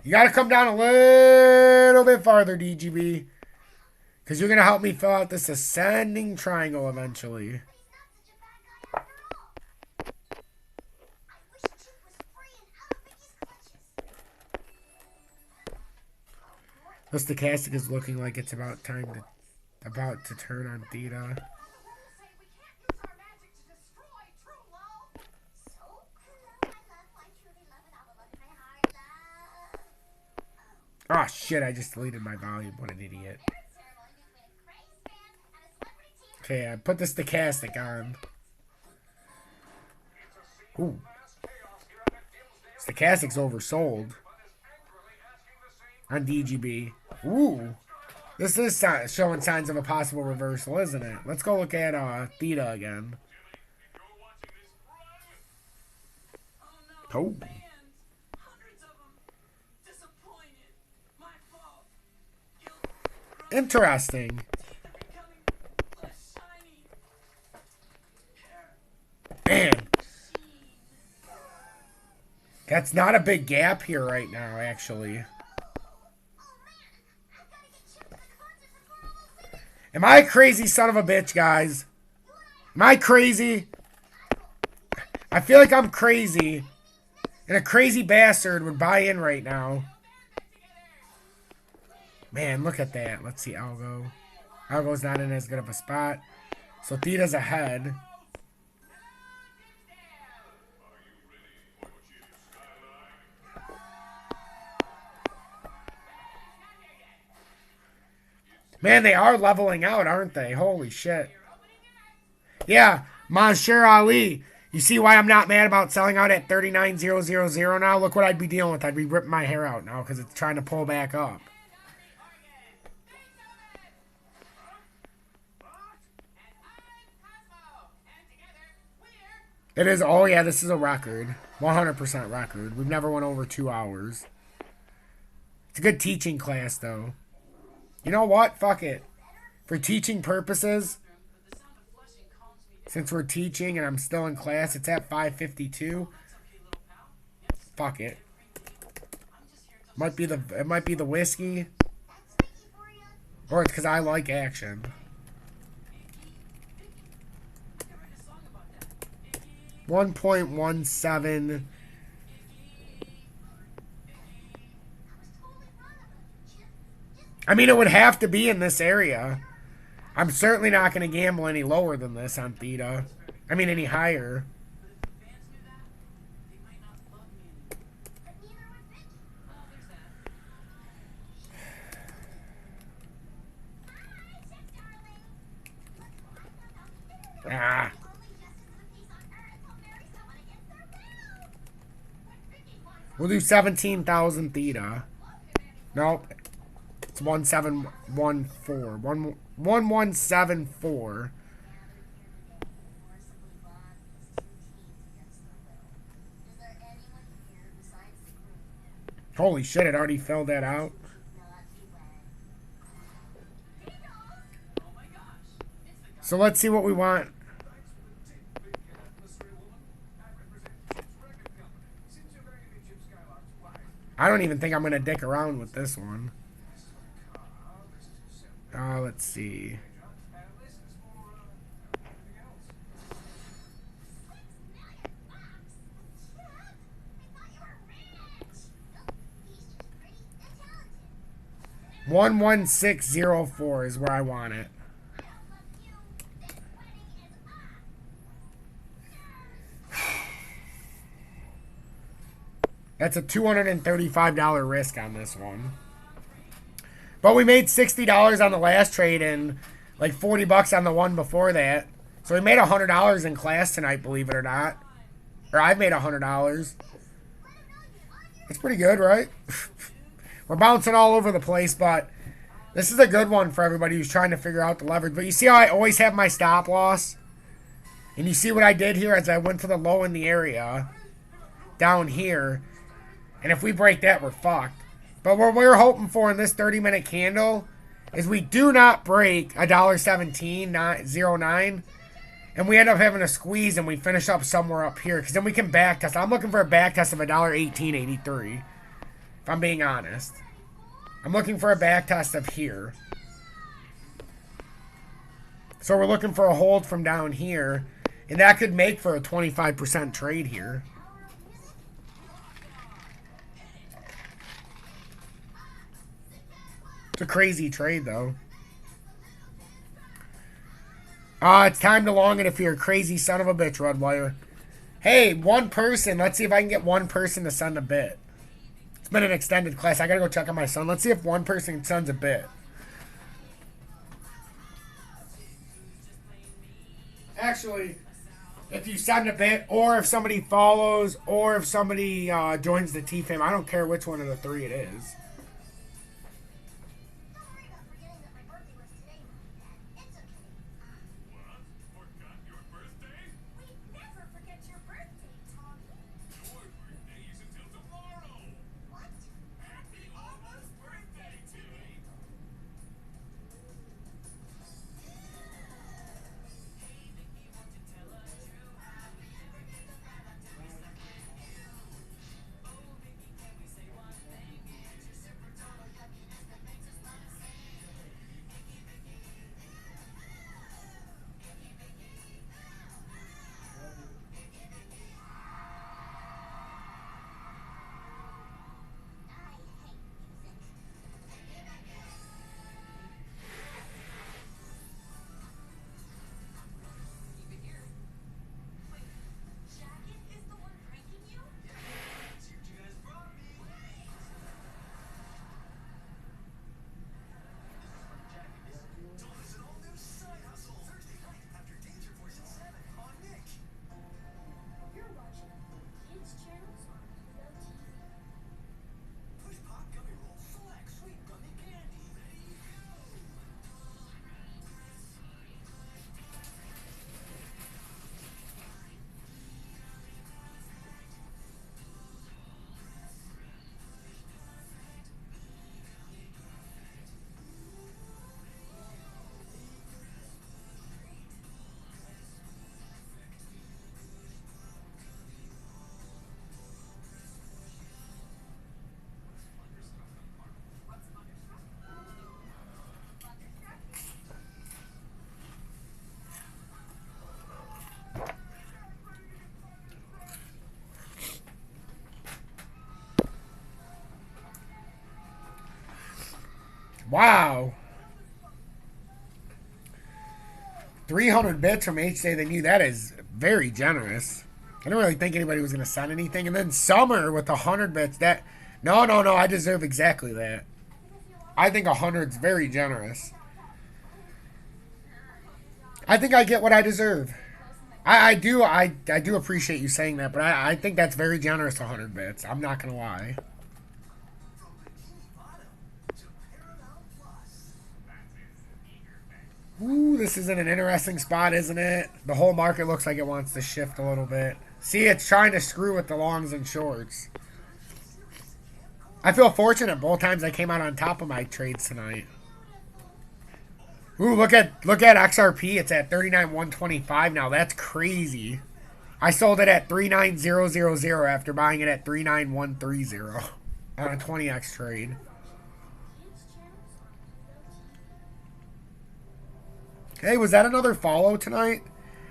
You gotta come down a little bit farther, DGB. Because you're gonna help me fill out this ascending triangle eventually. The stochastic is looking like it's about to turn on theta. Oh shit, I just deleted my volume. What an idiot. Okay, I put the stochastic on. Ooh. Stochastic's oversold. On DGB. Ooh. This is showing signs of a possible reversal, isn't it? Let's go look at theta again. Oh. Interesting. Man. That's not a big gap here right now, actually. Am I a crazy son of a bitch, guys? Am I crazy? I feel like I'm crazy. And a crazy bastard would buy in right now. Man, look at that. Let's see Algo. Algo's not in as good of a spot. So theta's ahead. Man, they are leveling out, aren't they? Holy shit. Yeah, Monsieur Ali. You see why I'm not mad about selling out at 39,000 now? Look what I'd be dealing with. I'd be ripping my hair out now because it's trying to pull back up. It is. Oh, yeah, this is a record. 100% record. We've never went over 2 hours. It's a good teaching class, though. You know what? Fuck it. For teaching purposes, since we're teaching and I'm still in class, it's at 5:52. Fuck it. It might be the whiskey. Or it's because I like action. 1.17. I mean, it would have to be in this area. I'm certainly not going to gamble any lower than this on theta. I mean, any higher. Ah. We'll do 17,000 theta. Nope. It's 1714. 1174. Holy shit, it already filled that out. So let's see what we want. I don't even think I'm going to dick around with this one. Let's see. $11604 is where I want it. That's a $235 risk on this one. But we made $60 on the last trade and like $40 on the one before that. So we made $100 in class tonight, believe it or not. Or I've made $100. It's pretty good, right? We're bouncing all over the place, but this is a good one for everybody who's trying to figure out the leverage. But you see how I always have my stop loss? And you see what I did here as I went for the low in the area down here. And if we break that, we're fucked. But what we're hoping for in this 30-minute candle is we do not break $1.1709, and we end up having a squeeze and we finish up somewhere up here, because then we can back test. I'm looking for a back test of $1.1883, if I'm being honest. I'm looking for a back test of here. So we're looking for a hold from down here, and that could make for a 25% trade here. It's a crazy trade, though. It's time to long it if you're a crazy son of a bitch, Redwire. Hey, one person. Let's see if I can get one person to send a bit. It's been an extended class. I gotta go check on my son. Let's see if one person sends a bit. Actually, if you send a bit, or if somebody follows, or if somebody joins the T-Fam, I don't care which one of the three it is. Wow. 300 bits from HJ Than You. That is very generous. I didn't really think anybody was going to send anything. And then Summer with 100 bits. That No. I deserve exactly that. I think 100 is very generous. I think I get what I deserve. I do appreciate you saying that, but I think that's very generous, 100 bits. I'm not going to lie. Ooh, this is in an interesting spot, isn't it? The whole market looks like it wants to shift a little bit. See, it's trying to screw with the longs and shorts. I feel fortunate both times I came out on top of my trades tonight. Ooh, look at XRP. It's at 39,125 now. That's crazy. I sold it at 39,000 after buying it at 39,130 on a 20x trade. Hey, was that another follow tonight?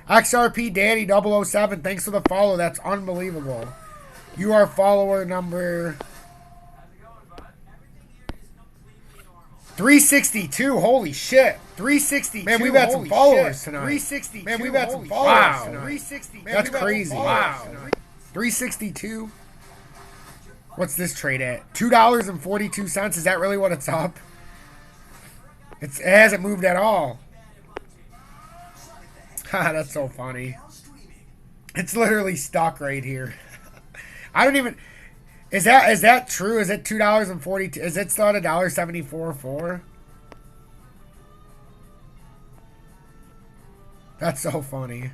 XRP Daddy 007, thanks for the follow. That's unbelievable. You are follower number 362. Holy shit. 362. Man, we've had some followers tonight. 362. Man, we've had some followers tonight. 360. That's crazy. Wow. 362. What's this trade at? $2.42. Is that really what it's up? It hasn't moved at all. That's so funny. It's literally stuck right here. I don't even... Is that true? Is it $2.42? Is it still at $1.74? That's so funny.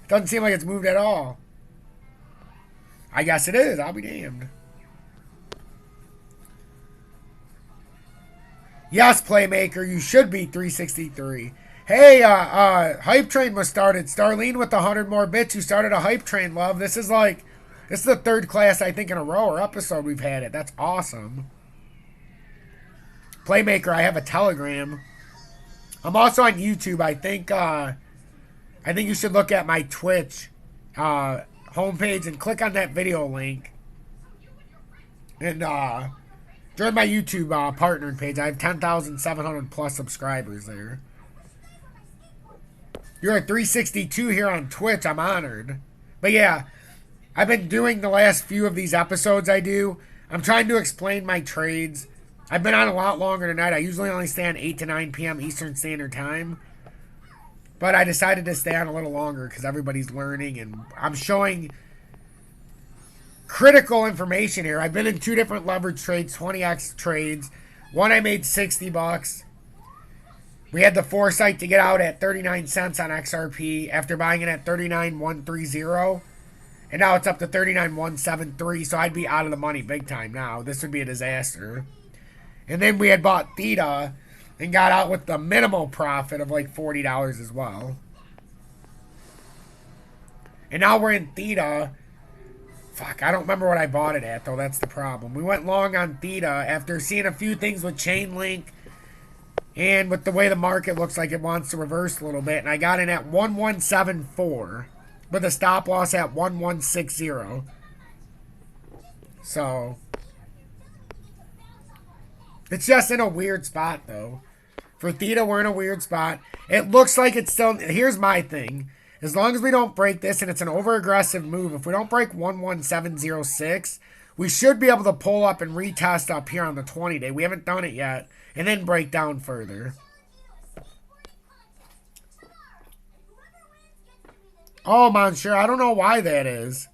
Doesn't seem like it's moved at all. I guess it is. I'll be damned. Yes, Playmaker, you should be 363. Hey, Hype Train was started. Starlene with 100 more bits. You started a Hype Train, love. This is the third class, I think, in a row or episode we've had it. That's awesome. Playmaker, I have a Telegram. I'm also on YouTube. I think you should look at my Twitch homepage and click on that video link. And join my YouTube partner page. I have 10,700 plus subscribers there. You're at 362 here on Twitch. I'm honored. But yeah, I've been doing the last few of these episodes I do. I'm trying to explain my trades. I've been on a lot longer tonight. I usually only stay on 8 to 9 p.m. Eastern Standard Time. But I decided to stay on a little longer because everybody's learning and I'm showing critical information here. I've been in 2 different leverage trades, 20x trades. One I made $60. We had the foresight to get out at 39 cents on XRP after buying it at 39,130. And now it's up to 39,173. So I'd be out of the money big time now. This would be a disaster. And then we had bought Theta and got out with the minimal profit of like $40 as well. And now we're in Theta. Fuck, I don't remember what I bought it at, though. That's the problem. We went long on Theta after seeing a few things with Chainlink and with the way the market looks like it wants to reverse a little bit. And I got in at 1174 with a stop loss at 1160. So it's just in a weird spot, though. For Theta, we're in a weird spot. It looks like it's still... Here's my thing. As long as we don't break this, and it's an over-aggressive move, if we don't break 11706, we should be able to pull up and retest up here on the 20-day. We haven't done it yet. And then break down further. Oh, Monsieur, I don't know why that is.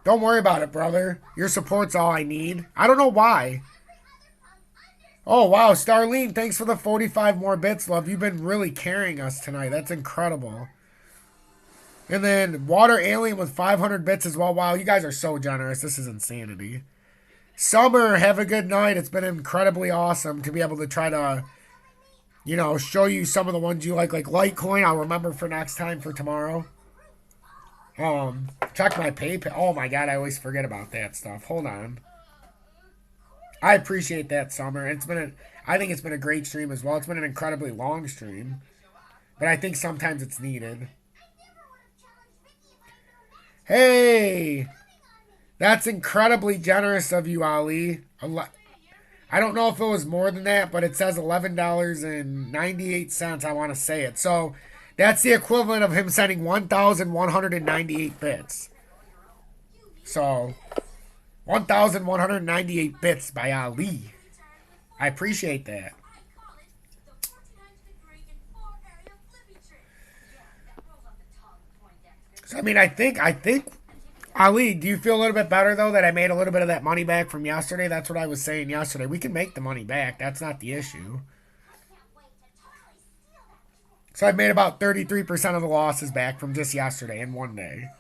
Don't worry about it, brother. Your support's all I need. I don't know why. Oh, wow. Starlene, thanks for the 45 more bits, love. You've been really carrying us tonight. That's incredible. And then Water Alien with 500 bits as well. Wow, you guys are so generous. This is insanity. Summer, have a good night. It's been incredibly awesome to be able to try to, you know, show you some of the ones you like Litecoin. I'll remember for next time for tomorrow. Check my PayPal. Oh my God, I always forget about that stuff. Hold on. I appreciate that, Summer. I think it's been a great stream as well. It's been an incredibly long stream, but I think sometimes it's needed. Hey, that's incredibly generous of you, Ali. I don't know if it was more than that, but it says $11.98. I want to say it. So that's the equivalent of him sending 1,198 bits. So 1,198 bits by Ali. I appreciate that. So, I mean, I think, Ali, do you feel a little bit better, though, that I made a little bit of that money back from yesterday? That's what I was saying yesterday. We can make the money back. That's not the issue. So I've made about 33% of the losses back from just yesterday in one day.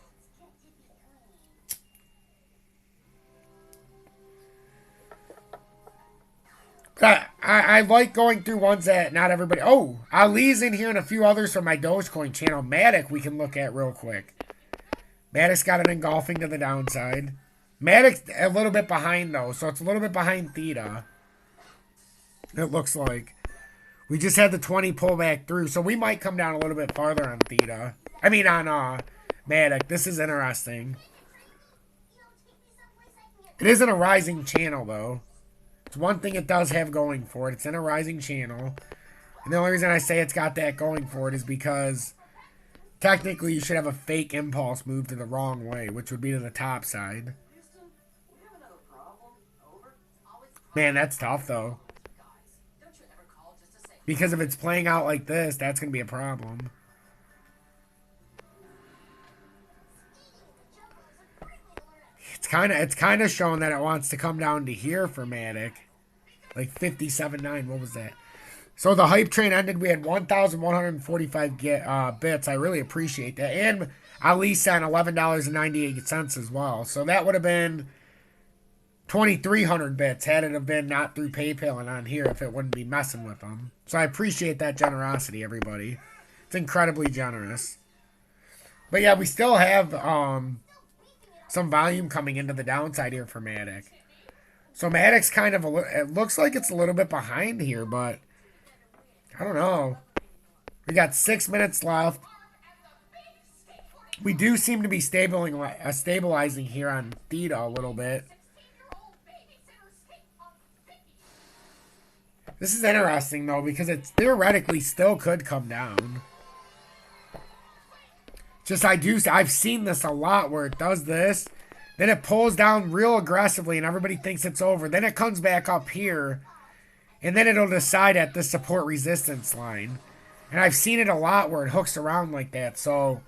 I like going through ones that not everybody... Oh, Ali's in here and a few others from my Dogecoin channel. Matic we can look at real quick. Matic's got an engulfing to the downside. Matic's a little bit behind, though. So it's a little bit behind Theta. It looks like. We just had the 20 pull back through. So we might come down a little bit farther on Theta. I mean on Matic. This is interesting. It isn't a rising channel, though. It's one thing it does have going for it. It's in a rising channel. And the only reason I say it's got that going for it is because technically you should have a fake impulse move to the wrong way, which would be to the top side. Man, that's tough, though. Because if it's playing out like this, that's going to be a problem. kind of showing that it wants to come down to here for Matic. Like 57.9. What was that? So the hype train ended. We had 1,145 bits. I really appreciate that. And Ali sent $11.98 as well. So that would have been 2,300 bits had it have been not through PayPal and on here if it wouldn't be messing with them. So I appreciate that generosity, everybody. It's incredibly generous. But yeah, we still have some volume coming into the downside here for Matic. So Matic's kind of, it looks like it's a little bit behind here, but I don't know. We got 6 minutes left. We do seem to be stabilizing here on Theta a little bit. This is interesting, though, because it theoretically still could come down. Just I've seen this a lot where it does this. Then it pulls down real aggressively and everybody thinks it's over. Then it comes back up here. And then it'll decide at the support resistance line. And I've seen it a lot where it hooks around like that. So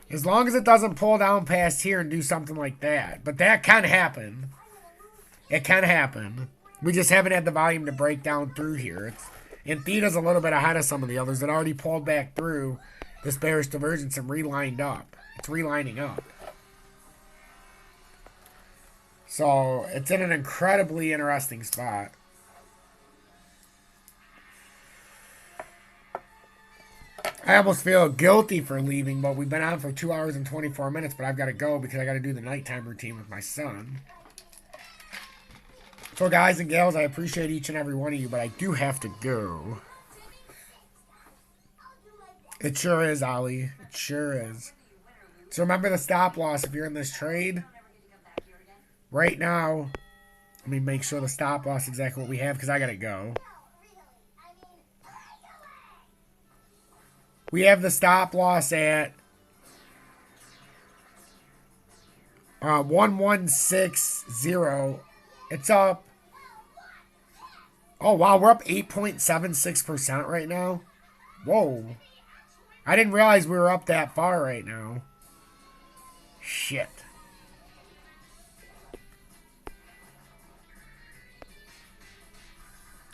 as long as it doesn't pull down past here and do something like that. But that can happen. It can happen. We just haven't had the volume to break down through here. And Theta's a little bit ahead of some of the others that already pulled back through this bearish divergence and relined up. It's relining up. So it's in an incredibly interesting spot. I almost feel guilty for leaving, but we've been on for 2 hours and 24 minutes, but I've got to go because I got to do the nighttime routine with my son. So guys and gals, I appreciate each and every one of you, but I do have to go. It sure is, Ali. It sure is. So remember the stop loss if you're in this trade. Right now, let me make sure the stop loss is exactly what we have because I got to go. We have the stop loss at 1160. It's up. Oh, wow. We're up 8.76% right now. Whoa. I didn't realize we were up that far right now. Shit.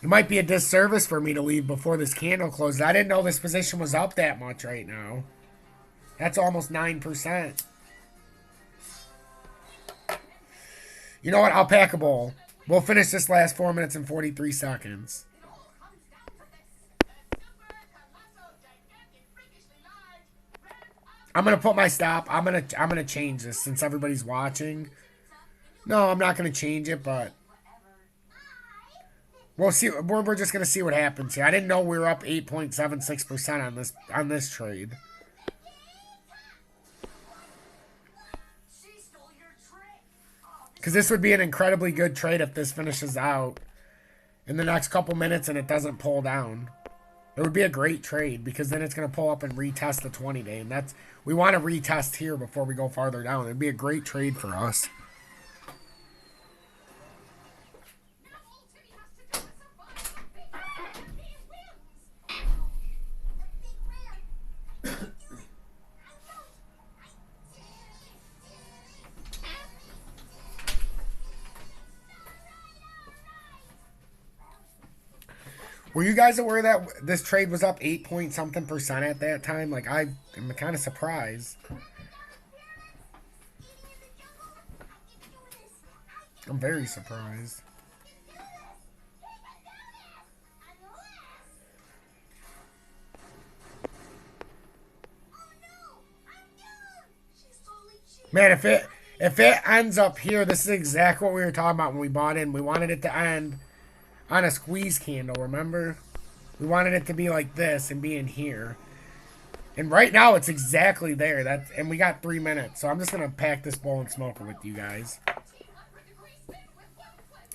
It might be a disservice for me to leave before this candle closes. I didn't know this position was up that much right now. That's almost 9%. You know what? I'll pack a bowl. We'll finish this last 4 minutes and 43 seconds. I'm gonna put my stop. I'm gonna change this since everybody's watching. No, I'm not gonna change it, but we'll see. We're just gonna see what happens here. I didn't know we were up 8.76% on this trade. Because this would be an incredibly good trade if this finishes out in the next couple minutes and it doesn't pull down. It would be a great trade because then it's going to pull up and retest the 20-day. And we want to retest here before we go farther down. It would be a great trade for us. Were you guys aware that this trade was up 8-point-something% at that time? Like, I'm kind of surprised. I'm very surprised. Man, if it ends up here, this is exactly what we were talking about when we bought in. We wanted it to end on a squeeze candle, remember? We wanted it to be like this and be in here. And right now, it's exactly there. And we got 3 minutes. So I'm just going to pack this bowl and smoke it with you guys.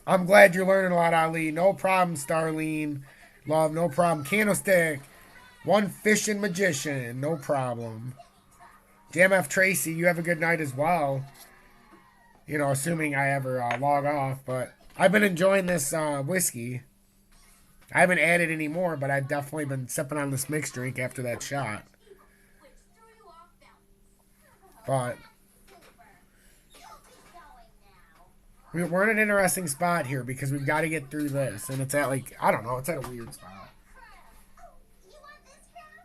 I'm glad you're learning a lot, Ali. No problem, Starlene. Love, no problem. Candlestick. One fishing magician. No problem. Jam F. Tracy, you have a good night as well. You know, assuming I ever log off, but I've been enjoying this whiskey. I haven't added any more, but I've definitely been sipping on this mixed drink after that shot. But We're in an interesting spot here because we've got to get through this. And it's at like, I don't know, it's at a weird spot. You want this crown?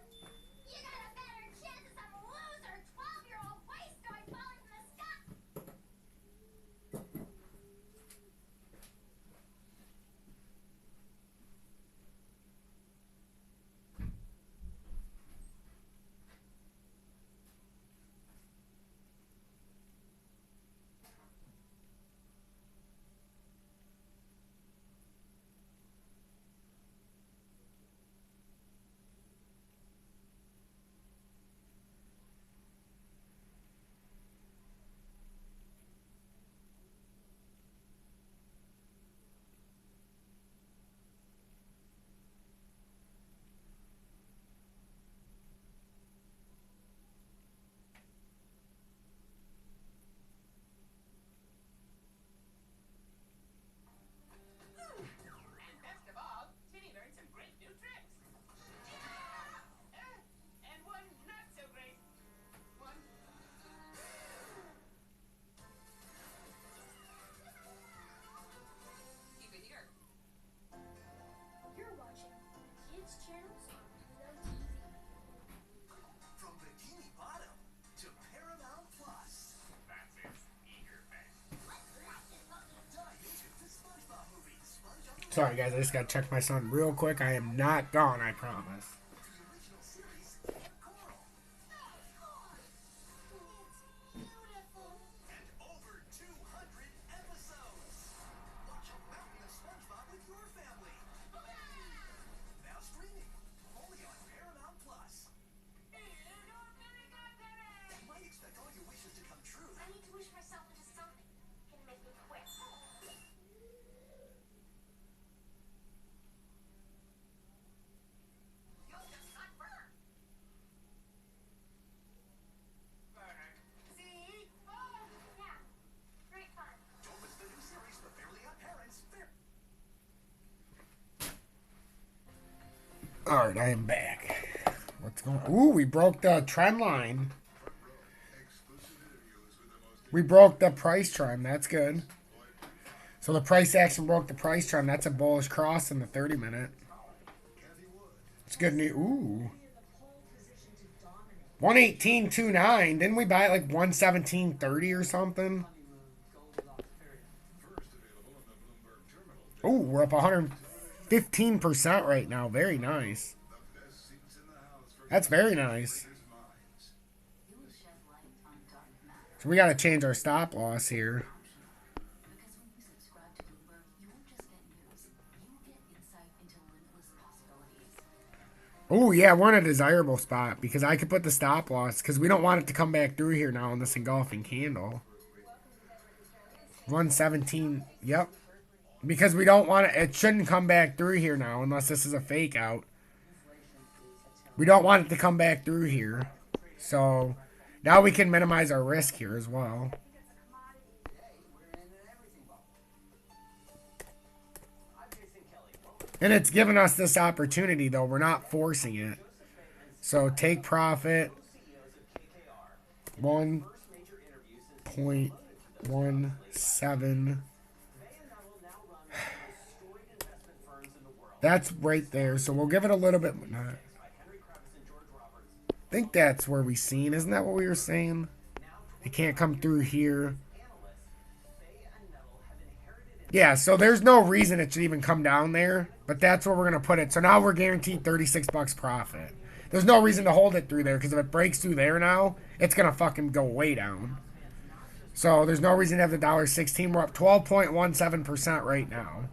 You got a better chance of some loser 12-year-old wasteoid falling from the sky. And best of all, Timmy learned some great new tricks. And one not so great. One. Keep it here. You're watching kids channels on Pluto TV. From Bikini Bottom to Paramount Plus. That's its eager face. Dive into the SpongeBob movie, Sponge on the Sorry, guys. I just got to check my son real quick. I am not gone, I promise. the original series, Coral. It's beautiful. And over 200 episodes. Watch a mountain of SpongeBob with your family. Now streaming, only on Paramount Plus. You might expect all your wishes to come true. I need to wish myself into something. Can make me quit. You'll just not burn. Burn. See? Oh. Yeah, great fun. Don't miss the new series, The Fairly Odd Parents. All right, I am back. What's going on? Ooh, we broke the trend line. We broke the price trend. That's good. So the price action broke the price trend. That's a bullish cross in the 30-minute. It's good news. Ooh. 118.29. Didn't we buy it like 117.30 or something? Ooh, we're up 115% right now. Very nice. That's very nice. So we got to change our stop loss here. Because when you subscribe to Bloomberg, you won't just get news, you get insight into limitless possibilities. Oh, yeah, we're in a desirable spot because I could put the stop loss because we don't want it to come back through here now in this engulfing candle. 117, yep. Because we don't want it shouldn't come back through here now unless this is a fake out. We don't want it to come back through here. So now we can minimize our risk here as well. And it's given us this opportunity, though. We're not forcing it. So take profit. 1.17. That's right there. So we'll give it a little bit. I think that's where we seen. Isn't that what we were saying? It can't come through here. Yeah, so there's no reason it should even come down there. But that's where we're going to put it. So now we're guaranteed 36 bucks profit. There's no reason to hold it through there. Because if it breaks through there now, it's going to fucking go way down. So there's no reason to have the $1.16. We're up 12.17% right now.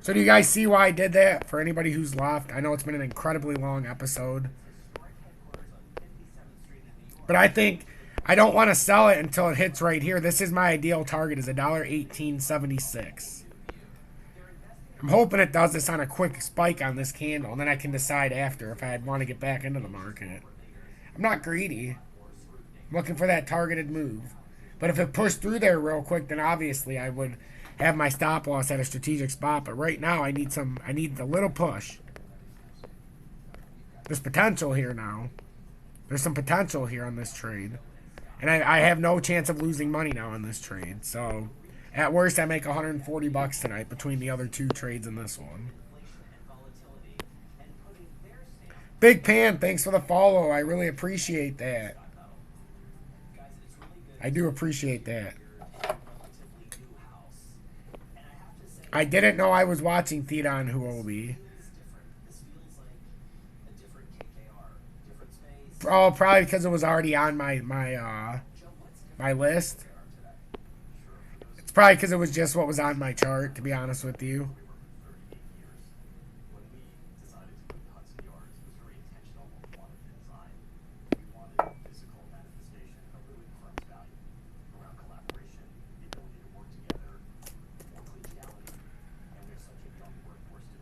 So do you guys see why I did that? For anybody who's left, I know it's been an incredibly long episode. But I think I don't want to sell it until it hits right here. This is my ideal target is $1.1876. I'm hoping it does this on a quick spike on this candle, and then I can decide after if I want to get back into the market. I'm not greedy. I'm looking for that targeted move. But if it pushed through there real quick, then obviously I would have my stop loss at a strategic spot. But right now I need a little push. There's potential here now. There's some potential here on this trade. And I have no chance of losing money now in this trade. So, at worst, I make 140 bucks tonight between the other two trades and this one. Big Pan, thanks for the follow. I really appreciate that. I do appreciate that. I didn't know I was watching Theta on Huobi. Oh, probably because it was already on my list. It's probably because it was just what was on my chart, to be honest with you.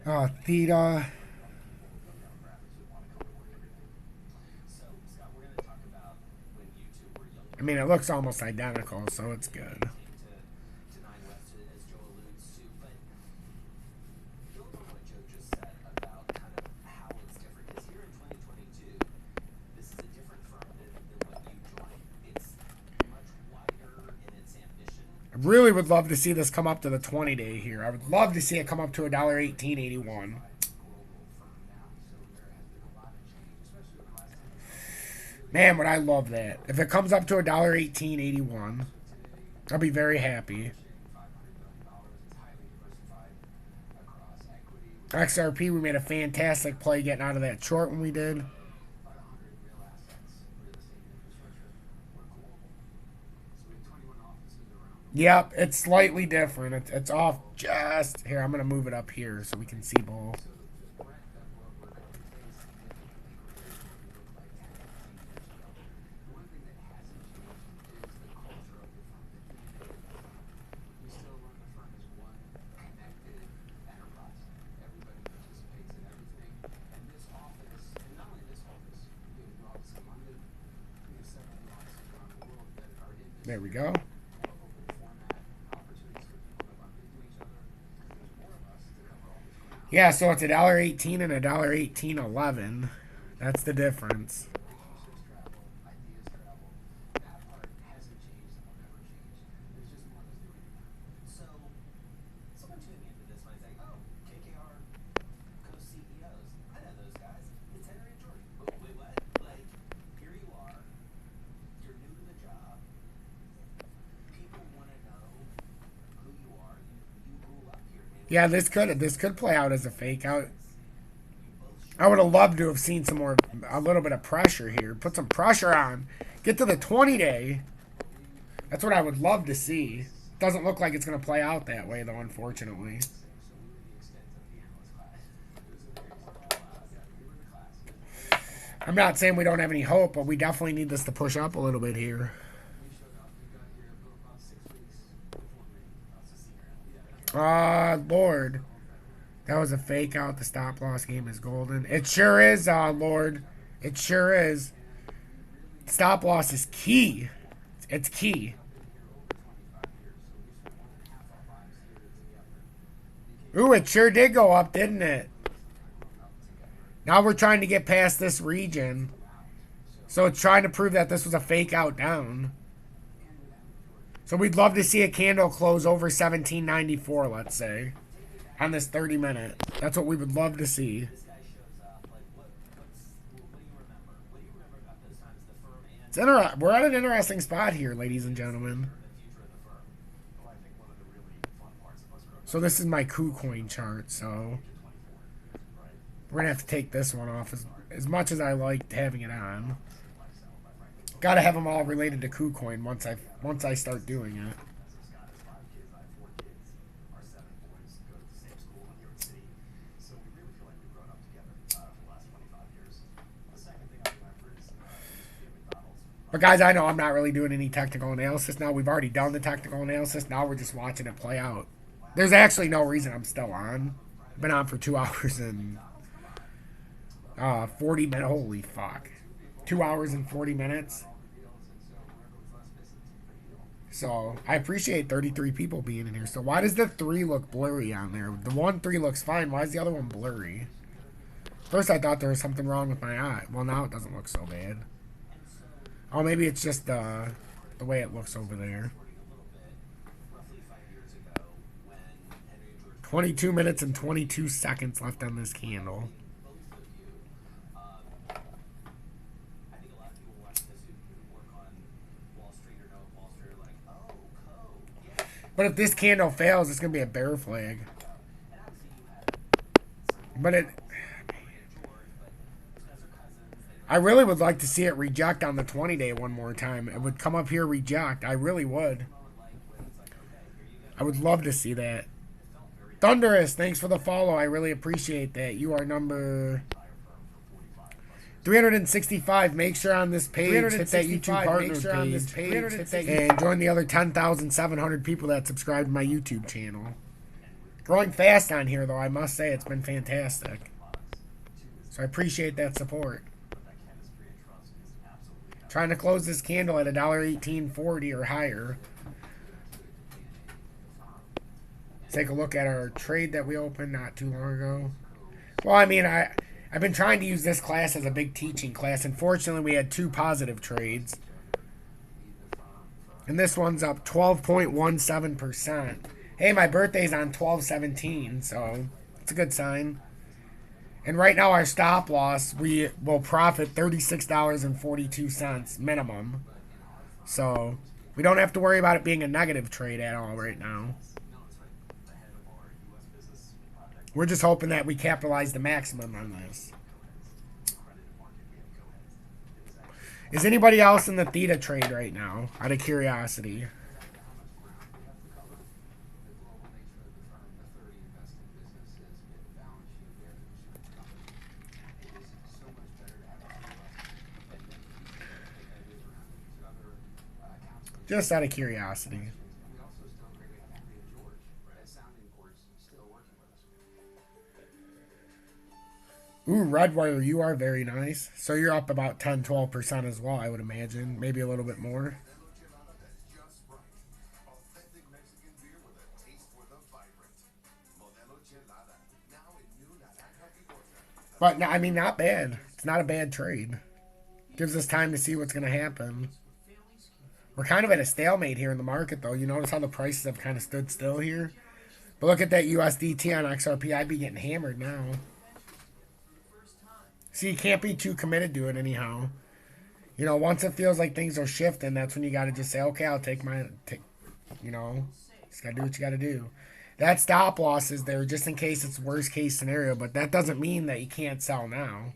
Oh, Theta. I mean, it looks almost identical, so it's good. I really would love to see this come up to the 20-day here. I would love to see it come up to $1.1881. Man, would I love that. If it comes up to $1.1881, I'll be very happy. XRP, we made a fantastic play getting out of that short when we did. Yep, it's slightly different. It's off just here. I'm going to move it up here so we can see both. There we go. Yeah, so it's $1.18 and $1.1811. That's the difference. Yeah, this could play out as a fake out. I would have loved to have seen a little bit of pressure here. Put some pressure on. Get to the 20-day. That's what I would love to see. Doesn't look like it's going to play out that way, though, unfortunately. I'm not saying we don't have any hope, but we definitely need this to push up a little bit here. Lord. That was a fake out. The stop loss game is golden. It sure is, Lord. It sure is. Stop loss is key. It's key. Ooh, it sure did go up, didn't it? Now we're trying to get past this region. So it's trying to prove that this was a fake out down. So we'd love to see a candle close over 1794, let's say, on this 30-minute. That's what we would love to see. We're at an interesting spot here, ladies and gentlemen. So this is my KuCoin chart, so we're going to have to take this one off as much as I liked having it on. Got to have them all related to KuCoin once I start doing it. But guys, I know I'm not really doing any technical analysis now. We've already done the technical analysis. Now we're just watching it play out. There's actually no reason I'm still on. I've been on for 2 hours and 40 minutes. Holy fuck. 2 hours and 40 minutes. So, I appreciate 33 people being in here. So, why does the 3 look blurry on there? The 1-3 looks fine. Why is the other one blurry? First, I thought there was something wrong with my eye. Well, now it doesn't look so bad. Oh, maybe it's just the way it looks over there. 22 minutes and 22 seconds left on this candle. But if this candle fails, it's going to be a bear flag. But I really would like to see it reject on the 20-day one more time. It would come up here, reject. I really would. I would love to see that. Thunderous, thanks for the follow. I really appreciate that. You are number 365. Make sure on this page, hit that YouTube partner page, and join the other 10,700 people that subscribe to my YouTube channel. Growing fast on here, though, I must say. It's been fantastic. So I appreciate that support. Trying to close this candle at $1.1840 or higher. Take a look at our trade that we opened not too long ago. Well, I mean, I've been trying to use this class as a big teaching class. Unfortunately, we had 2 positive trades. And this one's up 12.17%. Hey, my birthday's on 12/17, so it's a good sign. And right now, our stop loss, we will profit $36.42 minimum. So we don't have to worry about it being a negative trade at all right now. We're just hoping that we capitalize the maximum on this. Is anybody else in the theta trade right now, out of curiosity? Just out of curiosity. Ooh, Redwire, you are very nice. So you're up about 10-12% as well, I would imagine. Maybe a little bit more. But, I mean, not bad. It's not a bad trade. Gives us time to see what's going to happen. We're kind of at a stalemate here in the market, though. You notice how the prices have kind of stood still here? But look at that USDT on XRP. I'd be getting hammered now. See, you can't be too committed to it anyhow. You know, once it feels like things are shifting, that's when you got to just say, okay, I'll take you know, just got to do what you got to do. That stop loss is there just in case it's worst case scenario, but that doesn't mean that you can't sell now.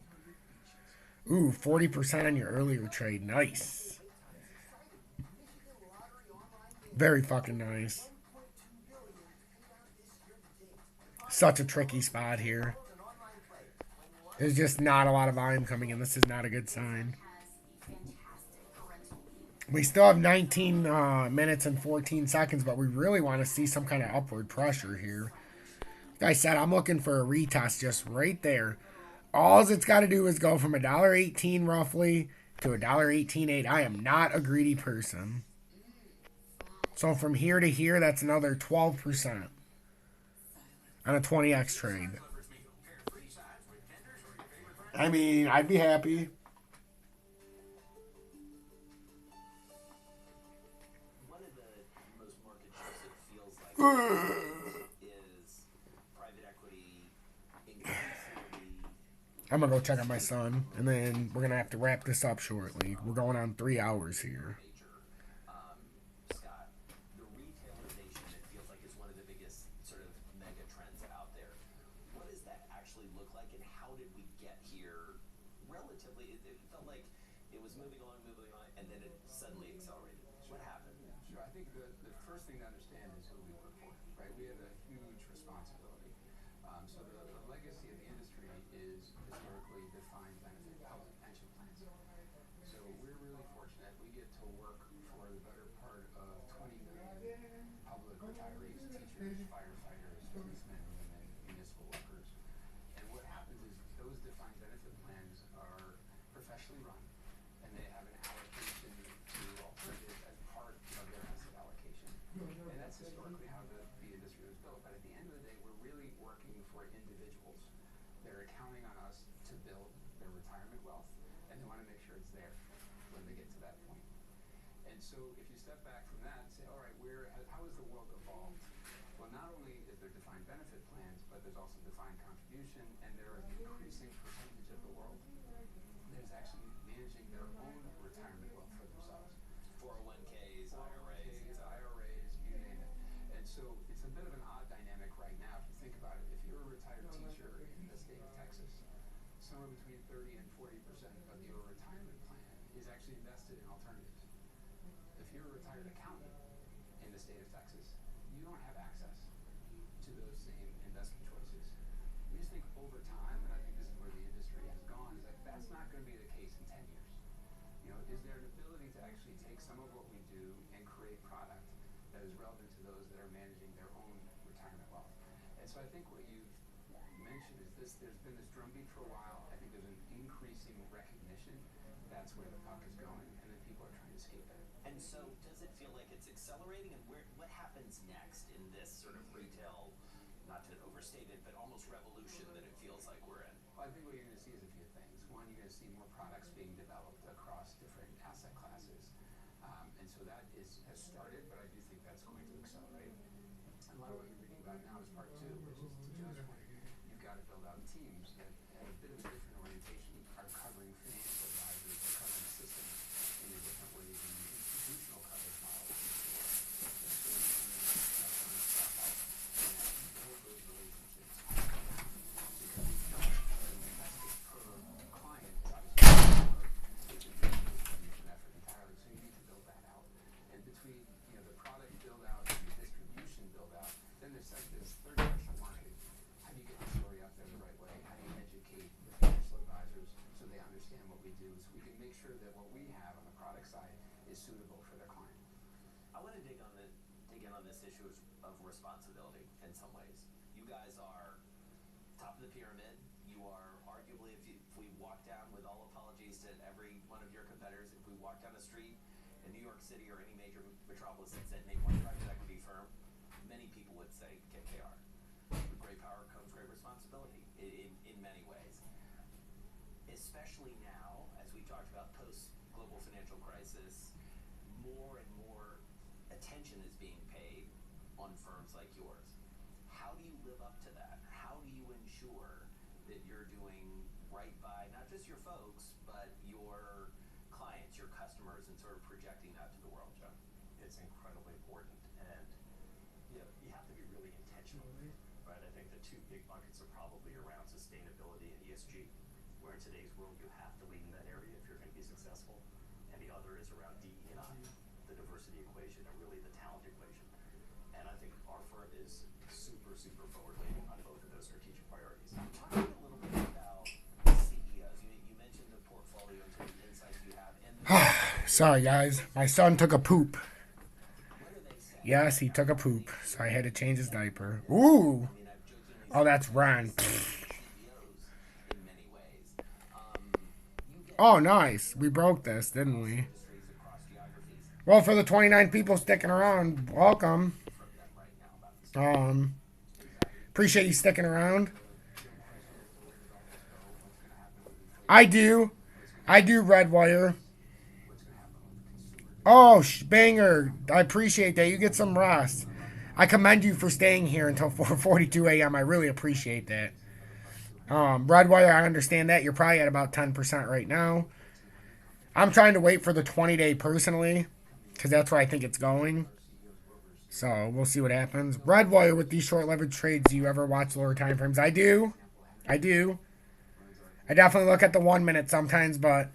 Ooh, 40% on your earlier trade. Nice. Very fucking nice. Such a tricky spot here. There's just not a lot of volume coming in. This is not a good sign. We still have 19 minutes and 14 seconds, but we really want to see some kind of upward pressure here. Like I said, I'm looking for a retest just right there. All it's got to do is go from $1.18 roughly to $1.188. I am not a greedy person. So from here to here, that's another 12% on a 20x trade. I mean, I'd be happy. One of the most market shifts it feels like is private equity increasingly. I'm going to go check on my son, and then we're going to have to wrap this up shortly. We're going on 3 hours here. Scott, the retailization, it feels like is one of the biggest sort of mega trends out there. What does that actually look like, and how did we get here? Relatively, it felt like it was moving along, and then it suddenly accelerated. What happened? Sure. I think the first thing to understand is who we work for, right? We have a huge responsibility. So the legacy of the industry is historically defined benefit public pension plans. So we're really fortunate. We get to work for the better part of 20 million public retirees, teachers, firefighters, policemen, women, municipal workers. And what happens is those defined benefit plans are professionally run, and they have an allocation to alternatives as part of their asset allocation. And that's historically how the industry was built. But at the end of the day, we're really working for individuals. They're counting on us to build their retirement wealth, and they want to make sure it's there when they get to that point. And so if you step back from that and say, all right, how has the world evolved? Well, not only is there defined benefit plans, but there's also defined contribution, and there is an increasing percentage of the world that is actually managing their own retirement wealth for themselves. 401ks, 401ks, IRAs. you name it. And so it's a bit of an odd dynamic right now. If you think about it, if you're a retired teacher in the state of Texas, somewhere between 30 and 40% of your retirement plan is actually invested in alternatives. If you're a retired accountant in the state of Texas, you don't have access to those same investment choices. We just think over time, and I think this is where the industry has gone, is that that's not going to be the case in 10 years. Is there an ability to actually take some of what we do and create product that is relevant to those that are managing their own retirement wealth? And so I think what you've mentioned is this, there's been this drumbeat for a while. I think there's an increasing recognition that's where the puck is going, and then people are trying to escape that. And so does it feel like it's accelerating, and what happens next in this sort of retail, not to overstate it, but almost revolution that it feels like we're in? Well, I think what you're going to see is a few things. One, you're going to see more products being developed across different asset classes. And so that has started, but I do think that's going to accelerate. And a lot of what you're reading about now is part two, which is to Joe's point. You've got to build out teams that have a bit of a different orientation, are covering financial advisors, are covering systems in a different way than the institutional coverage model. Build those relationships. Because per client is obviously it's a distribution effort entirely, so you need to build that out. And between the product build out and the distribution build out, then there's this third question, marketing. How do you get the story out there the right way? How do you educate the financial advisors so they understand what we do, so we can make sure that what we have on the product side is suitable for their client? I want to dig in on this issue of responsibility in some ways. You guys are top of the pyramid. You are arguably, if we walk down, with all apologies to every one of your competitors, if we walk down the street in New York City or any major metropolis and said, name one private equity firm, many people would say KKR. With great power comes great responsibility in many ways. Especially now, as we talked about post-global financial crisis, more and more attention is being paid on firms like yours. How do you live up to that? How do you ensure that you're doing right by not just your folks, but your clients, your customers, and sort of projecting that to the world, Joe? It's incredibly important, and you have to be really intentional, right? I think the two big buckets are probably around sustainability and ESG, where in today's world you have to lead in that area if you're going to be successful, and the other is around DE&I, the diversity equation, and really the talent equation. And I think our firm is super, super forward-leaning on both of those strategic priorities. Talk a little bit about CEOs. You mentioned the portfolio and sort of the insights you have. And Sorry, guys. My son took a poop. what are they saying? Yes, he took a poop, so I had to change his diaper. Ooh. I've jokingly Oh, that's Ron. CEOs in many ways. You get Oh, nice. We broke this, didn't we? industries across geographies Well, for the 29 people sticking around, welcome. from them right now about this. Appreciate you sticking around. I do, Redwire. Oh, banger. I appreciate that. You get some rest. I commend you for staying here until 4:42 a.m. I really appreciate that. Redwire, I understand that. You're probably at about 10% right now. I'm trying to wait for the 20-day personally, because that's where I think it's going. So we'll see what happens. Redwire, with these short leverage trades, do you ever watch lower time frames? I do. I definitely look at the 1 minute sometimes, but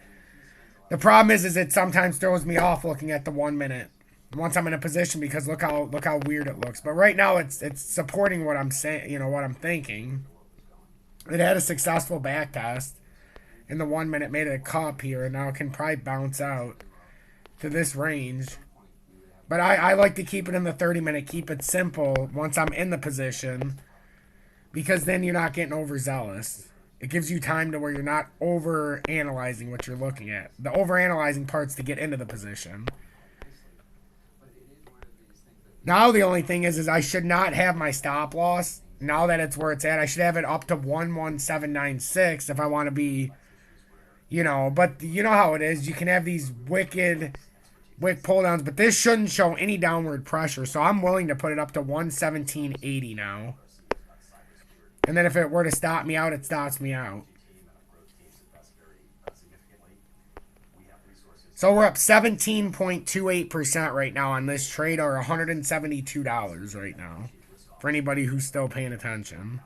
the problem is it sometimes throws me off looking at the 1 minute once I'm in a position, because look how weird it looks. But right now it's supporting what I'm saying, what I'm thinking. It had a successful back test in the 1 minute, made it a cup here, and now it can probably bounce out to this range. But I like to keep it in the 30-minute, keep it simple once I'm in the position, because then you're not getting overzealous. It gives you time to where you're not over-analyzing what you're looking at. The over-analyzing part's to get into the position. Now the only thing is I should not have my stop loss. Now that it's where it's at, I should have it up to 11796 if I want to be, but you know how it is. You can have these wicked wick pull downs, but this shouldn't show any downward pressure, so I'm willing to put it up to 117.80 now. And then if it were to stop me out, it stops me out. So we're up 17.28% right now on this trade, or $172 right now, for anybody who's still paying attention.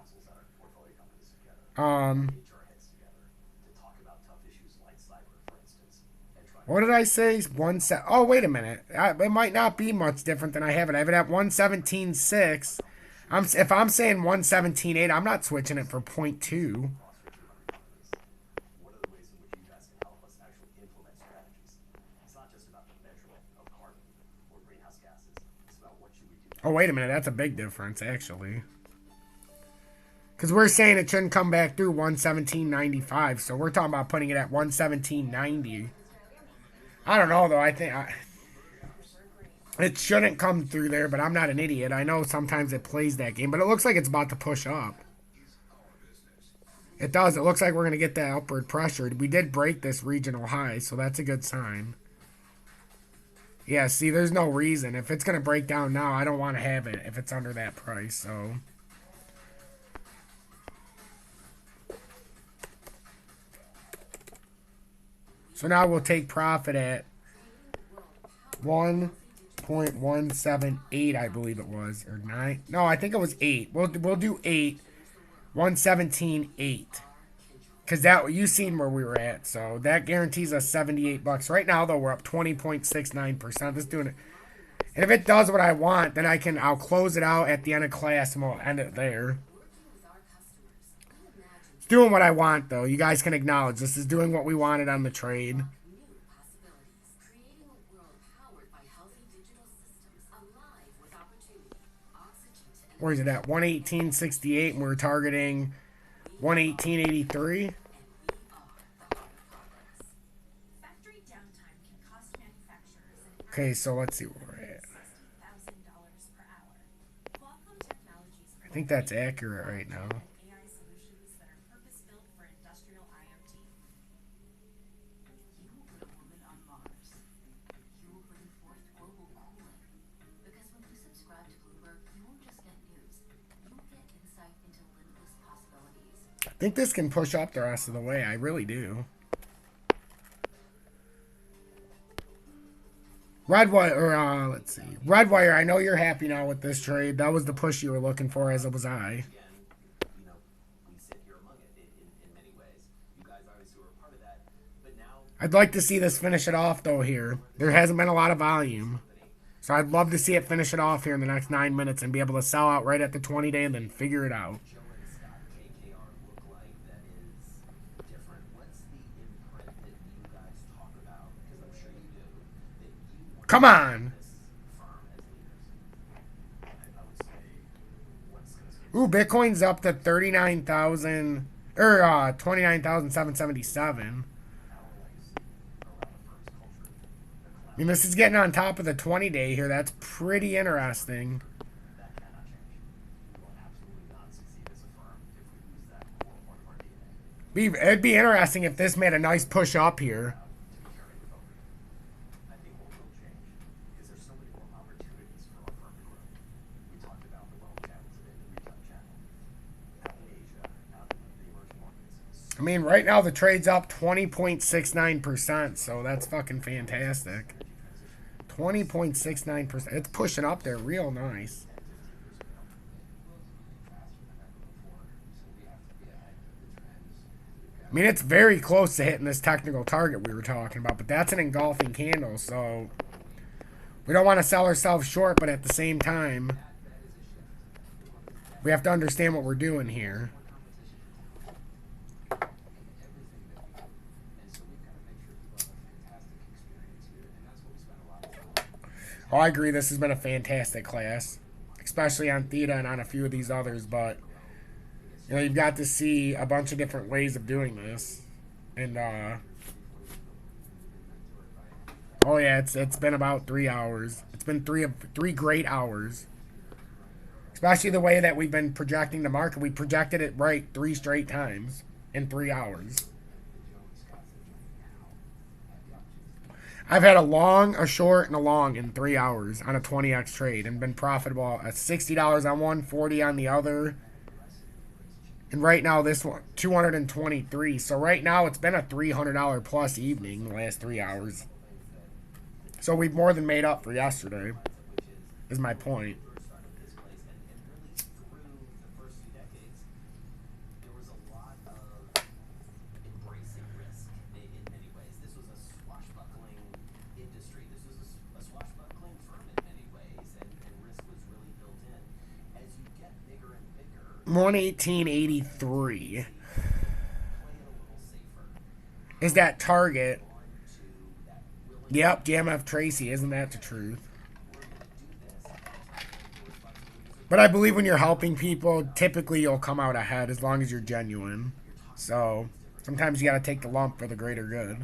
What did I say? Oh, wait a minute. It might not be much different than I have it. I have it at 117.6. If I'm saying 117.8, I'm not switching it for 0.2. Oh, wait a minute. That's a big difference, actually. Because we're saying it shouldn't come back through 117.95. So we're talking about putting it at 117.90. I don't know, though. I think it shouldn't come through there, but I'm not an idiot. I know sometimes it plays that game, but it looks like it's about to push up. It does. It looks like we're going to get that upward pressure. We did break this regional high, so that's a good sign. Yeah, see, there's no reason. If it's going to break down now, I don't want to have it if it's under that price, so... So now we'll take profit at 1.178, I believe it was, or 9. No, I think it was 8. We'll do 8. 117.8. Because that, you seen where we were at, so that guarantees us $78. Right now, though, we're up 20.69%. Just doing it. And if it does what I want, then I'll close it out at the end of class and we'll end it there. Doing what I want, though. You guys can acknowledge this is doing what we wanted on the trade. Where is it at? 118.68, and we're targeting 118.83. Okay, so let's see where we're at. I think that's accurate right now. I think this can push up the rest of the way. I really do. Redwire, let's see. Redwire, I know you're happy now with this trade. That was the push you were looking for, as it was I. I'd like to see this finish it off, though, here. There hasn't been a lot of volume. So I'd love to see it finish it off here in the next 9 minutes and be able to sell out right at the 20-day and then figure it out. Come on. Ooh, Bitcoin's up to 39,000 or 29,777. I mean, this is getting on top of the 20-day here. That's pretty interesting. It'd be interesting if this made a nice push up here. I mean, right now the trade's up 20.69%, so that's fucking fantastic. 20.69%. It's pushing up there real nice. I mean, it's very close to hitting this technical target we were talking about, but that's an engulfing candle, so we don't want to sell ourselves short, but at the same time, we have to understand what we're doing here. Oh, I agree. This has been a fantastic class, especially on Theta and on a few of these others. But you know, you've got to see a bunch of different ways of doing this, and oh yeah, it's been about 3 hours. It's been three great hours, especially the way that we've been projecting the market. We projected it right 3 straight times in 3 hours. I've had a long, a short, and a long in 3 hours on a 20x trade and been profitable at $60 on one, 40 on the other. And right now this one, 223. So right now it's been a $300 plus evening the last 3 hours. So we've more than made up for yesterday, is my point. I'm 118.83 is that target. Yep, GMF Tracy, isn't that the truth? But I believe when you're helping people, typically you'll come out ahead as long as you're genuine. So sometimes you got to take the lump for the greater good.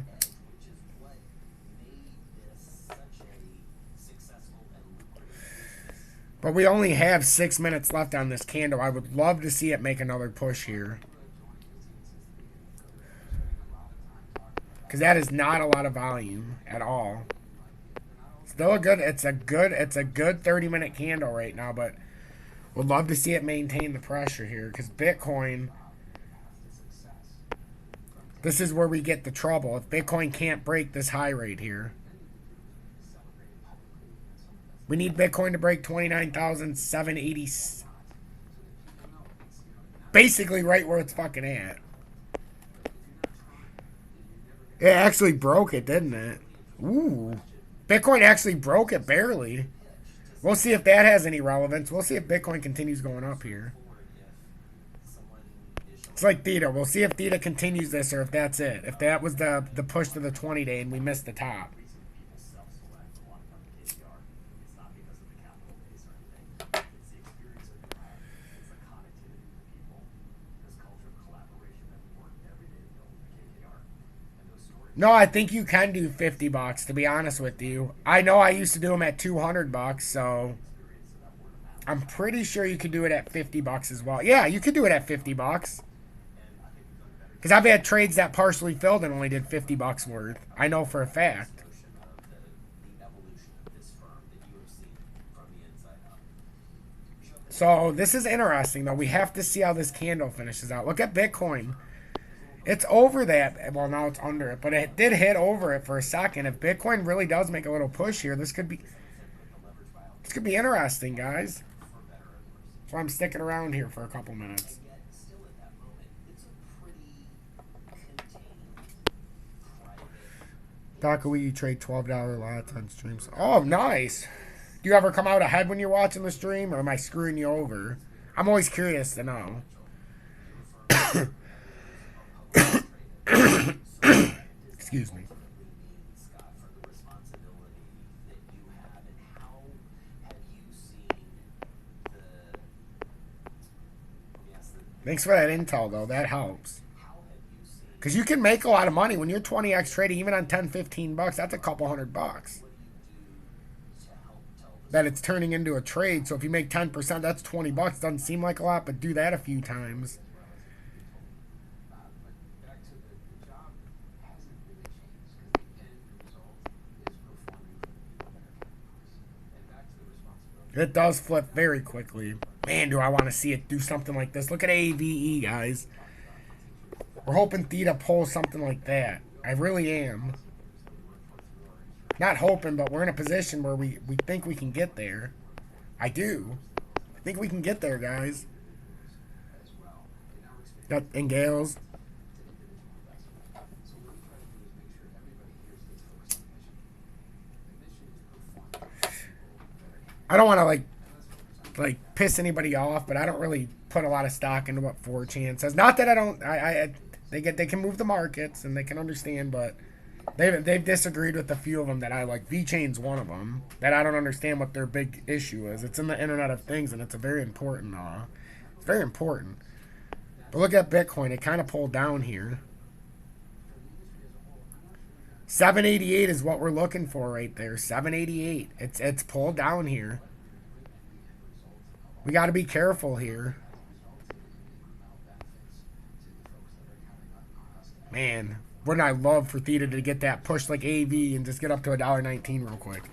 But we only have 6 minutes left on this candle. I would love to see it make another push here. Because that is not a lot of volume at all. Still a good, it's a good 30-minute candle right now, but would love to see it maintain the pressure here. Because Bitcoin, this is where we get the trouble. If Bitcoin can't break this high rate here. We need Bitcoin to break 29,780. Basically right where it's fucking at. It actually broke it, didn't it? Ooh. Bitcoin actually broke it barely. We'll see if that has any relevance. We'll see if Bitcoin continues going up here. It's like Theta. We'll see if Theta continues this or if that's it. If that was the push to the 20-day and we missed the top. No, I think you can do $50, to be honest with you. I know I used to do them at $200, so I'm pretty sure you could do it at $50 as well. Yeah, you could do it at $50. Because I've had trades that partially filled and only did $50 worth. I know for a fact. So this is interesting, though. We have to see how this candle finishes out. Look at Bitcoin. It's over that. Well, now it's under it. But it did hit over it for a second. If Bitcoin really does make a little push here, this could be interesting, guys. So I'm sticking around here for a couple minutes. Doc, we trade $12 lots on streams. Oh, nice. Do you ever come out ahead when you're watching the stream, or am I screwing you over? I'm always curious to know. Excuse me. Thanks for that intel, though. That helps. Because you can make a lot of money when you're 20x trading, even on 10, 15 bucks. That's a couple $100 that it's turning into a trade. So if you make 10%, that's 20 bucks. Doesn't seem like a lot, but do that a few times. It does flip very quickly. Man, do I want to see it do something like this. Look at AVE, guys. We're hoping Theta pulls something like that. I really am. Not hoping, but we're in a position where we think we can get there. I do. I think we can get there, guys. And Gales. I don't want to like piss anybody off, but I don't really put a lot of stock into what 4chan says. Not that I don't. They can move the markets and they can understand, but they've disagreed with a few of them that I like. VeChain's one of them that I don't understand what their big issue is. It's in the Internet of Things and it's a very important. It's very important. But look at Bitcoin. It kind of pulled down here. 788 is what we're looking for right there. 788. It's pulled down here. We got to be careful here. Man, wouldn't I love for Theta to get that push like AV and just get up to $1.19 real quick?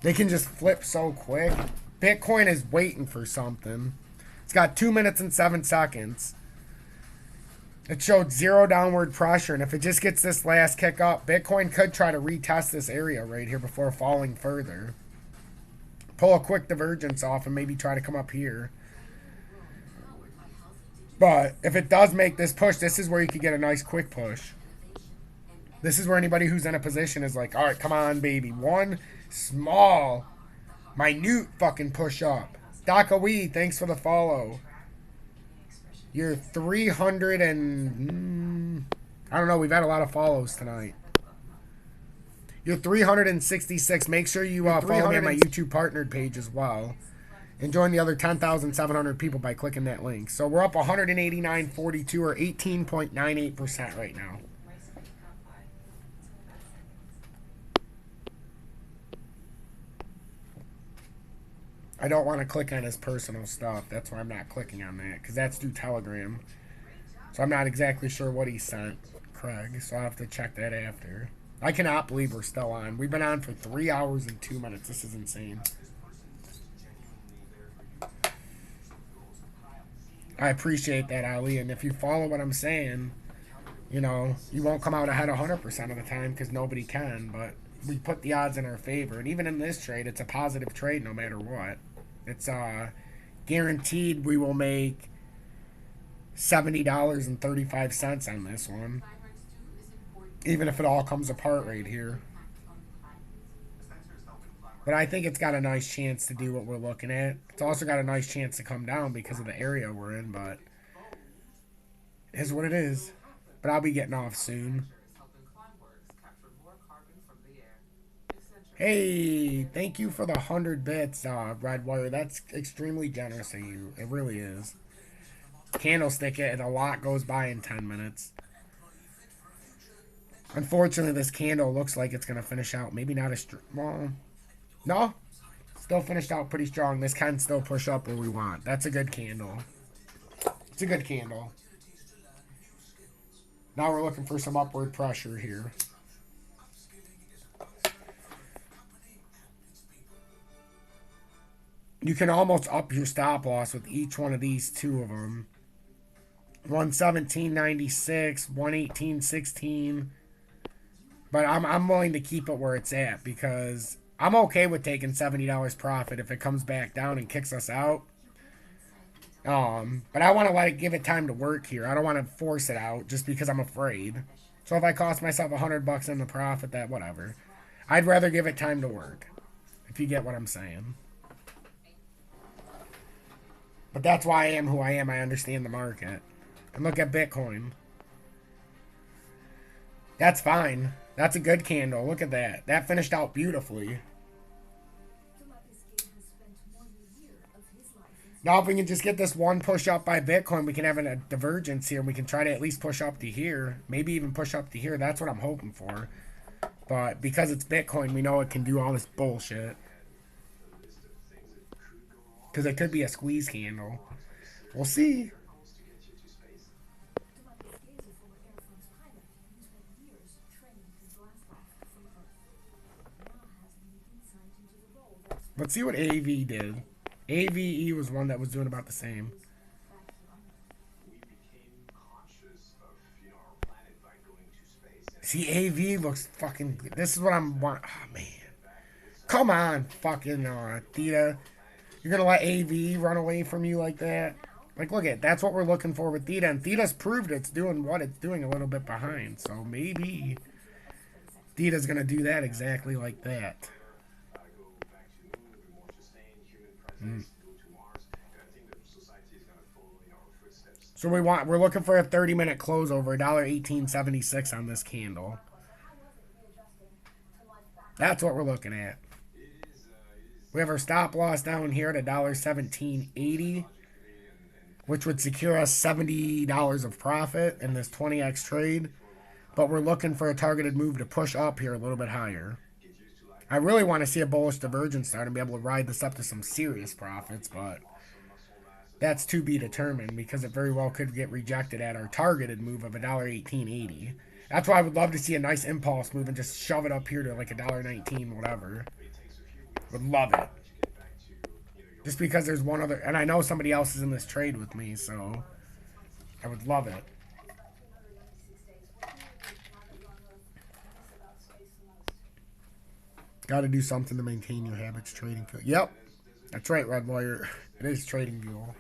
They can just flip so quick. Bitcoin is waiting for something. It's got 2 minutes and 7 seconds. It showed 0 downward pressure, and if it just gets this last kick up, Bitcoin could try to retest this area right here before falling further. Pull a quick divergence off and maybe try to come up here. But if it does make this push, this is where you could get a nice quick push. This is where anybody who's in a position is like, all right, come on, baby. One small, minute fucking push up. Dakawee, thanks for the follow. You're 300 and... I don't know, we've had a lot of follows tonight. You're 366. Make sure you follow me on my YouTube partnered page as well. And join the other 10,700 people by clicking that link. So we're up 189.42 or 18.98% right now. I don't want to click on his personal stuff. That's why I'm not clicking on that, because that's through Telegram. So I'm not exactly sure what he sent, Craig. So I'll have to check that after. I cannot believe we're still on. We've been on for 3 hours and 2 minutes. This is insane. I appreciate that, Ali. And if you follow what I'm saying, you know, you won't come out ahead 100% of the time because nobody can. But we put the odds in our favor. And even in this trade, it's a positive trade no matter what. It's guaranteed we will make $70.35 on this one. Even if it all comes apart right here. But I think it's got a nice chance to do what we're looking at. It's also got a nice chance to come down because of the area we're in, but it is what it is. But I'll be getting off soon. Hey, thank you for the 100 bits, Redwire. That's extremely generous of you. It really is. Candlestick it, and a lot goes by in 10 minutes. Unfortunately, this candle looks like it's going to finish out. Maybe not as strong. Well, no. Still finished out pretty strong. This can still push up where we want. That's a good candle. It's a good candle. Now we're looking for some upward pressure here. You can almost up your stop loss with each one of these two of them. 117.96, 118.16. But I'm willing to keep it where it's at because I'm okay with taking $70 profit if it comes back down and kicks us out. But I want to give it time to work here. I don't want to force it out just because I'm afraid. So if I cost myself $100 in the profit, that whatever. I'd rather give it time to work. If you get what I'm saying. But that's why I am who I am. I understand the market. And look at Bitcoin. That's fine. That's a good candle. Look at that. That finished out beautifully. Now if we can just get this one push up by Bitcoin, we can have a divergence here. And we can try to at least push up to here. Maybe even push up to here. That's what I'm hoping for. But because it's Bitcoin, we know it can do all this bullshit. Because it could be a squeeze candle. We'll see. Let's see what AV did. AVE was one that was doing about the same. See, AV looks fucking... This is what I'm... Oh, man. Come on, fucking Theta. You're going to let AV run away from you like that? Like, look at that's what we're looking for with Theta. And Theta's proved it's doing what it's doing a little bit behind. So maybe Theta's going to do that exactly like that. So we're looking for a 30-minute close over $1.1876 on this candle. That's what we're looking at. We have our stop loss down here at $1.1780. which would secure us $70 of profit in this 20x trade. But we're looking for a targeted move to push up here a little bit higher. I really want to see a bullish divergence start and be able to ride this up to some serious profits, but that's to be determined because it very well could get rejected at our targeted move of $1.1880. That's why I would love to see a nice impulse move and just shove it up here to like $1.19, whatever. Would love it. Just because there's one other, and I know somebody else is in this trade with me, so I would love it. Got to do something to maintain your habits trading. Yep, that's right, Red Wire. It is trading fuel.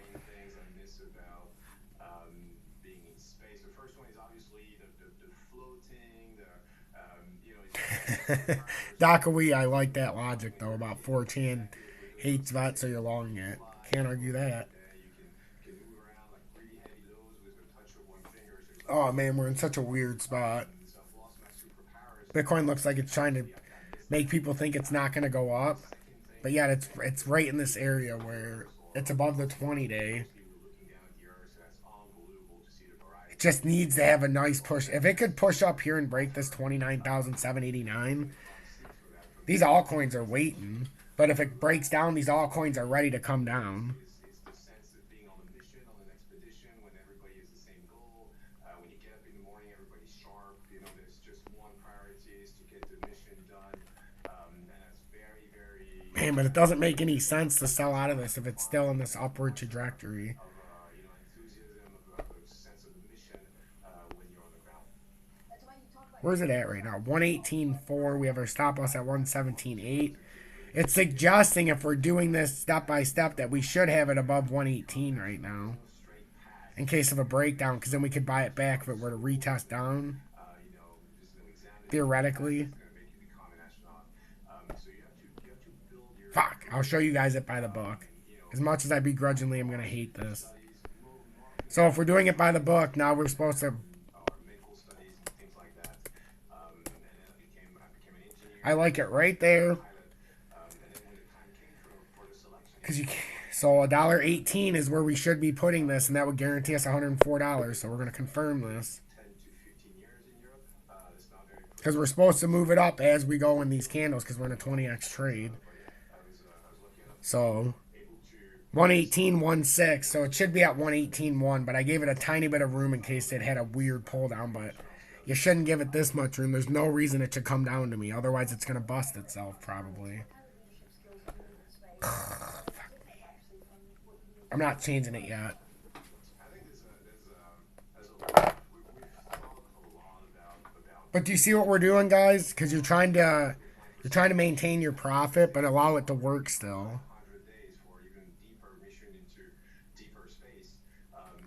Dakawee, I like that logic though about 4chan hates that, so you're longing it. Can't argue that. Oh man, we're in such a weird spot. Bitcoin looks like it's trying to make people think it's not going to go up, but yet it's right in this area where it's above the 20-day. It just needs to have a nice push. If it could push up here and break this 29,789, these altcoins are waiting. But if it breaks down, these altcoins are ready to come down. Man, but it doesn't make any sense to sell out of this if it's still in this upward trajectory. Where's it at right now? 118.4. We have our stop loss at 117.8. It's suggesting if we're doing this step by step that we should have it above 118 right now. In case of a breakdown, because then we could buy it back if it were to retest down. Theoretically. Fuck, I'll show you guys it by the book. As much as I begrudgingly am going to hate this. So if we're doing it by the book, now we're supposed to... I like it right there. Because you can't... So $1.18 is where we should be putting this, and that would guarantee us $104. So we're going to confirm this. Because we're supposed to move it up as we go in these candles, because we're in a 20x trade. So 118.16, so it should be at 118.1, but I gave it a tiny bit of room in case it had a weird pull down, but you shouldn't give it this much room. There's no reason it should come down to me, otherwise it's going to bust itself probably. I'm not changing it yet. But do you see what we're doing, guys? Because you're trying to maintain your profit, but allow it to work still.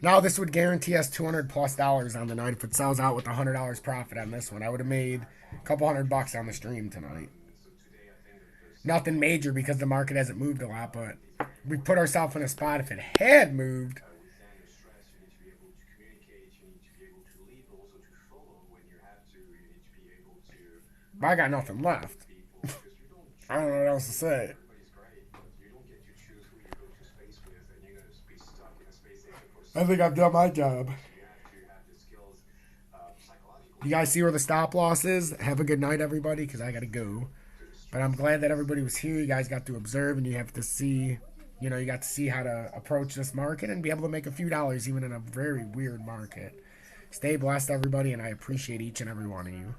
Now this would guarantee us $200+ on the night if it sells out with $100 profit on this one. I would have made a couple $100 on the stream tonight. Nothing major because the market hasn't moved a lot, but we put ourselves in a spot if it had moved. I got nothing left. I don't know what else to say. I think I've done my job. You guys see where the stop loss is? Have a good night, everybody, because I got to go. But I'm glad that everybody was here. You guys got to observe, and you have to see, you got to see how to approach this market and be able to make a few dollars even in a very weird market. Stay blessed, everybody, and I appreciate each and every one of you.